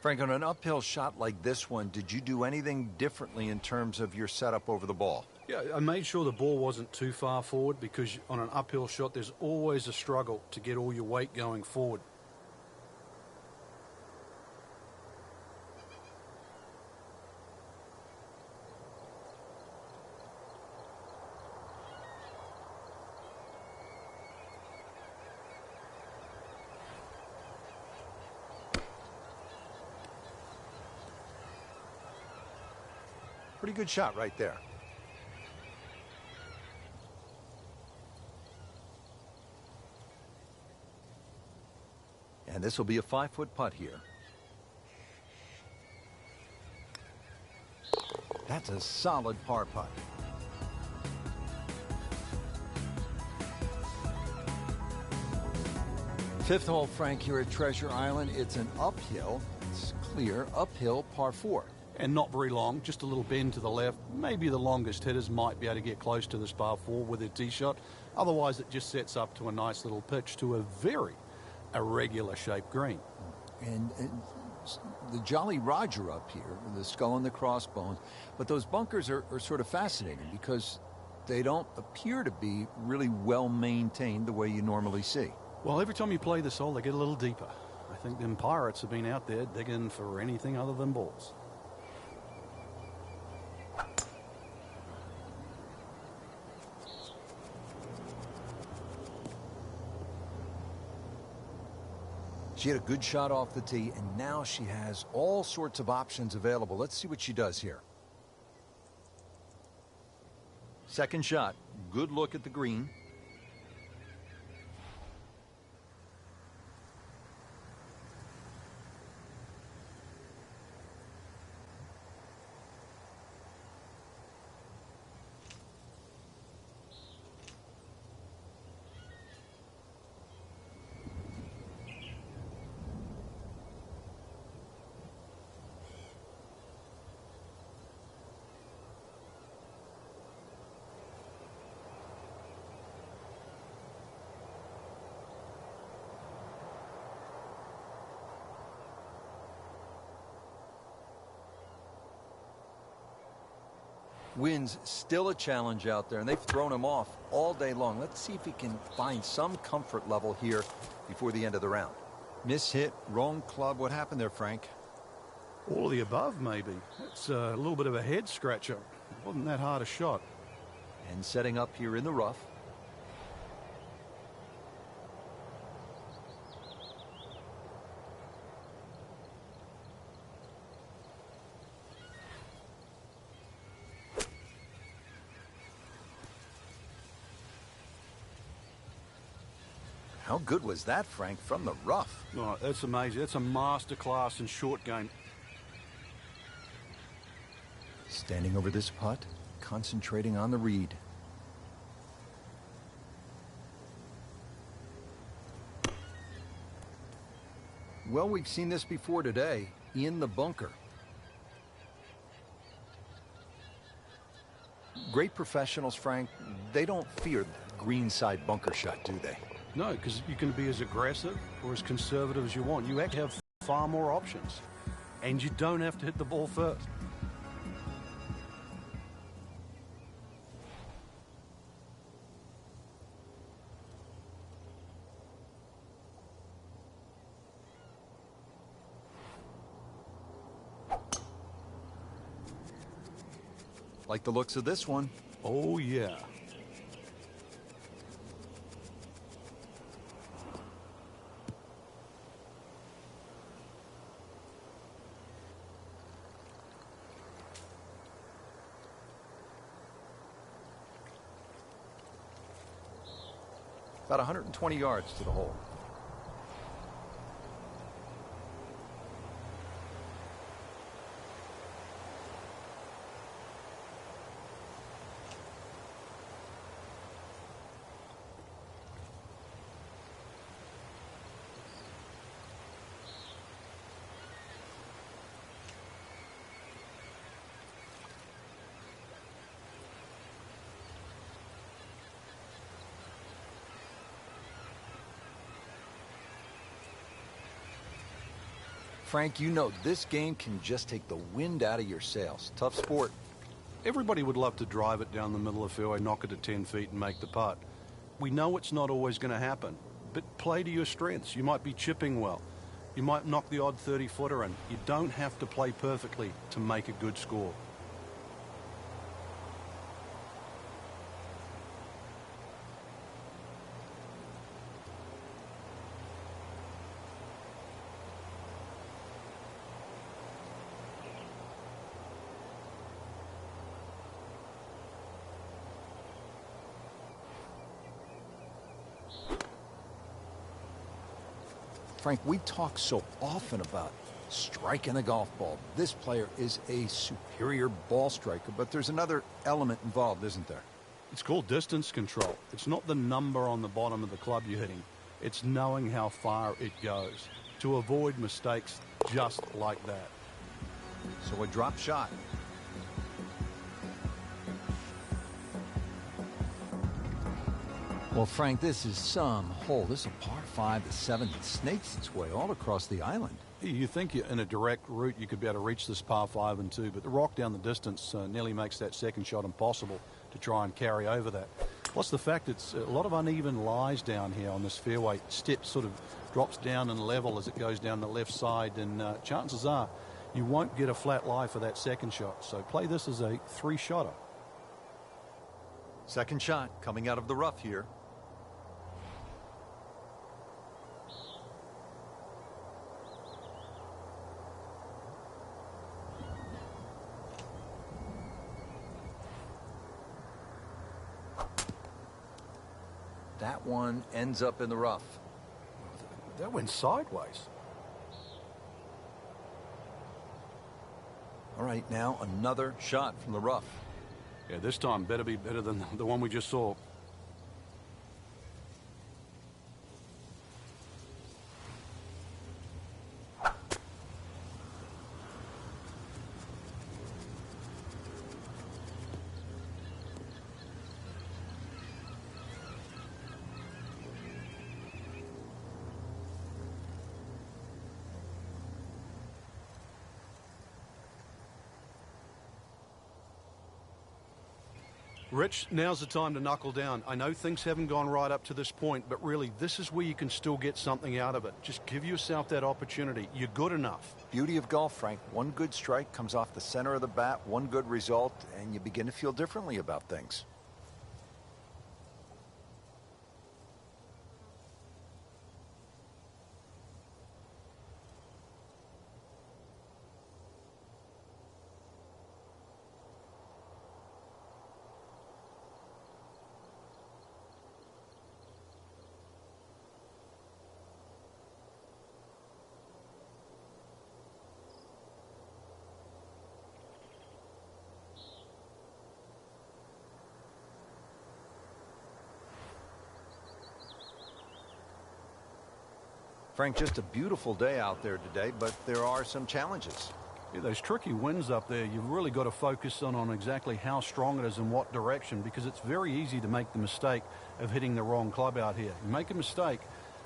Frank, on an uphill shot like this one, did you do anything differently in terms of your setup over the ball? Yeah, I made sure the ball wasn't too far forward because on an uphill shot, there's always a struggle to get all your weight going forward. Pretty good shot right there. And this will be a 5-foot putt here. That's a solid par putt. Fifth hole, Frank, here at Treasure Island. It's an uphill, it's clear, uphill par 4. And not very long, just a little bend to the left. Maybe the longest hitters might be able to get close to this par 4 with their tee shot. Otherwise, it just sets up to a nice little pitch to a very irregular shaped green. And the Jolly Roger up here, the skull and the crossbones, but those bunkers are sort of fascinating because they don't appear to be really well maintained the way you normally see. Well, every time you play this hole, they get a little deeper. I think them pirates have been out there digging for anything other than balls. She had a good shot off the tee, and now she has all sorts of options available. Let's see what she does here. Second shot, good look at the green. Wind's still a challenge out there, and they've thrown him off all day long. Let's see if he can find some comfort level here before the end of the round. Mishit, wrong club. What happened there, Frank? All of the above, maybe. It's a little bit of a head scratcher. It wasn't that hard a shot. And setting up here in the rough. How good was that, Frank, from the rough? Oh, that's amazing. That's a masterclass in short game. Standing over this putt, concentrating on the read. Well, we've seen this before today, in the bunker. Great professionals, Frank, they don't fear the greenside bunker shot, do they? No, because you can be as aggressive or as conservative as you want. You actually have far more options. And you don't have to hit the ball first. Like the looks of this one. Oh, yeah. About 120 yards to the hole. Frank, you know this game can just take the wind out of your sails. Tough sport. Everybody would love to drive it down the middle of the fairway, knock it to 10 feet and make the putt. We know it's not always going to happen, but play to your strengths. You might be chipping well. You might knock the odd 30-footer in. You don't have to play perfectly to make a good score. Frank, we talk so often about striking the golf ball. This player is a superior ball striker, but there's another element involved, isn't there? It's called distance control. It's not the number on the bottom of the club you're hitting. It's knowing how far it goes to avoid mistakes just like that. So a drop shot. Well, Frank, this is some hole. This is a par 5, the 7th. It snakes its way all across the island. You think in a direct route you could be able to reach this par 5 and 2, but the rock down the distance nearly makes that second shot impossible to try and carry over that. Plus the fact it's a lot of uneven lies down here on this fairway. Step sort of drops down in level as it goes down the left side, and chances are you won't get a flat lie for that second shot. So play this as a 3-shotter. Second shot coming out of the rough here. That one ends up in the rough. That went sideways. All right, now another shot from the rough. Yeah, this time better be better than the one we just saw. Rich, now's the time to knuckle down. I know things haven't gone right up to this point, but really, this is where you can still get something out of it. Just give yourself that opportunity. You're good enough. Beauty of golf, Frank. One good strike comes off the center of the bat, one good result, and you begin to feel differently about things. Frank, just a beautiful day out there today, but there are some challenges. Yeah, those tricky winds up there, you've really got to focus on exactly how strong it is and what direction, because it's very easy to make the mistake of hitting the wrong club out here. You make a mistake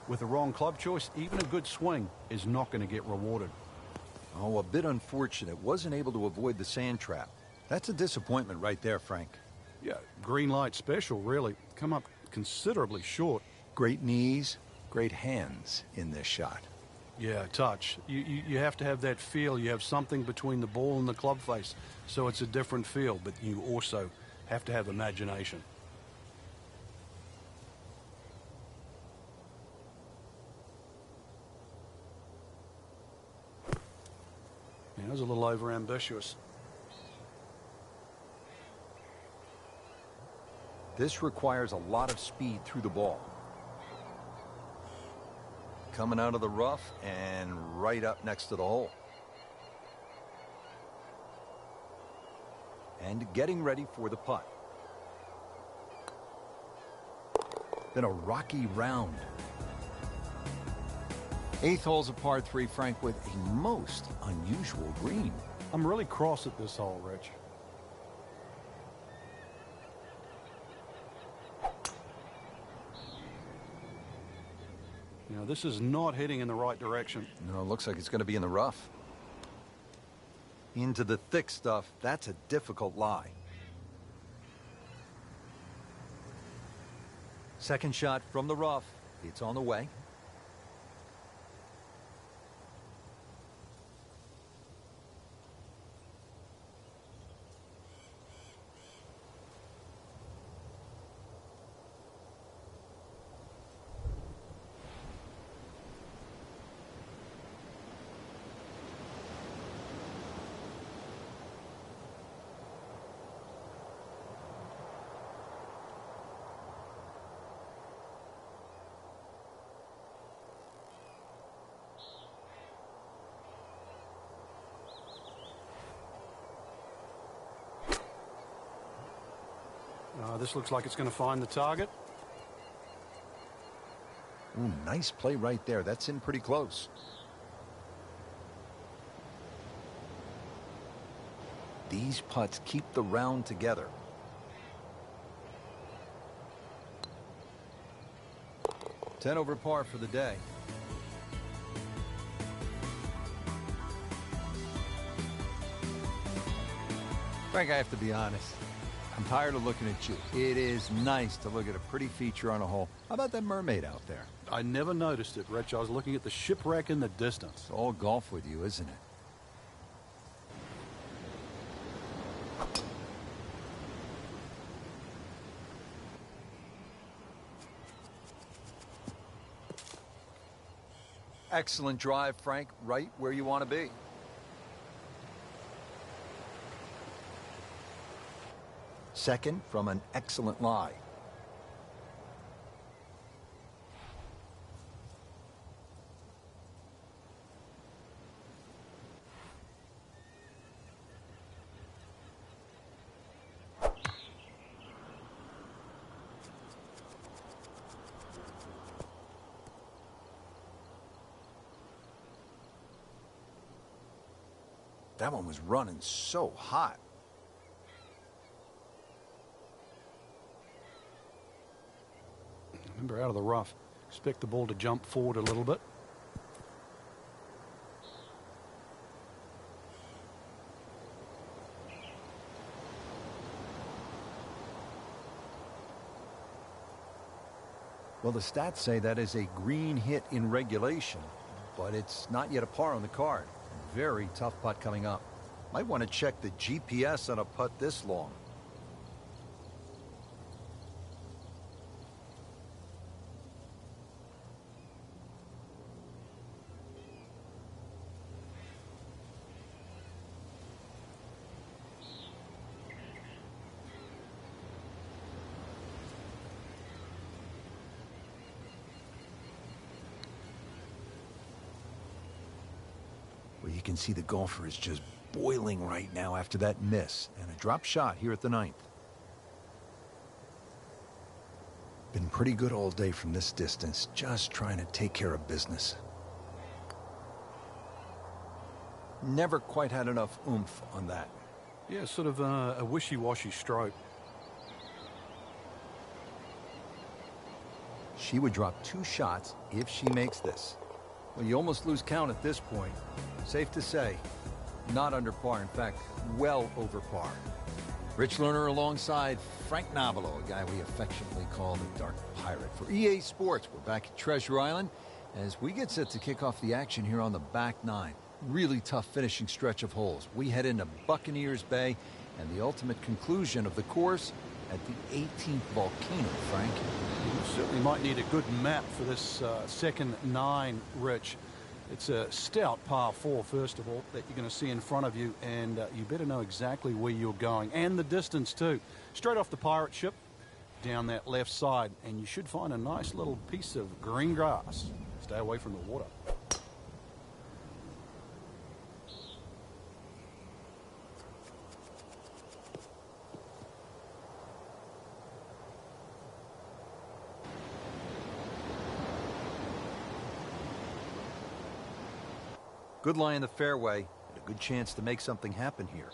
with the wrong club choice, even a good swing is not going to get rewarded. Oh, a bit unfortunate. Wasn't able to avoid the sand trap. That's a disappointment right there, Frank. Yeah, green light special, really. Come up considerably short. Great knees, great hands in this shot. Yeah, touch. You have to have that feel. You have something between the ball and the club face, so it's a different feel, but you also have to have imagination. Yeah, that was a little over-ambitious. This requires a lot of speed through the ball. Coming out of the rough and right up next to the hole. And getting ready for the putt. Been a rocky round. 8th hole's a par 3, Frank, with a most unusual green. I'm really cross at this hole, Rich. You Now, this is not heading in the right direction. No, it looks like it's going to be in the rough. Into the thick stuff. That's a difficult lie. Second shot from the rough. It's on the way. This looks like it's going to find the target. Ooh, nice play right there. That's in pretty close. These putts keep the round together. Ten over par for the day. Frank, I have to be honest. I'm tired of looking at you. It is nice to look at a pretty feature on a hole. How about that mermaid out there? I never noticed it, Rich. I was looking at the shipwreck in the distance. It's all golf with you, isn't it? Excellent drive, Frank. Right where you want to be. Second from an excellent lie. That one was running so hot. Remember, out of the rough. Expect the ball to jump forward a little bit. Well, the stats say that is a green hit in regulation, but it's not yet a par on the card. Very tough putt coming up. Might want to check the GPS on a putt this long. You can see the golfer is just boiling right now after that miss and a drop shot here at the ninth. Been pretty good all day from this distance, just trying to take care of business. Never quite had enough oomph on that. Yeah, sort of a wishy-washy stroke. She would drop 2 shots if she makes this. Well, you almost lose count at this point. Safe to say, not under par. In fact, well over par. Rich Lerner alongside Frank Nobilo, a guy we affectionately call the Dark Pirate. For EA Sports, we're back at Treasure Island as we get set to kick off the action here on the back 9. Really tough finishing stretch of holes. We head into Buccaneers Bay and the ultimate conclusion of the course at the 18th volcano, Frank. You certainly might need a good map for this second 9, Rich. It's a stout par 4, first of all, that you're going to see in front of you, and you better know exactly where you're going, and the distance, too. Straight off the pirate ship, down that left side, and you should find a nice little piece of green grass. Stay away from the water. Good lie in the fairway, and a good chance to make something happen here.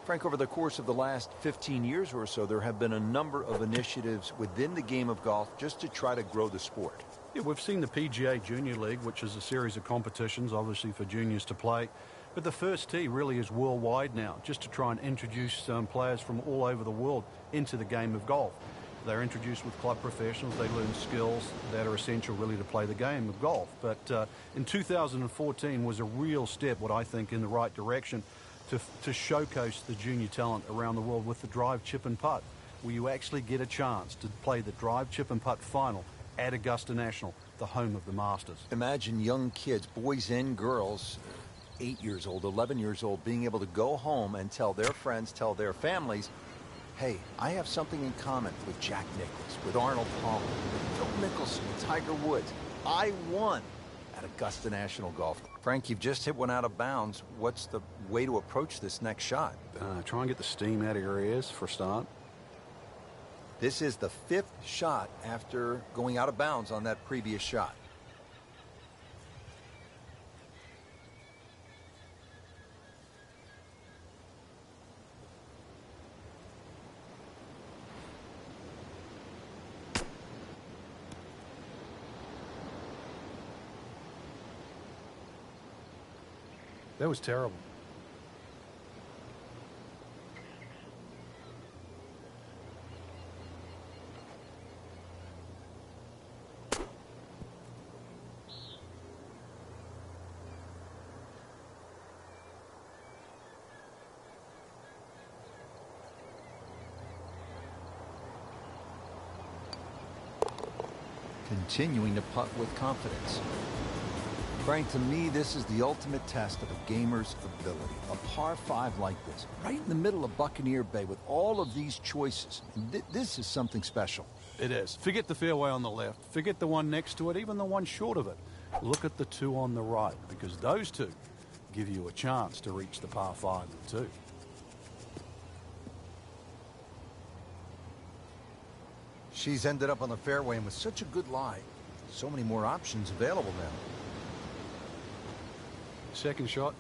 Frank, over the course of the last 15 years or so, there have been a number of initiatives within the game of golf just to try to grow the sport. Yeah, we've seen the PGA Junior League, which is a series of competitions, obviously for juniors to play. But the first tee really is worldwide now, just to try and introduce players from all over the world into the game of golf. They're introduced with club professionals. They learn skills that are essential really to play the game of golf. But in 2014 was a real step, what I think, in the right direction to showcase the junior talent around the world with the drive, chip and putt, where you actually get a chance to play the drive, chip and putt final at Augusta National, the home of the Masters. Imagine young kids, boys and girls, 8 years old, 11 years old, being able to go home and tell their friends, tell their families, hey, I have something in common with Jack Nicklaus, with Arnold Palmer, with Phil Mickelson, with Tiger Woods. I won at Augusta National Golf. Frank, you've just hit one out of bounds. What's the way to approach this next shot? Try and get the steam out of your ears for a start. This is the 5th shot after going out of bounds on that previous shot. That was terrible. Continuing to putt with confidence. Frank, to me, this is the ultimate test of a gamer's ability. A par 5 like this, right in the middle of Buccaneer Bay with all of these choices. This is something special. It is. Forget the fairway on the left. Forget the one next to it, even the one short of it. Look at the two on the right, because those two give you a chance to reach the par 5 too. She's ended up on the fairway, and with such a good lie, so many more options available now. Second shot.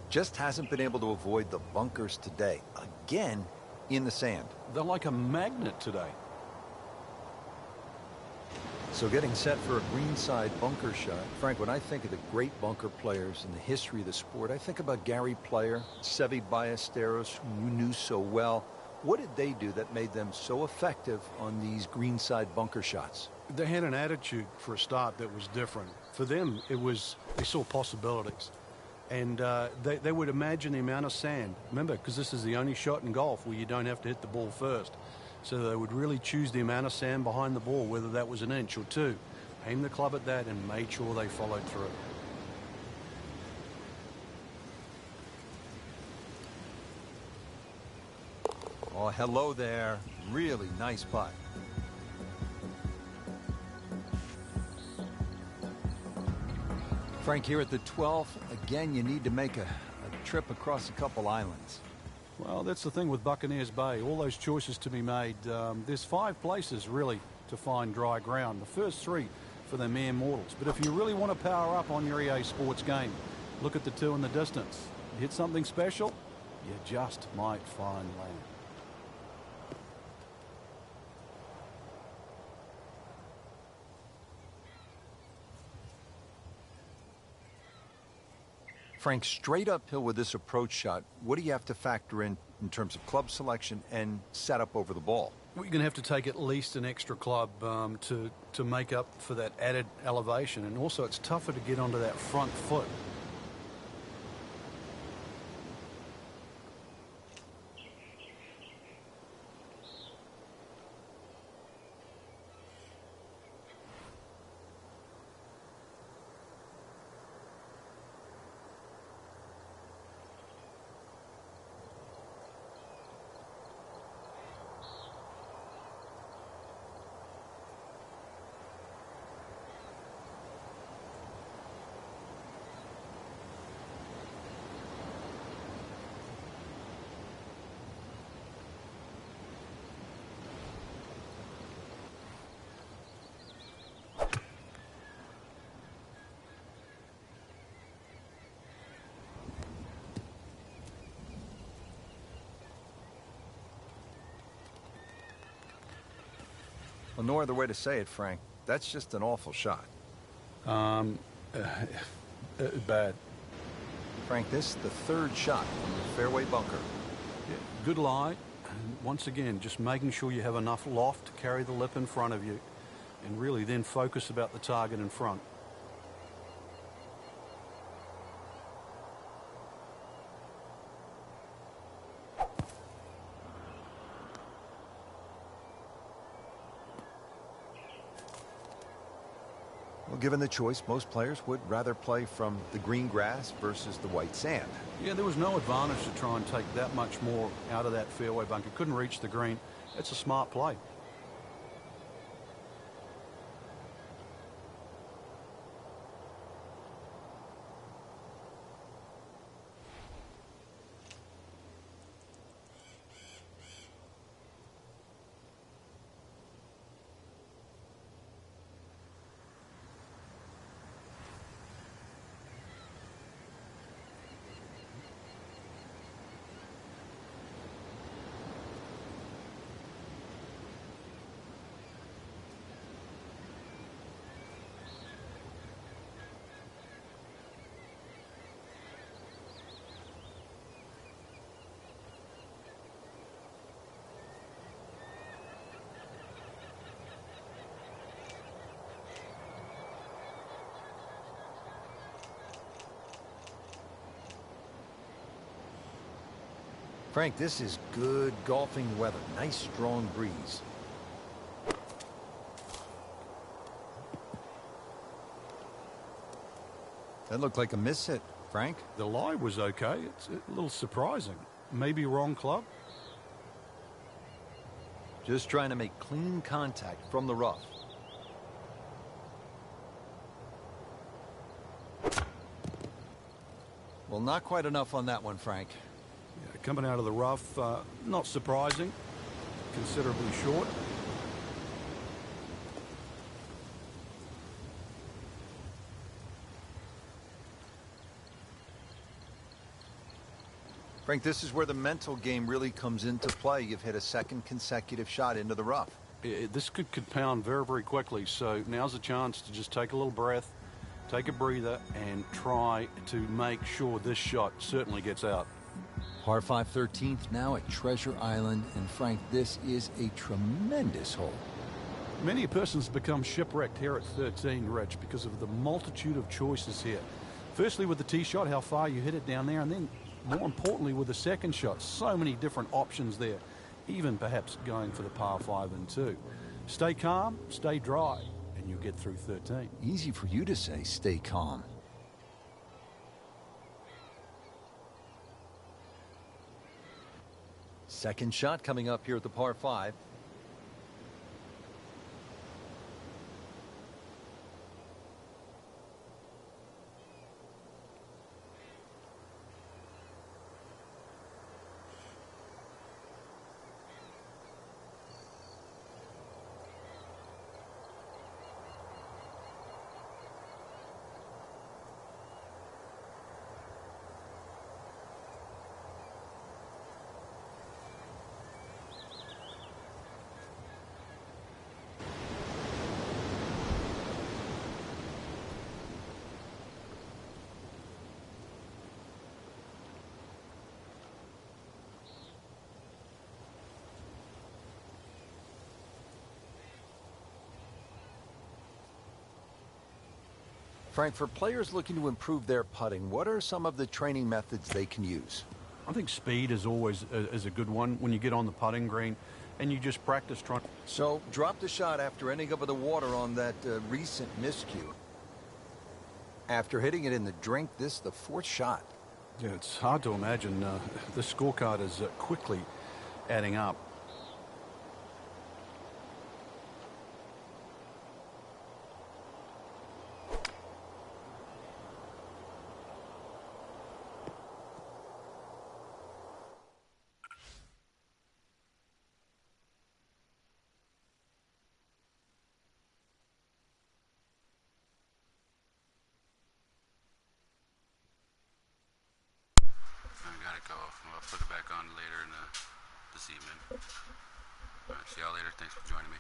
Just hasn't been able to avoid the bunkers today. Again, in the sand. They're like a magnet today. So getting set for a greenside bunker shot. Frank, when I think of the great bunker players in the history of the sport, I think about Gary Player, Seve Ballesteros, whom you knew so well. What did they do that made them so effective on these greenside bunker shots? They had an attitude for a start that was different. For them, it was, they saw possibilities. And they would imagine the amount of sand. Remember, because this is the only shot in golf where you don't have to hit the ball first. So they would really choose the amount of sand behind the ball, whether that was an inch or two. Aim the club at that and made sure they followed through. Oh, hello there. Really nice putt. Frank, here at the 12th, again, you need to make a trip across a couple islands. Well, that's the thing with Buccaneers Bay. All those choices to be made. There's 5 places, really, to find dry ground. The first 3 for the mere mortals. But if you really want to power up on your EA Sports game, look at the two in the distance. You hit something special, you just might find land. Frank, straight uphill with this approach shot, what do you have to factor in terms of club selection and setup over the ball? Well, you're going to have to take at least an extra club to make up for that added elevation. And also, it's tougher to get onto that front foot. Well, no other way to say it, Frank. That's just an awful shot. Bad. Frank, this is the third shot from the fairway bunker. Yeah, good lie. And once again, just making sure you have enough loft to carry the lip in front of you, and really then focus about the target in front. Well, given the choice, most players would rather play from the green grass versus the white sand. Yeah, there was no advantage to try and take that much more out of that fairway bunker. Couldn't reach the green. It's a smart play. Frank, this is good golfing weather. Nice strong breeze. That looked like a miss hit, Frank. The lie was okay. It's a little surprising. Maybe wrong club. Just trying to make clean contact from the rough. Well, not quite enough on that one, Frank. Yeah, coming out of the rough, not surprising. Considerably short. Frank, this is where the mental game really comes into play. You've hit a second consecutive shot into the rough. This could compound very, very quickly. So now's a chance to just take a little breath, take a breather, and try to make sure this shot certainly gets out. Par 5 13th now at Treasure Island. And Frank, this is a tremendous hole. Many persons become shipwrecked here at 13, Rich, because of the multitude of choices here. Firstly, with the tee shot, how far you hit it down there, and then more importantly with the second shot, so many different options there, even perhaps going for the par 5 and 2. Stay calm, stay dry, and you'll get through 13. Easy for you to say, stay calm. Second shot coming up here at the par 5. Frank, for players looking to improve their putting, what are some of the training methods they can use? I think speed is always a good one when you get on the putting green and you just practice trying. So, drop the shot after ending up with the water on that recent miscue. After hitting it in the drink, this is the fourth shot. Yeah, it's hard to imagine. The scorecard is quickly adding up. I gotta go. I'll put it back on later this evening. All right, see y'all later. Thanks for joining me.